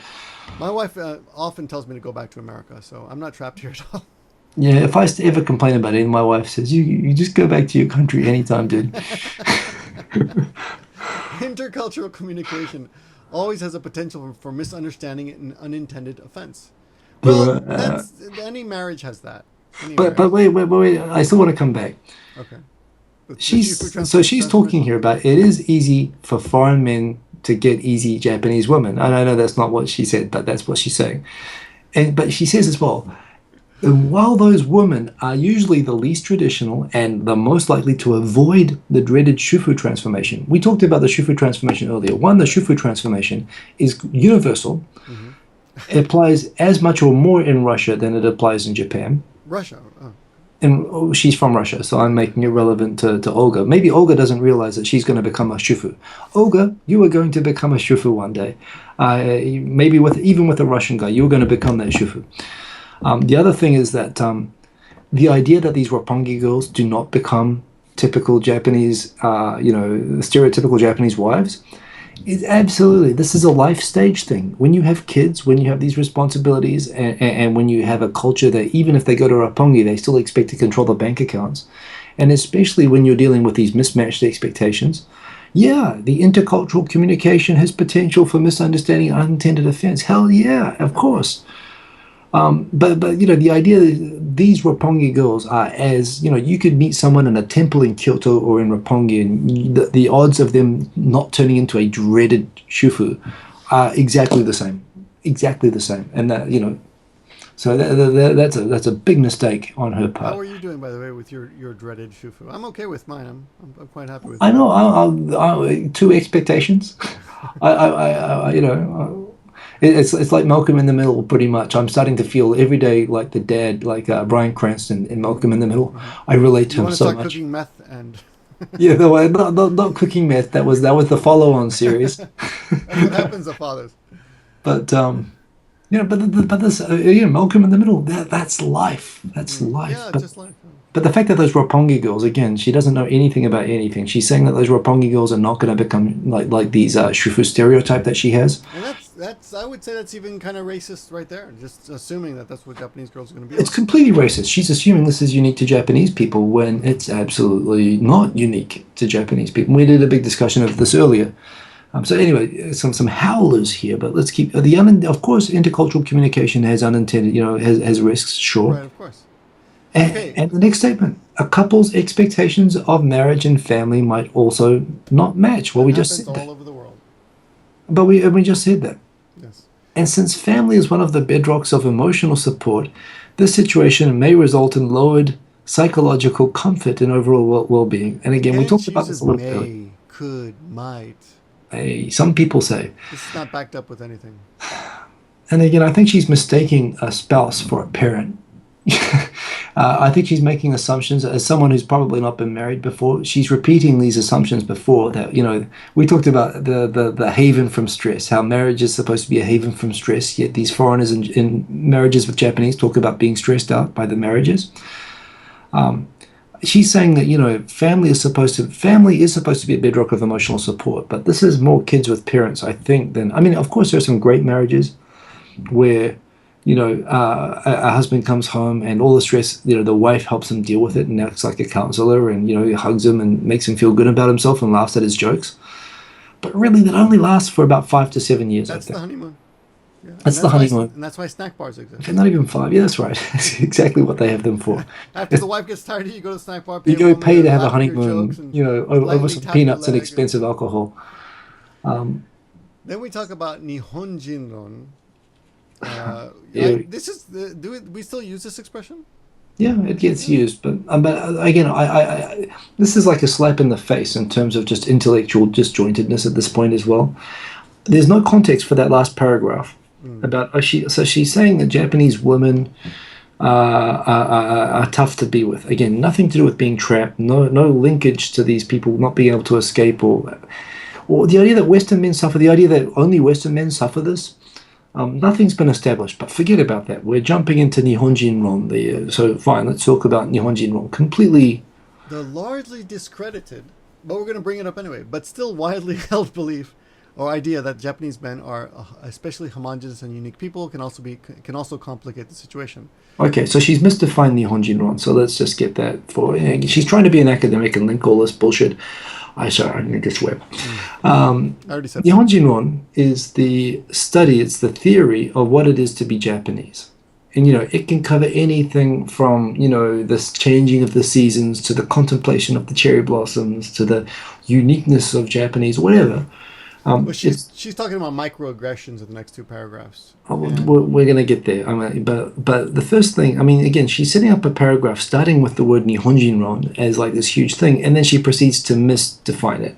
My wife often tells me to go back to America, so I'm not trapped here at all. Yeah, if I ever complain about anything, my wife says, you just go back to your country anytime, dude. Intercultural communication always has a potential for misunderstanding and unintended offense. Well, that's any marriage has that. Any But marriage. wait, I still want to come back. Okay. She's talking here about it is easy for foreign men to get easy Japanese women. And I know that's not what she said, but that's what she's saying. But she says as well, while those women are usually the least traditional and the most likely to avoid the dreaded shufu transformation. We talked about the shufu transformation earlier. One, the shufu transformation is universal. Mm-hmm. It applies as much or more in Russia than it applies in Japan. Russia. Oh. And she's from Russia, so I'm making it relevant to Olga. Maybe Olga doesn't realize that she's going to become a shufu. Olga, you are going to become a shufu one day. Maybe even with a Russian guy, you're going to become that shufu. The other thing is that the idea that these roppongi girls do not become typical Japanese, stereotypical Japanese wives, is absolutely, this is a life stage thing. When you have kids, when you have these responsibilities, and when you have a culture that even if they go to roppongi, they still expect to control the bank accounts, and especially when you're dealing with these mismatched expectations, yeah, the intercultural communication has potential for misunderstanding and unintended offense. Hell yeah, of course. But the idea that these roppongi girls are you could meet someone in a temple in Kyoto or in Roppongi, and the odds of them not turning into a dreaded shufu are exactly the same, and so that's a big mistake on her part. How are you doing, by the way, with your dreaded shufu? I'm okay with mine. I'm quite happy with. I know. Two expectations. It's like Malcolm in the Middle, pretty much. I'm starting to feel every day like the dad, like Bryan Cranston in Malcolm in the Middle. I relate to You him want to so start much. cooking meth and Yeah, no, not cooking meth. That was the follow-on series. that's what happens to fathers. But but this Malcolm in the Middle. That's life. That's life. Yeah, But just like. but the fact that those roppongi girls, again, she doesn't know anything about anything. She's saying that those roppongi girls are not going to become like these shufu stereotype that she has. And that's I would say that's even kind of racist right there. Just assuming that that's what Japanese girls are going to be It's like. completely racist. She's assuming this is unique to Japanese people when it's absolutely not unique to Japanese people. We did a big discussion of this earlier. So anyway, some howlers here, but let's keep of course, intercultural communication has unintended, has risks, sure. Right, of course. Okay. And the next statement: a couple's expectations of marriage and family might also not match. Well, we just Happens said all that, over the world. but we just said that. Yes. And since family is one of the bedrocks of emotional support, this situation may result in lowered psychological comfort and overall well-being. And again, we talked about this a little bit earlier. May, could, might. Some people say. This is not backed up with anything. And again, I think she's mistaking a spouse for a parent. I think she's making assumptions as someone who's probably not been married before. She's repeating these assumptions before that, we talked about the haven from stress, how marriage is supposed to be a haven from stress, yet these foreigners in marriages with Japanese talk about being stressed out by the marriages. She's saying that, family is supposed to be a bedrock of emotional support, but this is more kids with parents, I think, of course, there are some great marriages where a husband comes home and all the stress, the wife helps him deal with it and acts like a counselor and, hugs him and makes him feel good about himself and laughs at his jokes. But really, that only lasts for about 5 to 7 years, That's I think. the honeymoon. Yeah. That's the honeymoon. And that's why snack bars exist. Okay, not even 5. Yeah, that's right. That's exactly what they have them for. After the wife gets tired, you go to the snack bar. You go pay to have a laugh at your honeymoon, jokes and over lightly some tap your peanuts and leg. expensive alcohol. Then we talk about Nihonjinron. Yeah. This is we still use this expression? Yeah, it gets used, but again, this is like a slap in the face in terms of just intellectual disjointedness at this point as well. There's no context for that last paragraph about she's saying that Japanese women are tough to be with. Again, nothing to do with being trapped. No linkage to these people not being able to escape, or the idea that Western men suffer. The idea that only Western men suffer this. Nothing's been established, but forget about that. We're jumping into Nihonjinron. So fine, let's talk about Nihonjinron. Completely. The largely discredited, but we're going to bring it up anyway, but still widely held belief or idea that Japanese men are especially homogeneous and unique people can also complicate the situation. Okay, so she's misdefined Nihonjinron, so let's just get that she's trying to be an academic and link all this bullshit. I'm going to swear. I already said Nihonjinron is the study, it's the theory of what it is to be Japanese. And, it can cover anything from, this changing of the seasons to the contemplation of the cherry blossoms to the uniqueness of Japanese, whatever. Well, she's talking about microaggressions in the next two paragraphs. We're going to get there. But the first thing, again, she's setting up a paragraph starting with the word Nihonjinron as like this huge thing, and then she proceeds to misdefine it.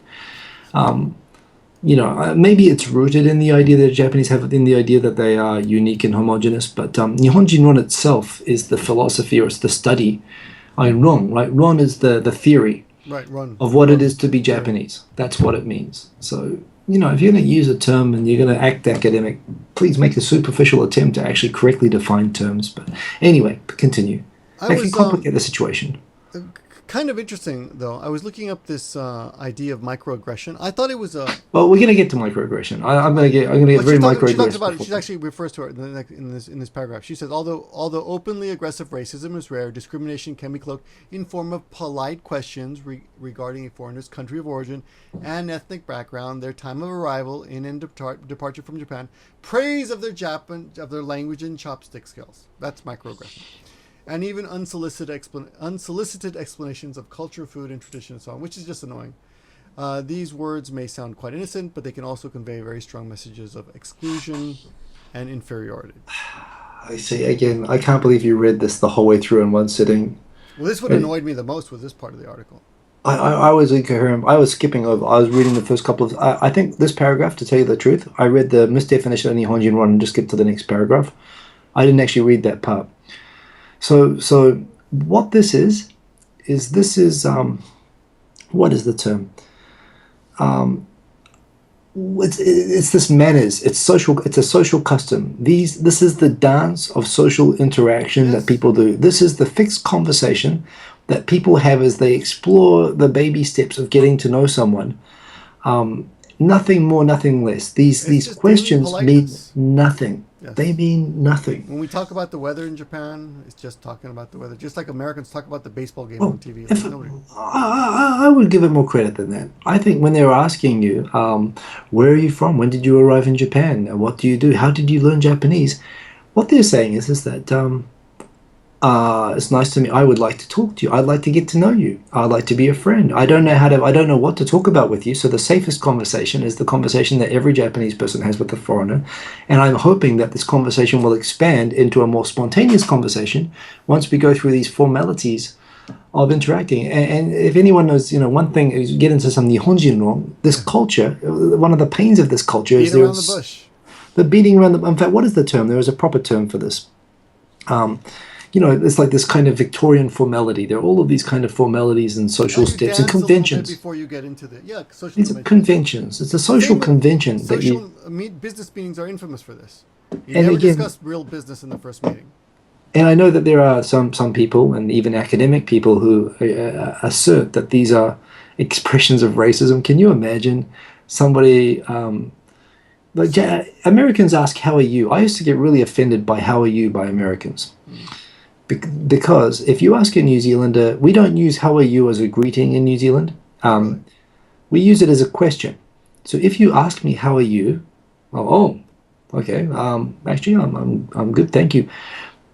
Maybe it's rooted in the idea that Japanese have in the idea that they are unique and homogeneous, but Nihonjinron itself is the philosophy or it's the study. Ron, right? Ron is the theory of what it is to be Japanese. That's what it means. So, if you're going to use a term and you're going to act academic, please make a superficial attempt to actually correctly define terms. But anyway, continue. That can complicate the situation. Kind of interesting, though. I was looking up this idea of microaggression. I thought it was a. Well, we're going to get to microaggression. I'm going to get very microaggressive. She actually refers to it in this paragraph. She says, although openly aggressive racism is rare, discrimination can be cloaked in form of polite questions regarding a foreigner's country of origin and ethnic background, their time of arrival in and departure from Japan, praise of their language and chopstick skills. That's microaggression. And even unsolicited explanations of culture, food, and tradition, and so on, which is just annoying. These words may sound quite innocent, but they can also convey very strong messages of exclusion and inferiority. I see. Again, I can't believe you read this the whole way through in one sitting. Well, this what annoyed me the most was this part of the article. I was incoherent. I was skipping over. I was reading the first couple of. I think this paragraph, to tell you the truth, I read the misdefinition of Nihonjinron and just skipped to the next paragraph. I didn't actually read that part. So what this is what is the term? It's this manners. It's social. It's a social custom. This is the dance of social interaction that people do. This is the fixed conversation that people have as they explore the baby steps of getting to know someone. Nothing more, nothing less. These questions mean nothing. Yes. They mean nothing. When we talk about the weather in Japan, it's just talking about the weather. Just like Americans talk about the baseball game on TV. I would give it more credit than that. I think when they were asking you, where are you from? When did you arrive in Japan? What do you do? How did you learn Japanese? What they're saying is that it's nice to me. I would like to talk to you. I'd like to get to know you. I'd like to be a friend. I don't know what to talk about with you. So the safest conversation is the conversation that every Japanese person has with a foreigner. And I'm hoping that this conversation will expand into a more spontaneous conversation once we go through these formalities of interacting. And if anyone knows, one thing is you get into some Nihonjinron, this culture, one of the pains of this culture is around the bush. The beating around the. In fact, what is the term? There is a proper term for this. It's like this kind of Victorian formality. There are all of these kind of formalities and social steps and conventions. Before you get into social these are conventions. It's a social convention business meetings are infamous for this. You never discuss real business in the first meeting. And I know that there are some people and even academic people who assert that these are expressions of racism. Can you imagine somebody? Americans ask, "How are you?" I used to get really offended by "How are you" by Americans. Because if you ask a New Zealander, we don't use "How are you" as a greeting in New Zealand. We use it as a question. So if you ask me "How are you?" Okay. Actually, I'm good, thank you.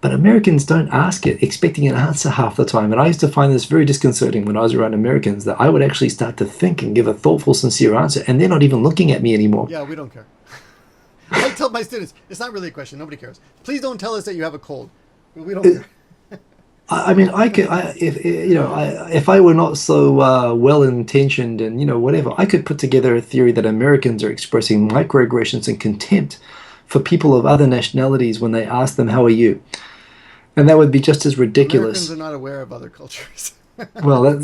But Americans don't ask it expecting an answer half the time. And I used to find this very disconcerting when I was around Americans, that I would actually start to think and give a thoughtful, sincere answer, and they're not even looking at me anymore. Yeah, we don't care. I tell my students, it's not really a question. Nobody cares. Please don't tell us that you have a cold. We don't care. I mean, I could, if you know, if I were not so well-intentioned and whatever, I could put together a theory that Americans are expressing microaggressions and contempt for people of other nationalities when they ask them, "How are you?" And that would be just as Americans ridiculous. are not aware of other cultures. Well,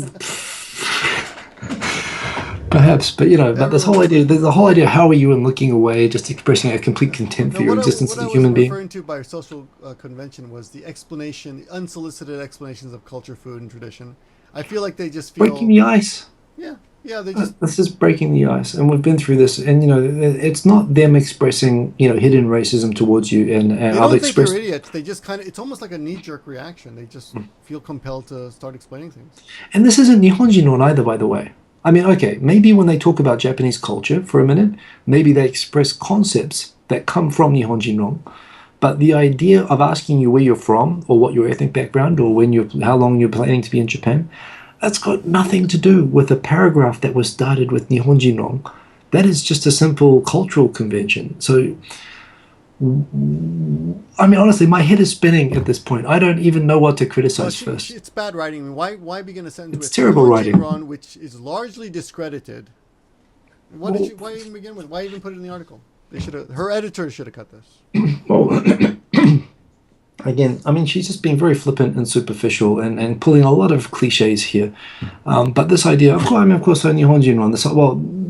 perhaps, but but this whole Everyone's idea, the whole idea, how are you, and looking away, just expressing a complete contempt No, for your existence what as I a was human being. referring to by social convention was the explanation, the unsolicited explanations of culture, food, and tradition. I feel like they just Breaking feel, the ice. yeah, yeah, they just, This is breaking the ice, and we've been through this. And it's not them expressing hidden racism towards you. And they I've don't think you're expressed, idiots. They just kind of, it's almost like a knee-jerk reaction. They just feel compelled to start explaining things. and this isn't Nihonjinon either, by the way. I mean, okay, maybe when they talk about Japanese culture for a minute, maybe they express concepts that come from Nihonjinon. But the idea of asking you where you're from, or what your ethnic background, or how long you're planning to be in Japan, that's got nothing to do with a paragraph that was started with Nihonjinon. That is just a simple cultural convention. So, I mean, honestly, my head is spinning at this point. I don't even know what to Well, criticize first. it's bad writing. I mean, why begin a sentence It's with terrible writing. Ron, which is largely discredited? What did you? Why even begin with? Why even put it in the article? They should have. Her editor should have cut this. Well, again, I mean, she's just being very flippant and superficial and pulling a lot of cliches here. But this idea, of course, Nihonjinron.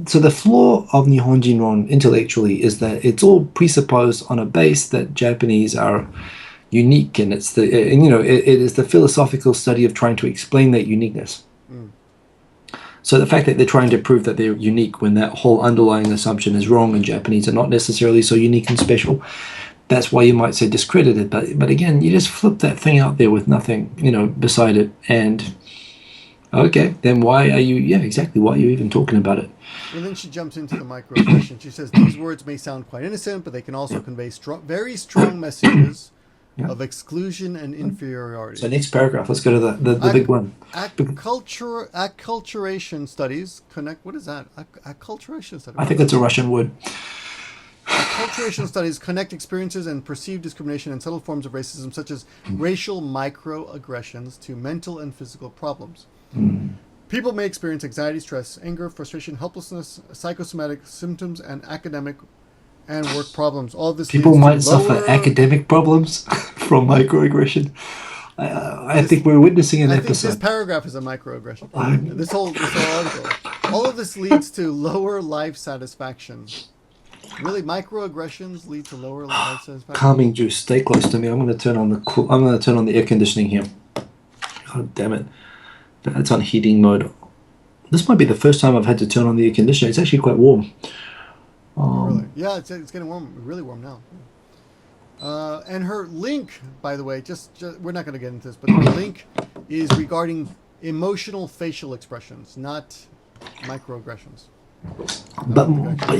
So the flaw of Nihonjinron intellectually is that it's all presupposed on a base that Japanese are unique, and it is the philosophical study of trying to explain that uniqueness. So the fact that they're trying to prove that they're unique when that whole underlying assumption is wrong and Japanese are not necessarily so unique and special, that's why you might say discredited. But again, you just flip that thing out there with nothing, beside it. And okay, then why are you, exactly, why are you even talking about it? And then she jumps into the microaggression. She says these words may sound quite innocent, but they can also convey very strong messages of exclusion and inferiority. So next paragraph, let's go to the big one. Acculturation studies connect. What is that? Acculturation studies. I think it's a Russian word. Acculturation studies connect experiences and perceived discrimination and subtle forms of racism, such as racial microaggressions, to mental and physical problems. People may experience anxiety, stress, anger, frustration, helplessness, psychosomatic symptoms, and academic and work problems. All this people might suffer academic problems from microaggression. I think we're witnessing an episode. I think this paragraph is a microaggression. This whole article. All of this leads to lower life satisfaction. Really, microaggressions lead to lower life satisfaction. Calming juice, stay close to me. I'm going to turn on the air conditioning here. God damn it! That's on heating mode. This might be the first time I've had to turn on the air conditioner. It's actually quite warm. Really? Yeah, it's getting warm, really warm now. And her link, by the way, just we're not going to get into this, but her link is regarding emotional facial expressions, not microaggressions. But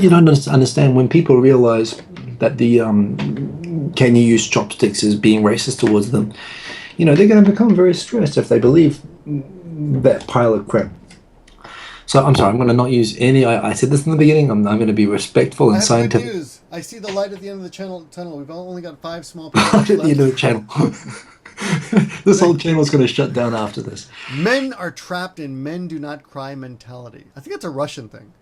you don't understand when people realize that the can you use chopsticks as being racist towards them, they're going to become very stressed if they believe that pile of crap. So I'm sorry, I'm going to not use any. I said this in the beginning. I'm going to be respectful and scientific. Good news. I see the light at the end of the tunnel. We've only got 5 small Light left. at the end of the channel. This whole channel is going to shut down after this. Men are trapped in men do not cry mentality. I think that's a Russian thing.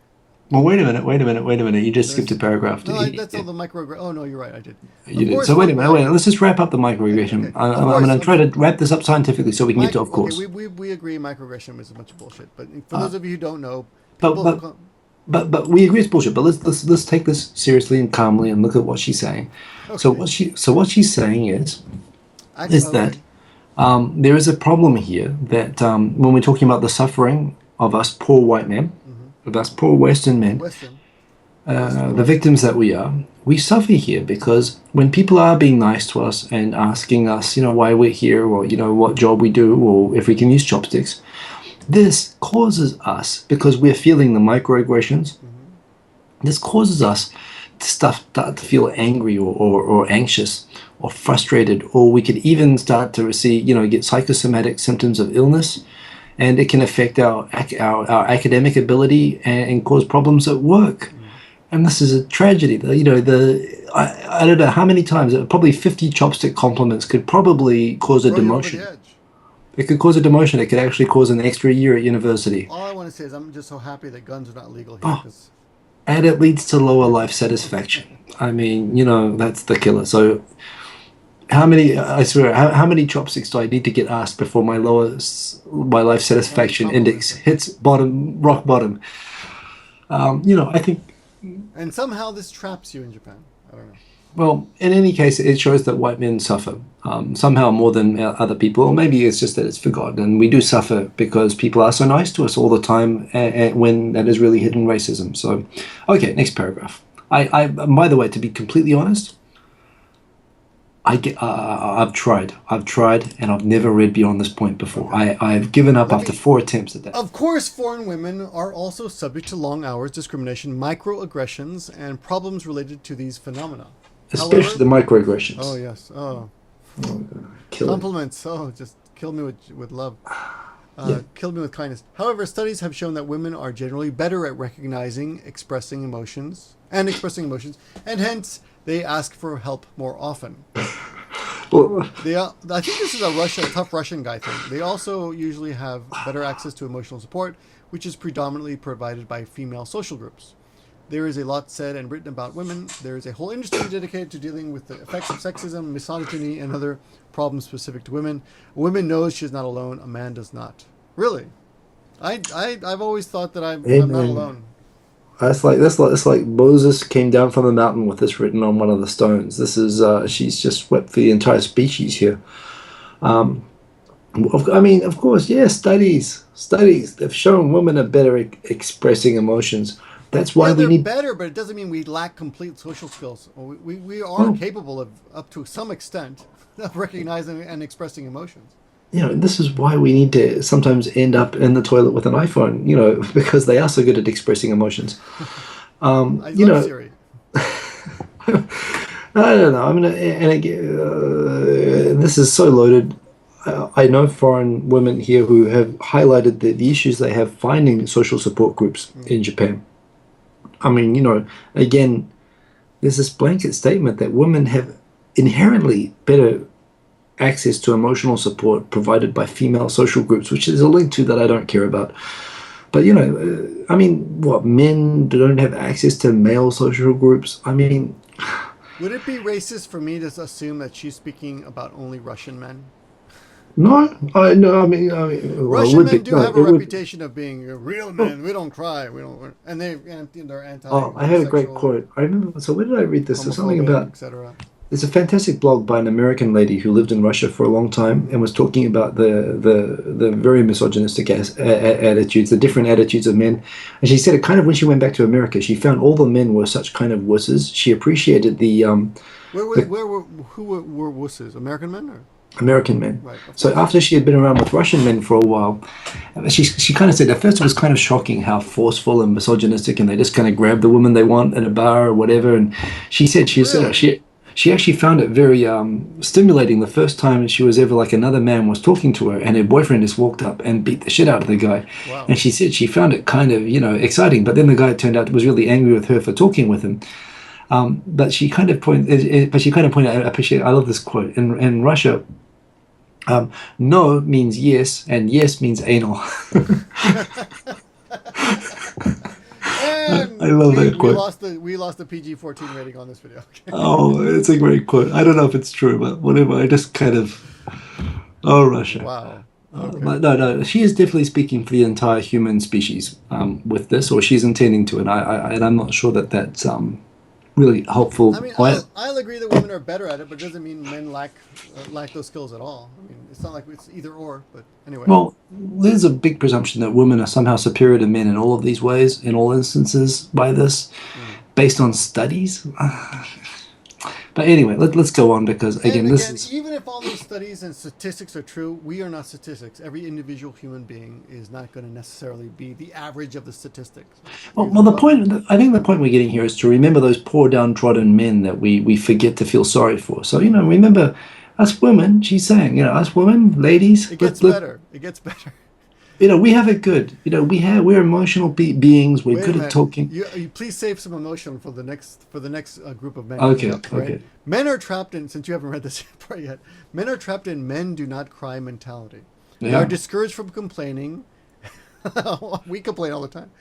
Well, wait a minute. You just skipped a paragraph. No, that's all the microaggression. Oh, no, you're right. I did. You did. So wait a minute. Let's just wrap up the microaggression. Okay. I'm going to try to wrap this up scientifically so we can get to, of course. Okay, we agree microaggression is a bunch of bullshit. But for those of you who don't know, But we agree it's bullshit. But let's take this seriously and calmly and look at what she's saying. Okay. So what she's saying is that there is a problem here that when we're talking about the suffering of us poor white men, of us poor Western men, the victims that we are, we suffer here because when people are being nice to us and asking us, why we're here, or what job we do, or if we can use chopsticks, this causes us, because we're feeling the microaggressions, this causes us to start to feel angry or anxious or frustrated, or we could even start to receive, get psychosomatic symptoms of illness, and it can affect our academic ability and cause problems at work. And this is a tragedy. I don't know how many times, probably 50 chopstick compliments could probably cause a demotion. It could cause a demotion. It could actually cause an extra year at university. All I want to say is I'm just so happy that guns are not legal here. Oh, 'Cause and it leads to lower life satisfaction. I mean, that's the killer. So how many, I swear, how many chopsticks do I need to get asked before my life satisfaction index hits rock bottom? I think, and somehow this traps you in Japan. I don't know. well, in any case, it shows that white men suffer somehow more than other people, or maybe it's just that it's forgotten. And we do suffer because people are so nice to us all the time, when that is really hidden racism. So, okay, next paragraph. By the way, to be completely honest, I've tried, and I've never read beyond this point before. I've given up after 4 attempts at that. Of course, foreign women are also subject to long hours, discrimination, microaggressions, and problems related to these phenomena. Especially the microaggressions. Oh, yes. Oh. Kill Compliments. Oh, just kill me with love. Kill me with kindness. However, studies have shown that women are generally better at recognizing, expressing emotions, and hence they ask for help more often. Well, I think this is a tough Russian guy thing. They also usually have better access to emotional support, which is predominantly provided by female social groups. There is a lot said and written about women. There is a whole industry dedicated to dealing with the effects of sexism, misogyny, and other problems specific to women. A woman knows she's not alone. A man does not. Really? I've always thought that I'm not alone. It's like Moses came down from the mountain with this written on one of the stones. This is she's just wept for the entire species here. Of course, yeah. Studies have shown women are better at expressing emotions. That's why we need better, but it doesn't mean we lack complete social skills. We are capable of, up to some extent, of recognizing and expressing emotions. This is why we need to sometimes end up in the toilet with an iPhone, because they are so good at expressing emotions. I love Siri. I don't know. And again, this is so loaded. I know foreign women here who have highlighted the issues they have finding social support groups in Japan. Again, there's this blanket statement that women have inherently better access to emotional support provided by female social groups, which is a link to that I don't care about. But, men don't have access to male social groups? Would it be racist for me to assume that she's speaking about only Russian men? No, Russian men do have a reputation of being real men. We don't cry. And they're anti. Oh, I had a great quote. I remember. So where did I read this? There's something about. Etc. There's a fantastic blog by an American lady who lived in Russia for a long time and was talking about the very misogynistic attitudes, the different attitudes of men. And she said it kind of when she went back to America, she found all the men were such kind of wusses. She appreciated Who were wusses? American men or? American men. Right, so after she had been around with Russian men for a while, she kind of said at first it was kind of shocking how forceful and misogynistic, and they just kind of grab the woman they want in a bar or whatever. And she said she actually found it very stimulating the first time she was ever another man was talking to her, and her boyfriend just walked up and beat the shit out of the guy. Wow. And she said she found it kind of exciting, but then the guy turned out was really angry with her for talking with him. But she kind of pointed out. I love this quote in Russia. No means yes, and yes means anal. I love that quote. We lost the PG-14 rating on this video. Oh, it's a great quote. I don't know if it's true, but whatever. I just kind of. Oh, Russia. Wow. Okay. No. She is definitely speaking for the entire human species with this, or she's intending to, and I'm not sure that that's really helpful. I'll agree that women are better at it, but it doesn't mean men lack those skills at all. It's not like it's either or, but anyway. Well, there's a big presumption that women are somehow superior to men in all of these ways, in all instances, by this, based on studies. But anyway, let's go on, because again, this is... Even if all those studies and statistics are true, we are not statistics. Every individual human being is not going to necessarily be the average of the statistics. Well, I think the point we're getting here is to remember those poor downtrodden men that we forget to feel sorry for. So, remember us women, she's saying, us women, ladies... It gets better. It gets better. We have it good. We're emotional beings. We're good at talking. You please save some emotion for the next group of men. Okay. Right? Okay. Men are trapped in, since you haven't read this part yet, men are trapped in men do not cry mentality. They are discouraged from complaining. We complain all the time.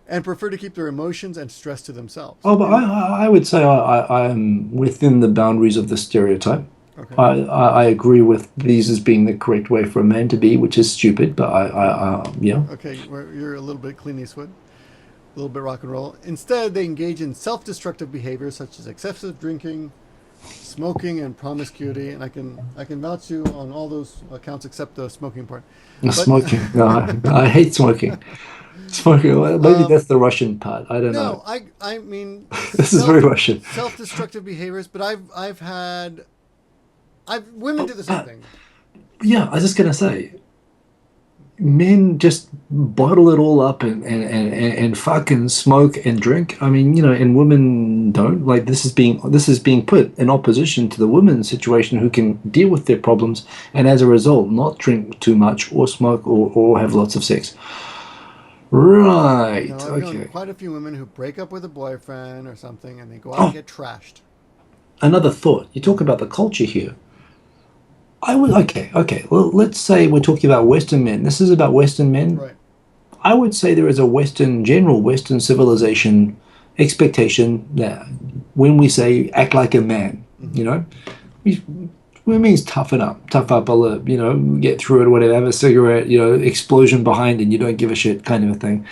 And prefer to keep their emotions and stress to themselves. Oh, but I would say I am within the boundaries of the stereotype. Okay. I agree with these as being the correct way for a man to be, which is stupid, but yeah. Okay, you're a little bit Clint Eastwood, a little bit rock and roll. Instead, they engage in self-destructive behaviors such as excessive drinking, smoking, and promiscuity. And I can vouch you on all those accounts except the smoking part. Smoking. No, I hate smoking. Smoking. Maybe that's the Russian part. I don't know. No, I mean this is very Russian. Self-destructive behaviors, but women do the same thing. Yeah, I was just gonna say, men just bottle it all up and fucking smoke and drink. I mean, and women don't. Like this is being put in opposition to the women's situation who can deal with their problems and as a result not drink too much or smoke or have lots of sex. Right. I've known quite a few women who break up with a boyfriend or something and they go out and get trashed. Another thought. You talk about the culture here. Okay. Well, let's say we're talking about Western men. This is about Western men. Right. I would say there is a general Western civilization expectation that when we say act like a man, it means tough up a little, get through it, whatever, have a cigarette, explosion behind and you don't give a shit kind of a thing.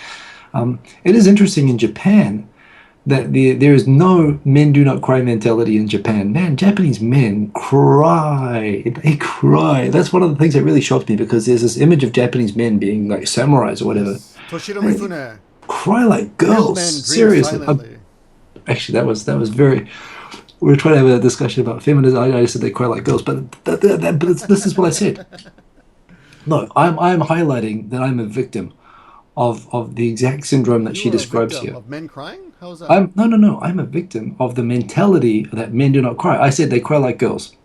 It is interesting in Japan that there is no men do not cry mentality in Japan. Man, Japanese men cry. They cry. That's one of the things that really shocked me because there's this image of Japanese men being like samurais or whatever. Yes. Toshiro Mifune. Cry like girls. Seriously. Actually, that was very... We were trying to have a discussion about feminism. I said they cry like girls, but this is what I said. No, I'm highlighting that I'm a victim of the exact syndrome that she describes here. Of men crying? How is that? No. I'm a victim of the mentality that men do not cry. I said they cry like girls.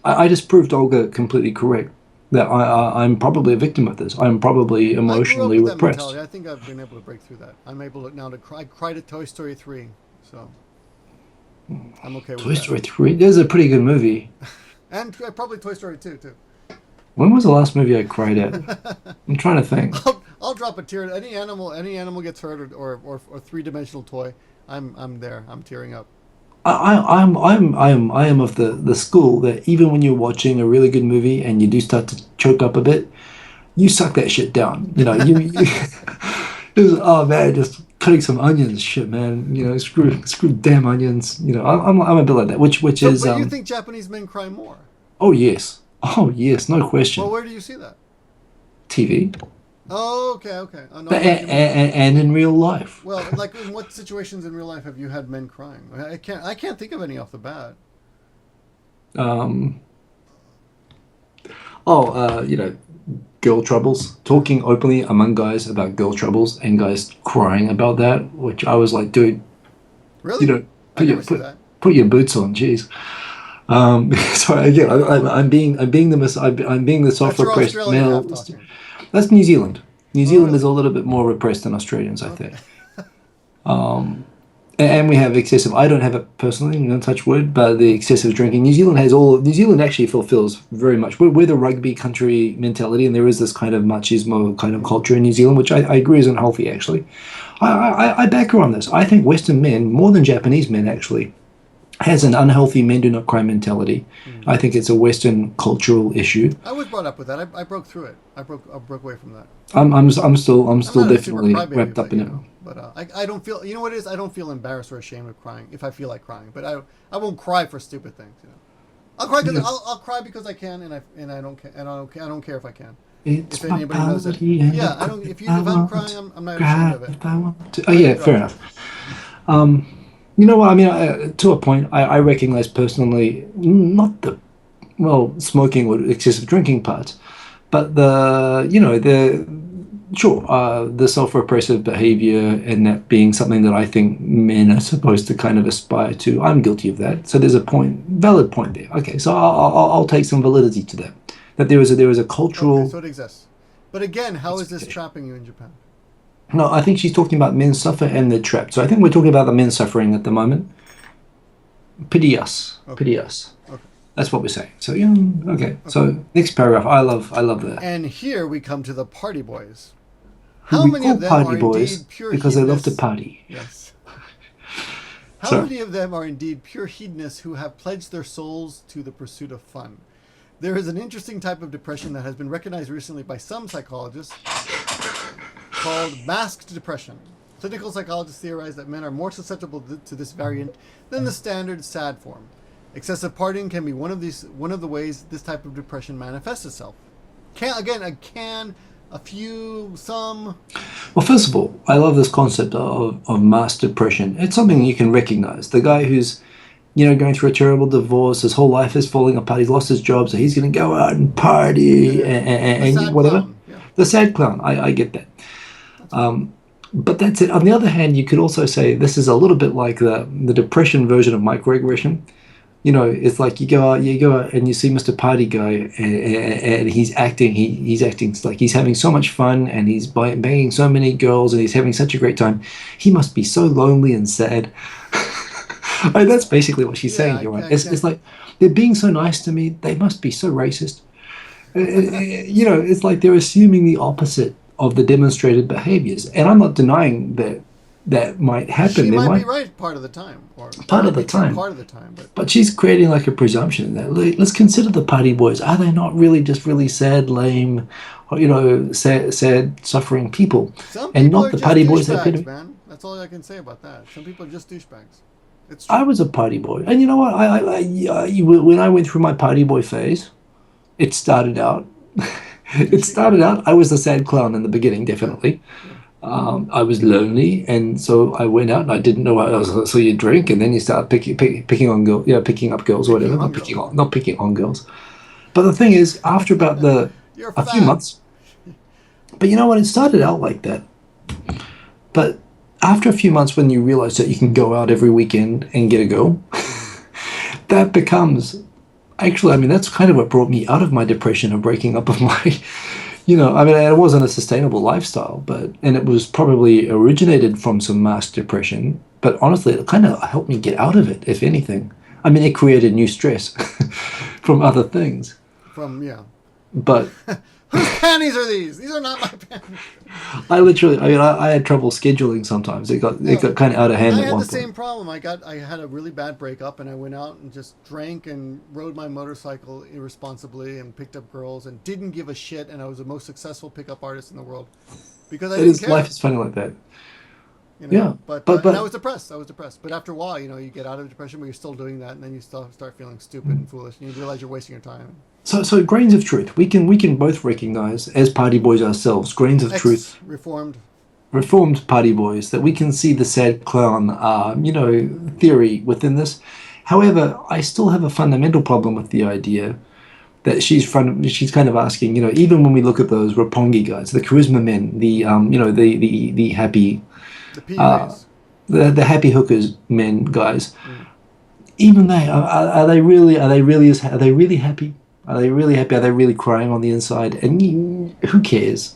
I just proved Olga completely correct. That I'm probably a victim of this. I'm probably emotionally repressed. I think I've been able to break through that. I'm able now to cry. I cried at Toy Story 3, so I'm okay with that. Toy Story 3? There's a pretty good movie. And probably Toy Story 2, too. When was the last movie I cried at? I'm trying to think. I'll drop a tear. Any animal gets hurt or three-dimensional toy, I'm there. I'm tearing up. I am of the school that even when you're watching a really good movie and you do start to choke up a bit, you suck that shit down. Oh man, just cutting some onions, shit, man. Screw damn onions. I'm a bit like that. Which is. But you think Japanese men cry more? Oh yes, no question. Well, where do you see that? TV. Oh, okay. Oh, no, and in real life. Well, like in what situations in real life have you had men crying? I can't think of any off the bat. Girl troubles. Talking openly among guys about girl troubles and guys crying about that, which I was like, dude, really? Put your boots on, jeez. Sorry again. I'm being the self-repressed male. That's New Zealand. New Zealand is a little bit more repressed than Australians, I think. And we have excessive. I don't have it personally, touch wood, but the excessive drinking. New Zealand actually fulfills very much. We're the rugby country mentality, and there is this kind of machismo kind of culture in New Zealand, which I agree is unhealthy. Actually, I back her on this. I think Western men, more than Japanese men, actually, has an unhealthy men do not cry mentality. I think it's a Western cultural issue. I was brought up with that. I broke through it. I broke away from that. I'm still definitely wrapped up in it. But I don't feel. You know what it is? I don't feel embarrassed or ashamed of crying if I feel like crying. But I won't cry for stupid things. I'll cry because I'll cry because I can, and I don't care. And I don't care if I can. If anybody knows it. Yeah, I don't. If I'm crying, I'm not ashamed of it. Oh yeah, fair enough. You know what I mean? To a point, I recognize personally not the smoking or excessive drinking parts, but the self-repressive behavior and that being something that I think men are supposed to kind of aspire to. I'm guilty of that. So there's a valid point there. Okay, so I'll take some validity to that. That there is a cultural. Okay, so it exists. But again, how is this trapping you in Japan? No, I think she's talking about men suffer and they're trapped. So I think we're talking about the men suffering at the moment. Pity us. Okay. Pity us. Okay. That's what we're saying. So yeah, okay. So next paragraph. I love that. And here we come to the party boys. Who How we many call of them party are boys indeed pure because they love to hedonists? party. Yes. How Sorry. many of them are indeed pure hedonists who have pledged their souls to the pursuit of fun? There is an interesting type of depression that has been recognized recently by some psychologists called masked depression. Clinical psychologists theorize that men are more susceptible to this variant than the standard SAD form. Excessive partying can be one of the ways this type of depression manifests itself. A few, some. Well, first of all, I love this concept of mass depression. It's something you can recognize. The guy who's, going through a terrible divorce, his whole life is falling apart, he's lost his job, so he's going to go out and party and whatever. Yeah. The sad clown, I get that. But that's it. On the other hand, you could also say this is a little bit like the depression version of microaggression. It's like you go out and you see Mr. Party Guy, and he's acting like he's having so much fun, and he's banging so many girls, and he's having such a great time. He must be so lonely and sad. That's basically what she's saying here, right? It's like they're being so nice to me. They must be so racist. It's like they're assuming the opposite of the demonstrated behaviors, and I'm not denying that might happen. She might be right part of the time. Part of the time. But she's creating like a presumption that let's consider the party boys. Are they not really just really sad, lame, sad, suffering people? Some and people not are the just party boys douchebags, man. That's all I can say about that. Some people are just douchebags. It's true. I was a party boy, and you know what? When I went through my party boy phase, it started out. I was the sad clown in the beginning, definitely. I was lonely, and so I went out, and I didn't know what else. So you drink, and then you start picking on girls, picking up girls or whatever. Not picking on girls. But the thing is, after about a few months, but you know what? It started out like that. But after a few months, when you realize that you can go out every weekend and get a girl, that becomes. Actually, I mean, that's kind of what brought me out of my depression and breaking up of my, it wasn't a sustainable lifestyle, and it was probably originated from some mass depression, but honestly, it kind of helped me get out of it, if anything. I mean, it created new stress from other things. But whose panties are these? These are not my panties. I had trouble scheduling sometimes. It got kind of out of hand. I had the same problem. I had a really bad breakup, and I went out and just drank and rode my motorcycle irresponsibly and picked up girls and didn't give a shit. And I was the most successful pickup artist in the world because I didn't care. Life is funny like that. But I was depressed. But after a while, you get out of depression, but you're still doing that, and then you start feeling stupid and foolish, and you realize you're wasting your time. So grains of truth. We can both recognize as party boys ourselves, grains of truth. Reformed party boys, that we can see the sad clown, theory within this. However, I still have a fundamental problem with the idea that she's kind of asking, even when we look at those Roppongi guys, the charisma men, the happy. The happy hookers men guys, even they are they really happy? Are they really happy? Are they really crying on the inside? And who cares?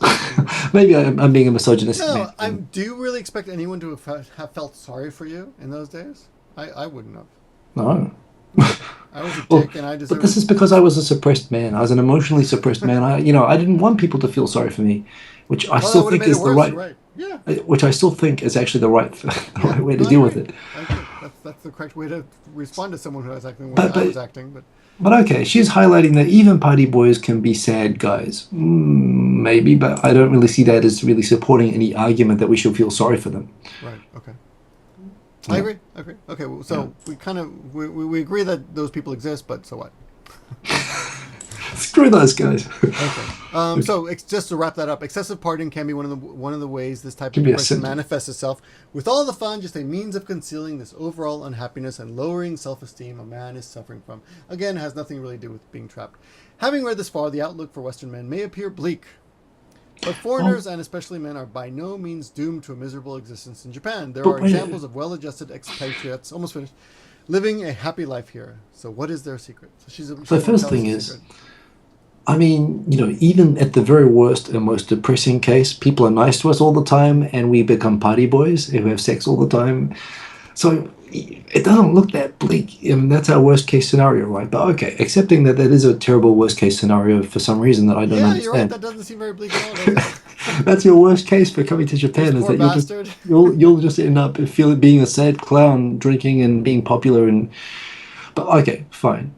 Maybe I'm being a misogynistic man. No, do you really expect anyone to have felt sorry for you in those days? I wouldn't have. No. I was a dick, and I deserved. But this is because I was a suppressed man. I was an emotionally suppressed man. I didn't want people to feel sorry for me, which I still think is the right. Yeah. Which I still think is actually the right way to deal with it. That's the correct way to respond to someone who is acting the way I was acting. But okay, she's highlighting that even party boys can be sad guys. Maybe, but I don't really see that as really supporting any argument that we should feel sorry for them. Right. Okay. I agree. Okay. Well, so we agree that those people exist, but so what? Screw those guys. Okay. So just to wrap that up, excessive partying can be one of the ways this type of depression manifests itself. With all the fun, just a means of concealing this overall unhappiness and lowering self-esteem a man is suffering from. Again, has nothing really to do with being trapped. Having read this far, the outlook for Western men may appear bleak. But foreigners, and especially men, are by no means doomed to a miserable existence in Japan. There are examples of well-adjusted expatriates, almost finished, living a happy life here. So what is their secret? The first thing is, I mean, even at the very worst and most depressing case, people are nice to us all the time, and we become party boys who have sex all the time. So it doesn't look that bleak. I mean, that's our worst case scenario, right? But okay, accepting that that is a terrible worst case scenario for some reason that I don't Yeah, understand. you're right. That doesn't seem very bleak at all, does it? That's your worst case for coming to Japan, This is poor that bastard. you'll just end up being a sad clown, drinking and being popular. But okay, fine.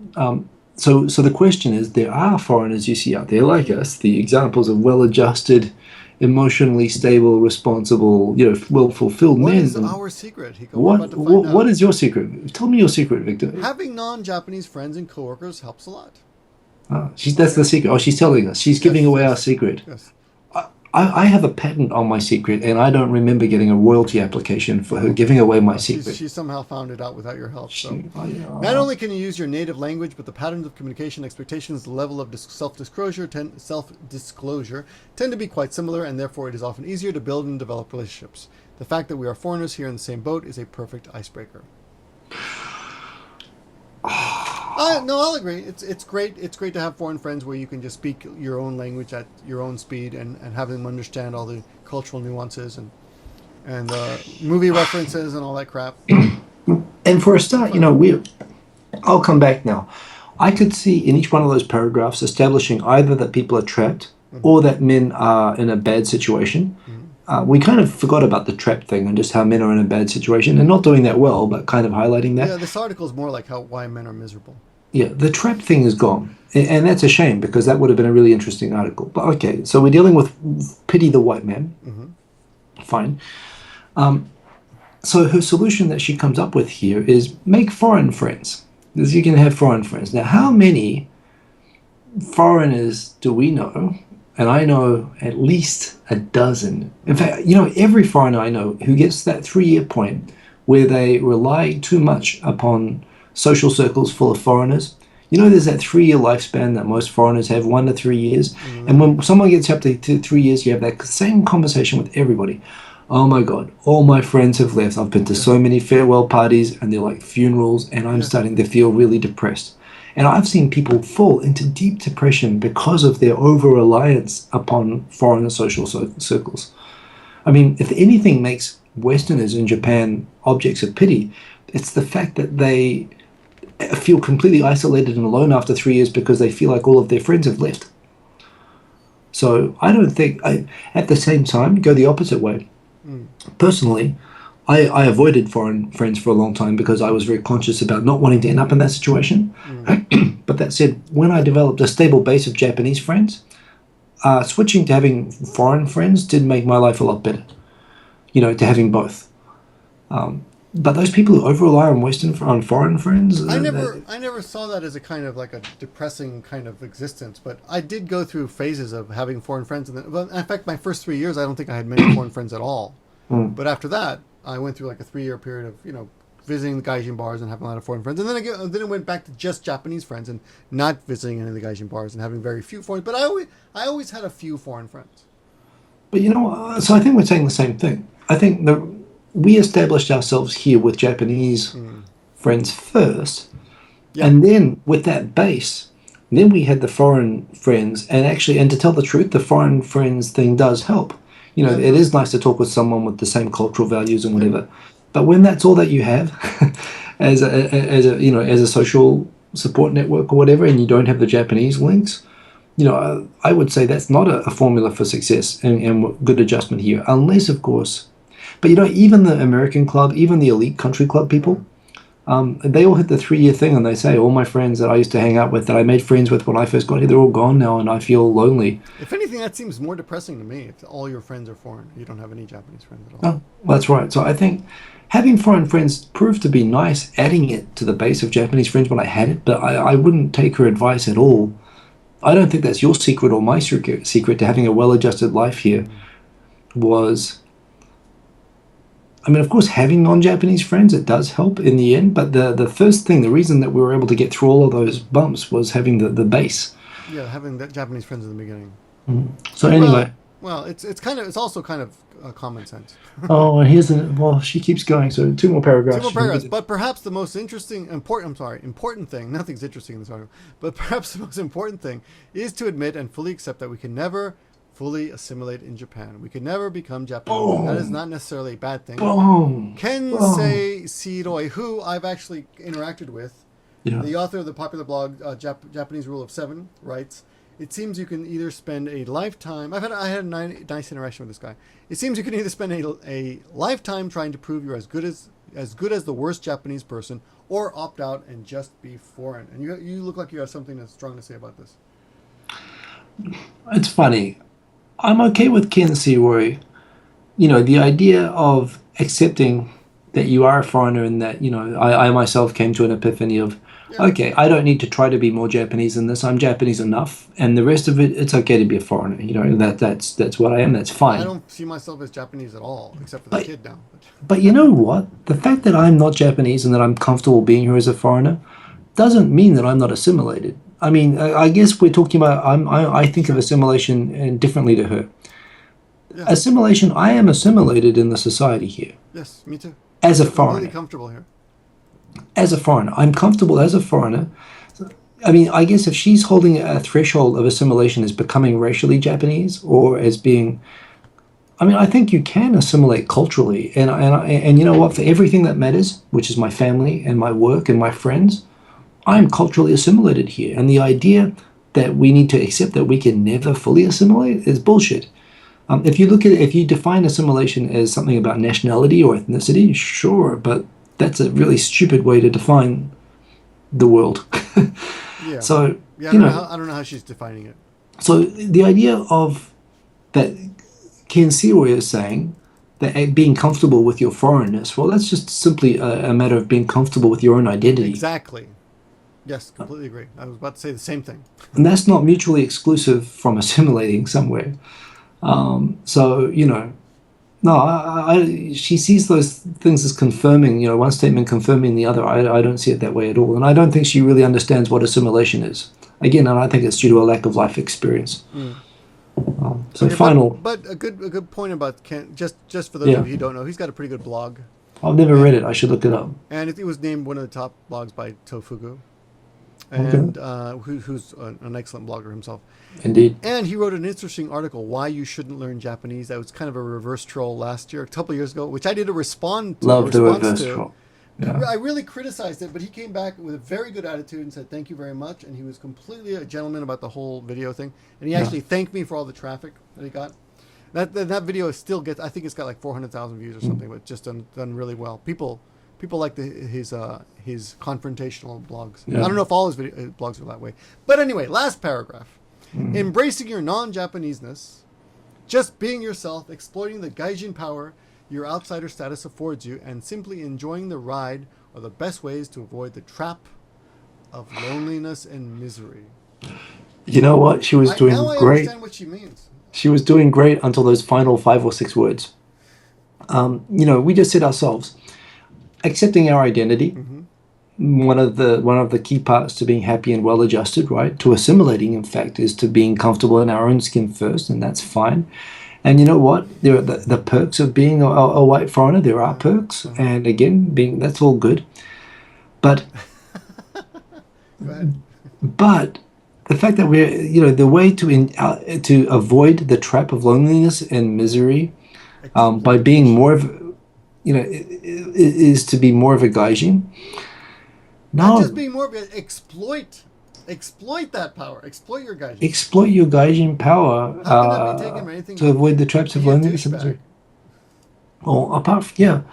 So the question is, there are foreigners you see out there like us, the examples of well-adjusted, emotionally stable, responsible, well-fulfilled What men. is our secret, Hiko? We're about to find out. What is your secret? Tell me your secret, Victor. Having non-Japanese friends and coworkers helps a lot. That's the secret. Oh, she's telling us. She's giving away our secret. Yes. I have a patent on my secret, and I don't remember getting a royalty application for her giving away my secret. She somehow found it out without your help. So, Yeah. not only can you use your native language, but the patterns of communication, expectations, the level of self-disclosure tend to be quite similar, and therefore it is often easier to build and develop relationships. The fact that we are foreigners here in the same boat is a perfect icebreaker. No, I'll agree. It's great. It's great to have foreign friends where you can just speak your own language at your own speed and have them understand all the cultural nuances and movie references and all that crap. And for a start, I'll come back now. I could see in each one of those paragraphs establishing either that people are trapped or that men are in a bad situation. We kind of forgot about the trap thing and just how men are in a bad situation and not doing that well, but kind of highlighting that. Yeah, this article is more like why men are miserable. Yeah, the trap thing is gone. And that's a shame because that would have been a really interesting article. But okay, so we're dealing with pity the white man. Fine. So her solution that she comes up with here is make foreign friends. Because you can have foreign friends. Now, how many foreigners do we know? And I know at least a dozen. In fact, every foreigner I know who gets that 3-year point where they rely too much upon social circles full of foreigners. There's that 3-year lifespan that most foreigners have, 1 to 3 years. And when someone gets up to 3 years, you have that same conversation with everybody. Oh my God, all my friends have left. I've been to so many farewell parties and they're like funerals and I'm starting to feel really depressed. And I've seen people fall into deep depression because of their over-reliance upon foreign social circles. I mean, if anything makes Westerners in Japan objects of pity, it's the fact that they feel completely isolated and alone after 3 years because they feel like all of their friends have left. So I don't think, at the same time, go the opposite way. Personally, I avoided foreign friends for a long time because I was very conscious about not wanting to end up in that situation. But that said, when I developed a stable base of Japanese friends, switching to having foreign friends did make my life a lot better. To having both. But those people who over-rely on foreign friends... I never saw that as a kind of like a depressing kind of existence, but I did go through phases of having foreign friends. In fact, my first 3 years, I don't think I had many foreign friends at all. But after that, I went through like a 3-year period of, visiting the gaijin bars and having a lot of foreign friends. And then it went back to just Japanese friends and not visiting any of the gaijin bars and having very few foreign. But I always had a few foreign friends. But so I think we're saying the same thing. I think we established ourselves here with Japanese friends first, and then with that base, then we had the foreign friends, and to tell the truth, the foreign friends thing does help. It is nice to talk with someone with the same cultural values and whatever, but when that's all that you have as a social support network or whatever, and you don't have the Japanese links, I would say that's not a formula for success and good adjustment here, unless, of course. But even the American club, even the elite country club people, they all hit the 3-year thing and they say, all my friends that I used to hang out with, that I made friends with when I first got here, they're all gone now and I feel lonely. If anything, that seems more depressing to me. If all your friends are foreign, you don't have any Japanese friends at all. Oh, that's right. So I think having foreign friends proved to be nice, adding it to the base of Japanese friends when I had it, but I wouldn't take her advice at all. I don't think that's your secret or my secret to having a well-adjusted life here was... I mean, of course, having non-Japanese friends, it does help in the end. But the reason that we were able to get through all of those bumps was having the base. Yeah, having the Japanese friends in the beginning. So anyway. Well, it's also kind of common sense. Oh, and she keeps going. So 2 more paragraphs. 2 more paragraphs. But perhaps the most important thing, nothing's interesting in this article, but perhaps the most important thing is to admit and fully accept that we can never fully assimilate in Japan. We could never become Japanese. That is not necessarily a bad thing. Boom. Kensei Shiroi, who I've actually interacted with, Yeah. the author of the popular blog Japanese Rule of Seven, writes, "It seems you can either spend a lifetime." I had a nice interaction with this guy. It seems you can either spend a lifetime trying to prove you're as good as the worst Japanese person, or opt out and just be foreign. And you look like you have something that's strong to say about this. It's funny. I'm okay with Ken Searoy. The idea of accepting that you are a foreigner and that, I myself came to an epiphany of, okay, I don't need to try to be more Japanese than this. I'm Japanese enough. And the rest of it, it's okay to be a foreigner. That's what I am. That's fine. I don't see myself as Japanese at all, except for the kid now. But you know what? The fact that I'm not Japanese and that I'm comfortable being here as a foreigner doesn't mean that I'm not assimilated. I mean, I guess we're talking about, I think of assimilation differently to her. Yeah. Assimilation, I am assimilated in the society here. Yes, me too. As a I'm foreigner. really comfortable here. As a foreigner. I'm comfortable as a foreigner. I mean, I guess if she's holding a threshold of assimilation as becoming racially Japanese or as being... I mean, I think you can assimilate culturally. And you know what? For everything that matters, which is my family and my work and my friends, I'm culturally assimilated here. And the idea that we need to accept that we can never fully assimilate is bullshit. If you define assimilation as something about nationality or ethnicity, sure, but that's a really stupid way to define the world. Yeah. So, I don't know how she's defining it. So the idea of that Ken Searoy is saying that being comfortable with your foreignness, well, that's just simply a matter of being comfortable with your own identity. Exactly. Yes, completely agree. I was about to say the same thing. And that's not mutually exclusive from assimilating somewhere. She sees those things as confirming, one statement confirming the other. I don't see it that way at all. And I don't think she really understands what assimilation is. Again, and I think it's due to a lack of life experience. But a good point about Ken, just for those of you who don't know, he's got a pretty good blog. I've never read it. I should look it up. And it was named one of the top blogs by Tofugu. And who's an excellent blogger himself. Indeed. And he wrote an interesting article, Why You Shouldn't Learn Japanese. That was kind of a reverse troll last year, a couple of years ago, which I did a response to. Love the reverse troll. Yeah. I really criticized it, but he came back with a very good attitude and said, thank you very much. And he was completely a gentleman about the whole video thing. And he actually thanked me for all the traffic that he got. That video still gets, I think it's got like 400,000 views or something, but just done really well. People like his confrontational blogs. Yeah. I don't know if all his blogs are that way. But anyway, last paragraph. Embracing your non-Japaneseness, just being yourself, exploiting the gaijin power your outsider status affords you, and simply enjoying the ride are the best ways to avoid the trap of loneliness and misery. You know what? She was doing now great. I understand what she means. She was doing great until those final 5 or 6 words. We just said ourselves, accepting our identity, one of the key parts to being happy and well adjusted, right? To assimilating, in fact, is to being comfortable in our own skin first, and that's fine. And you know what? There are the perks of being a white foreigner. There are perks, and again, that's all good. But but the fact that we're the way to avoid the trap of loneliness and misery by being more of is to be more of a gaijin. Not just being more of a exploit that power. Exploit your gaijin. Exploit your gaijin power to avoid the traps of loneliness and misery. Well, apart from,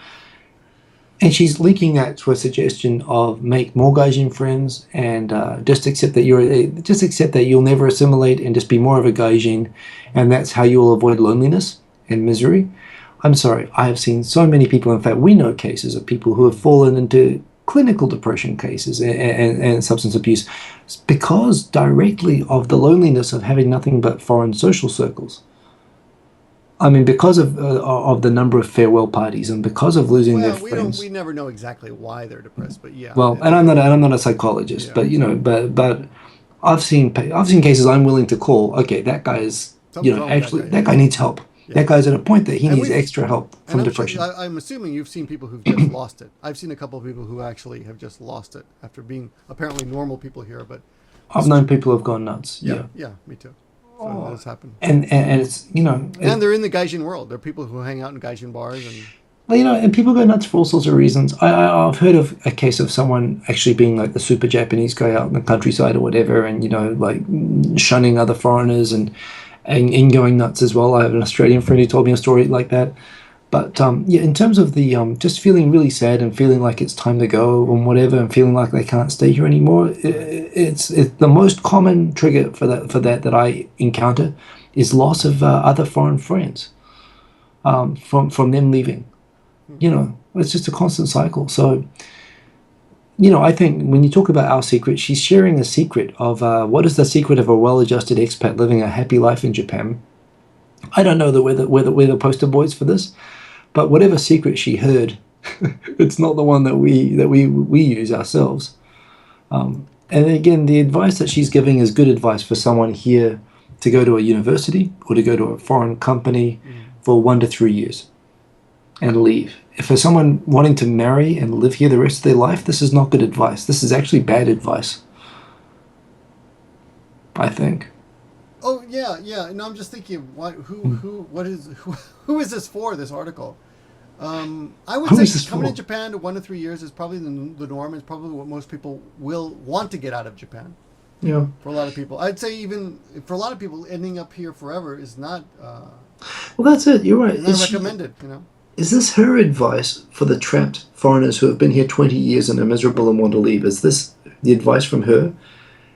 and she's linking that to a suggestion of make more gaijin friends and just accept that you'll never assimilate and just be more of a gaijin, and that's how you'll avoid loneliness and misery. I'm sorry, I have seen so many people. In fact, we know cases of people who have fallen into clinical depression cases and substance abuse because directly of the loneliness of having nothing but foreign social circles. I mean, because of the number of farewell parties and because of losing their friends. We never know exactly why they're depressed, but yeah. Well, and I'm not a psychologist, but but I've seen cases I'm willing to call. Okay, that guy is that guy needs help. Yeah. That guy's at a point that he needs extra help from depression. I'm assuming you've seen people who've just lost it. I've seen a couple of people who actually have just lost it after being apparently normal people here, but I've known people who've gone nuts. Yeah, me too. that's happened. And it's, And they're in the gaijin world. There are people who hang out in gaijin bars and. well, and people go nuts for all sorts of reasons. I've heard of a case of someone actually being like the super Japanese guy out in the countryside or whatever, and like shunning other foreigners and going nuts as well. I have an Australian friend who told me a story like that. But in terms of the just feeling really sad and feeling like it's time to go and whatever, and feeling like they can't stay here anymore, it's the most common trigger for that I encounter is loss of other foreign friends from them leaving. It's just a constant cycle. So, I think when you talk about our secret, she's sharing a secret of what is the secret of a well-adjusted expat living a happy life in Japan. I don't know that we're the poster boys for this, but whatever secret she heard, it's not the one that we use ourselves. And again, the advice that she's giving is good advice for someone here to go to a university or to go to a foreign company for 1 to 3 years and leave. If for someone wanting to marry and live here the rest of their life, this is not good advice. This is actually bad advice, I think. Oh yeah. No, I'm just thinking, who is this for? This article. I would say coming to Japan to 1 to 3 years is probably the norm. It's probably what most people will want to get out of Japan. Yeah. For a lot of people, I'd say even for a lot of people, ending up here forever is not. Well, that's it. You're right. Not recommended. Is this her advice for the trapped foreigners who have been here 20 years and are miserable and want to leave? Is this the advice from her?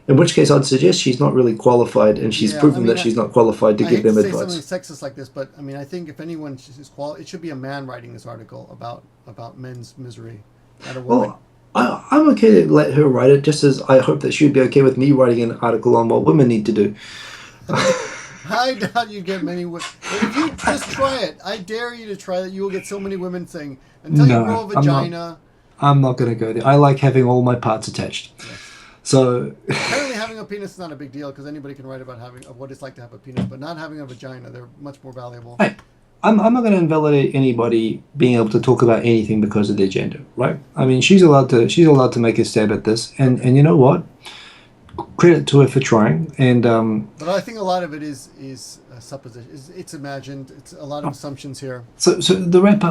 In which case, I'd suggest she's not really qualified, and she's proven that she's not qualified to give them advice. I hate to say something sexist like this, but I think if anyone is qualified, it should be a man writing this article about men's misery, not a woman. Well, I'm okay to let her write it, just as I hope that she would be okay with me writing an article on what women need to do. I doubt you get many women. If you just try it, I dare you to try it. You will get so many women saying, until you grow a vagina. I'm not going to go there. I like having all my parts attached. Yes. So apparently having a penis is not a big deal because anybody can write about what it's like to have a penis, but not having a vagina, they're much more valuable. Hey, I'm not going to invalidate anybody being able to talk about anything because of their gender, right? I mean, she's allowed to make a stab at this, and you know what? Credit to her for trying. And but I think a lot of it is supposition. It's imagined. It's a lot of assumptions here. So the wrap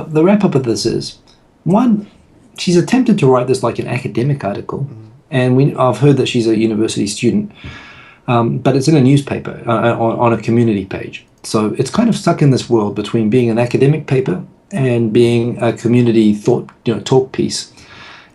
up of this is, one, she's attempted to write this like an academic article. Mm-hmm. And I've heard that she's a university student, but it's in a newspaper on a community page. So it's kind of stuck in this world between being an academic paper and being a community talk piece.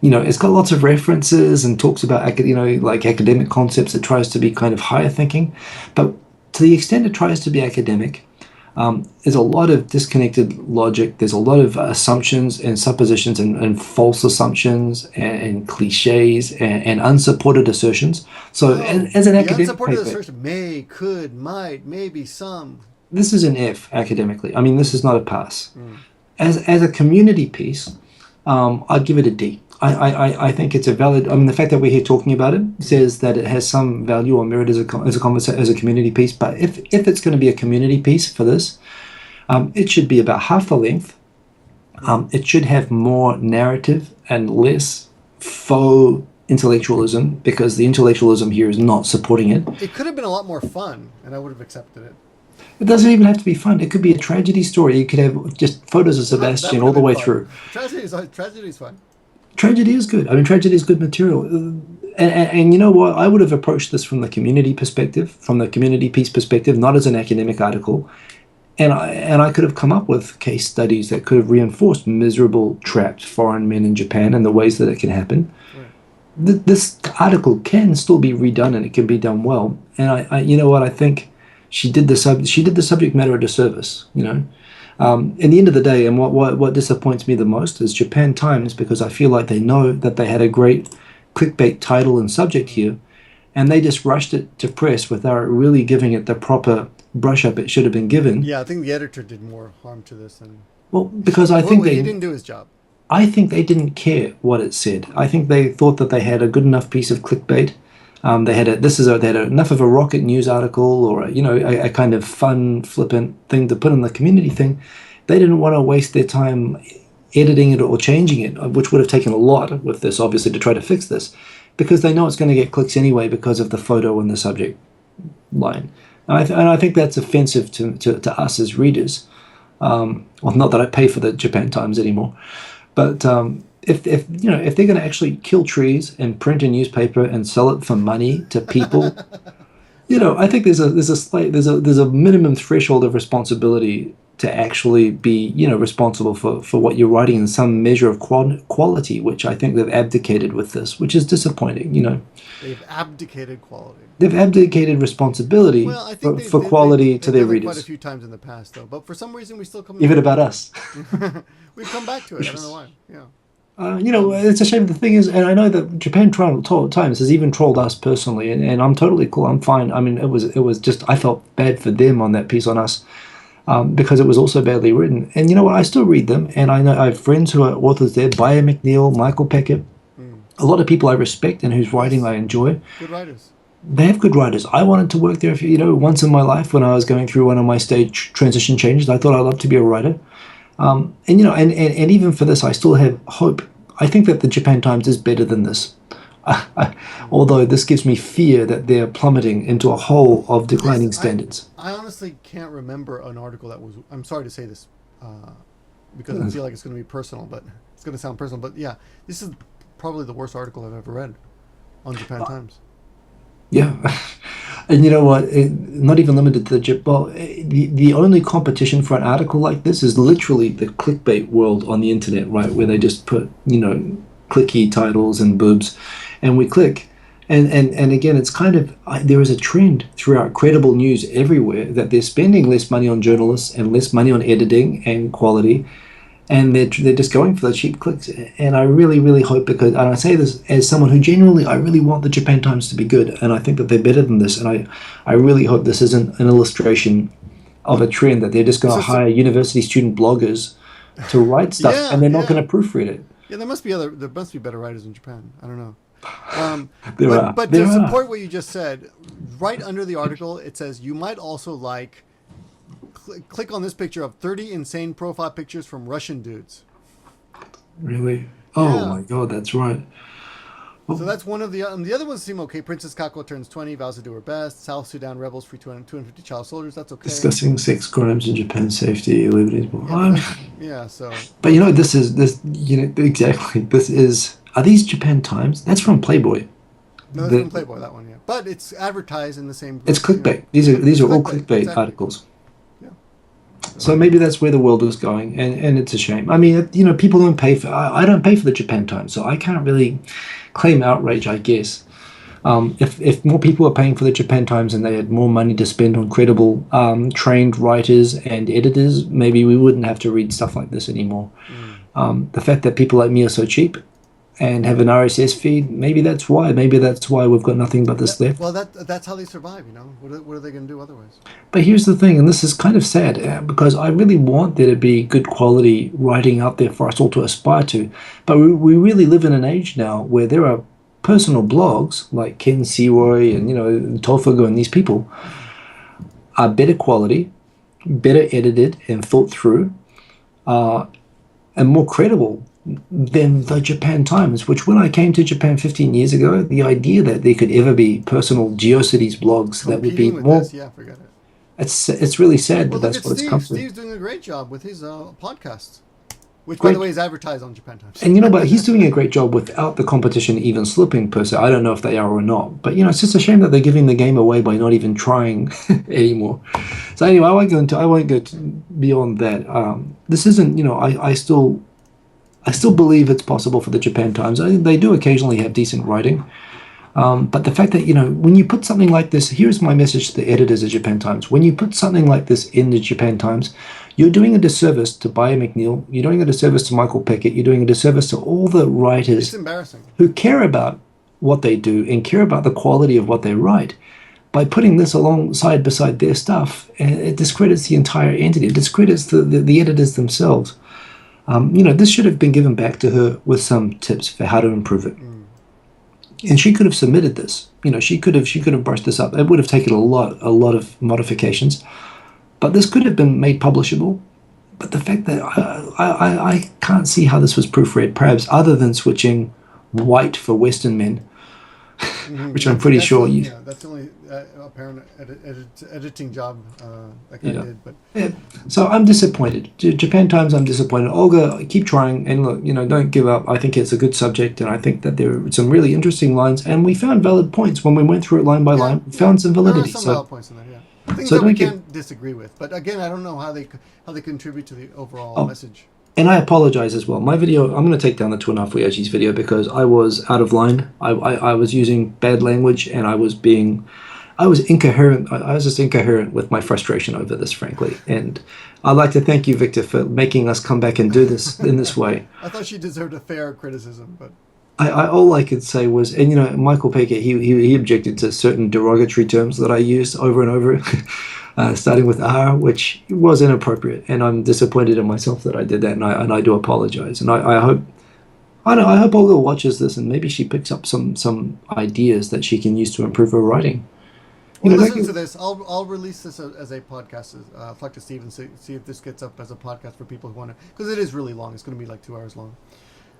It's got lots of references and talks about like academic concepts. It tries to be kind of higher thinking, but to the extent it tries to be academic, there's a lot of disconnected logic. There's a lot of assumptions and suppositions and false assumptions and cliches and unsupported assertions. So as an academic unsupported paper, assertion, may, could, might, maybe, some. This is an F academically. I mean, this is not a pass. As a community piece, I'd give it a D. I think it's a valid. I mean, the fact that we're here talking about it says that it has some value or merit as a community piece. But if it's going to be a community piece for this, it should be about half the length. It should have more narrative and less faux intellectualism, because the intellectualism here is not supporting it. It could have been a lot more fun, and I would have accepted it. It doesn't even have to be fun. It could be a tragedy story. You could have just photos of Sebastian all the way through. Tragedy is fun. Tragedy is good. I mean, tragedy is good material. And you know what? I would have approached this from the community perspective, from the community piece perspective, not as an academic article. And I could have come up with case studies that could have reinforced miserable, trapped foreign men in Japan and the ways that it can happen. Right. This article can still be redone, and it can be done well. And I you know what? I think she did the subject matter a disservice. In the end of the day, and what disappoints me the most is Japan Times, because I feel like they know that they had a great clickbait title and subject here, and they just rushed it to press without really giving it the proper brush up it should have been given. Yeah, I think the editor did more harm to this than. Well, because I think he didn't do his job. I think they didn't care what it said. I think they thought that they had a good enough piece of clickbait. They had enough of a rocket news article or a kind of fun, flippant thing to put in the community thing. They didn't want to waste their time editing it or changing it, which would have taken a lot with this, obviously, to try to fix this, because they know it's going to get clicks anyway because of the photo and the subject line. And I think that's offensive to us as readers. Well, not that I pay for the Japan Times anymore, but if if they're going to actually kill trees and print a newspaper and sell it for money to people, I think there's a minimum threshold of responsibility to actually be responsible for what you're writing in some measure of quality, which I think they've abdicated with this, which is disappointing. They've abdicated quality. They've abdicated responsibility Well, I think for quality to their done it readers. quite a few times in the past, though. But for some reason, we still come. Even about us. We've come back to it. I don't know why. Yeah. It's a shame. The thing is, and I know that Japan Times has even trolled us personally, and I'm totally cool. I'm fine. I mean, it was just I felt bad for them on that piece on us. Because it was also badly written. And you know what? I still read them, and I have friends who are authors there, Bayer McNeil, Michael Peckett, a lot of people I respect and whose writing I enjoy. Good writers. They have good writers. I wanted to work there, once in my life when I was going through one of my stage transition changes. I thought I'd love to be a writer. And even for this, I still have hope. I think that the Japan Times is better than this. Although this gives me fear that they're plummeting into a hole of declining standards. I honestly can't remember an article that was. I'm sorry to say this, because I feel like it's going to be personal, but it's going to sound personal. But yeah, this is probably the worst article I've ever read on Japan Times. Yeah, and you know what? Not even limited to the only competition for an article like this is literally the clickbait world on the internet, right? Where they just put clicky titles and boobs, and we click. And again, it's kind of there is a trend throughout credible news everywhere that they're spending less money on journalists and less money on editing and quality, and they're just going for the cheap clicks. And I really, really hope, and I say this as someone who genuinely, I really want the Japan Times to be good, and I think that they're better than this. And I really hope this isn't an illustration of a trend that they're just going to hire university student bloggers to write stuff, and they're not going to proofread it. Yeah, there must be better writers in Japan. I don't know. But There to are. support what you just said, right under the article, it says you might also like click on this picture of 30 insane profile pictures from Russian dudes. Really? Oh Yeah. my God, that's right. So that's one of the other ones seem okay. Princess Kako turns 20, vows to do her best. South Sudan rebels free 250 child soldiers. That's okay. Discussing sex crimes in Japan, safety, liberties. Yeah. So. But exactly. This is. Are these Japan Times? That's from Playboy. No, that's from Playboy. That one, yeah. But it's advertised in the same. It's clickbait. These are all clickbait exactly. articles. Yeah. So maybe that's where the world is going, and it's a shame. I mean, people don't pay for. I don't pay for the Japan Times, so I can't really claim outrage, I guess. If more people were paying for the Japan Times and they had more money to spend on credible, trained writers and editors, maybe we wouldn't have to read stuff like this anymore. The fact that people like me are so cheap and have an RSS feed, maybe that's why. Maybe that's why we've got nothing but this left. Well, that's how they survive, What are they going to do otherwise? But here's the thing, and this is kind of sad, because I really want there to be good quality writing out there for us all to aspire to. But we really live in an age now where there are personal blogs like Ken Seroy and Tofugo and these people are better quality, better edited and thought through, and more credible than the Japan Times, which when I came to Japan 15 years ago, the idea that there could ever be personal GeoCities blogs that would be more... Yeah, forget it. It's really sad, but that's what it's come to. Steve's doing a great job with his podcast, which, by the way, is advertised on Japan Times. And but he's doing a great job without the competition even slipping, per se. I don't know if they are or not. But, it's just a shame that they're giving the game away by not even trying anymore. So anyway, I won't go beyond that. This isn't, I still believe it's possible for the Japan Times. They do occasionally have decent writing. But the fact that, when you put something like this, here's my message to the editors of Japan Times. When you put something like this in the Japan Times, you're doing a disservice to Bayer McNeil, you're doing a disservice to Michael Peckett, you're doing a disservice to all the writers It's embarrassing. who care about what they do and care about the quality of what they write. By putting this alongside beside their stuff, it discredits the entire entity. It discredits the editors themselves. This should have been given back to her with some tips for how to improve it. And she could have submitted this. She could have brushed this up. It would have taken a lot of modifications. But this could have been made publishable. But the fact that I can't see how this was proofread, perhaps other than switching white for Western men. which I'm pretty That's sure the, you. yeah, that's the only apparent editing job that guy did. But Yeah. So I'm disappointed. Japan Times, I'm disappointed. Olga, keep trying, and look, don't give up. I think it's a good subject, and I think that there are some really interesting lines, and we found valid points when we went through it line by line. We found some validity. There are some valid points in there. Yeah, things so that we don't get- can't disagree with. But again, I don't know how they contribute to the overall message. And I apologize as well. My video, I'm going to take down the 2.5 Oyajis video because I was out of line. I was using bad language, and I was incoherent. I was just incoherent with my frustration over this, frankly. And I'd like to thank you, Victor, for making us come back and do this in this way. I thought she deserved a fair criticism, but all I could say was, and Michael Pickett, he objected to certain derogatory terms that I used over and over, starting with R, which was inappropriate, and I'm disappointed in myself that I did that, and I do apologize. And I hope Olga watches this, and maybe she picks up some ideas that she can use to improve her writing. well, listen to this. I'll release this as a podcast. Talk to Steve and see if this gets up as a podcast for people who want to, because it is really long. It's going to be like 2 hours long.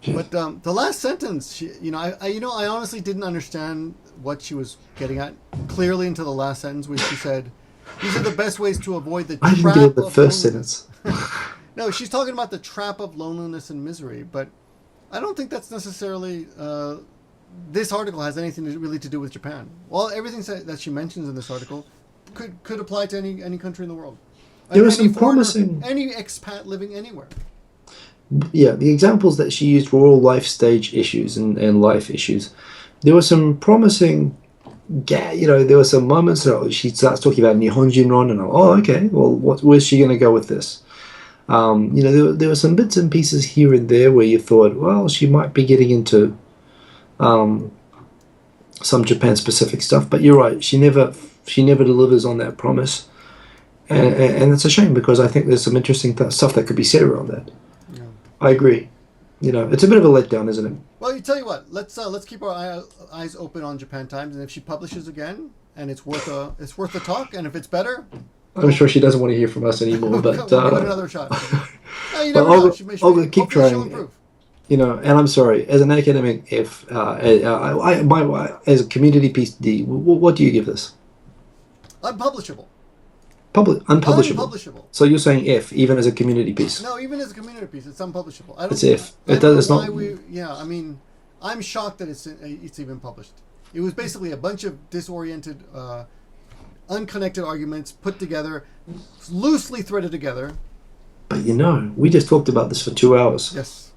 But the last sentence, I honestly didn't understand what she was getting at clearly until the last sentence, where she said, "These are the best ways to avoid the I didn't trap get the of first loneliness." sentence. No, she's talking about the trap of loneliness and misery, but I don't think that's necessarily. This article has anything really to do with Japan. Well, everything that she mentions in this article could apply to any country in the world. There was Any some foreigner, promising. any expat living anywhere. Yeah, the examples that she used were all life stage issues and life issues. There were some promising, there were some moments that she starts talking about Nihonjinron, and okay, well, where's she going to go with this? There were some bits and pieces here and there where you thought, well, she might be getting into some Japan-specific stuff, but you're right, she never delivers on that promise, and it's a shame because I think there's some interesting stuff that could be said around that. I agree. It's a bit of a letdown, isn't it? Well, you tell you what. Let's keep our eyes open on Japan Times, and if she publishes again, and it's worth a talk, and if it's better, I'm sure she doesn't want to hear from us anymore. But we'll give it another shot. No, you never know. Olga, keep trying. She'll improve. And I'm sorry, as an academic, as a community piece D, what do you give this? Unpublishable. Unpublishable. So you're saying F, even as a community piece? No, even as a community piece, it's unpublishable. It's F. It's not. I'm shocked that it's even published. It was basically a bunch of disoriented, unconnected arguments put together, loosely threaded together. But we just talked about this for 2 hours. Yes.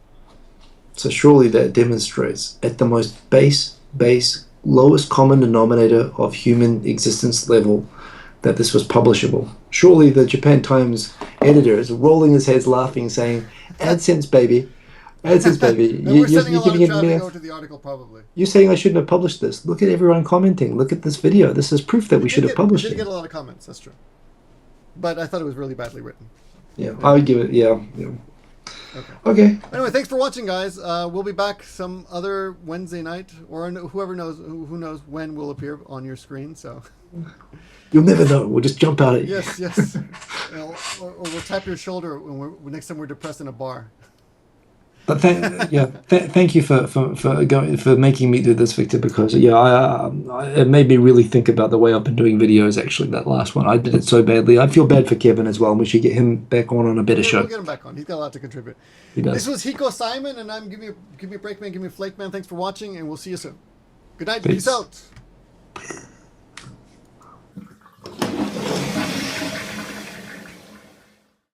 So surely that demonstrates at the most base, lowest common denominator of human existence level that this was publishable. Surely the Japan Times editor is rolling his head laughing, saying, AdSense, baby. AdSense, baby. We're sending a lot of traffic over to the article, probably. You're saying I shouldn't have published this. Look at everyone commenting. Look at this video. This is proof that we should have published it. We did get a lot of comments, that's true. But I thought it was really badly written. Yeah, I would give it, Okay. Anyway, thanks for watching, guys. We'll be back some other Wednesday night, or who knows when we'll appear on your screen, so... You'll never know. We'll just jump out at you. Yes. or we'll tap your shoulder next time we're depressed in a bar. But thank you for making me do this, Victor, because it made me really think about the way I've been doing videos. Actually, that last one, I did it so badly. I feel bad for Kevin as well, and we should get him back on a better show. We'll get him back on. He's got a lot to contribute. He does. This was Hiko Simon, and I'm Give Me a Breakman, Give Me a Flakeman. Thanks for watching, and we'll see you soon. Good night. Peace Peace out.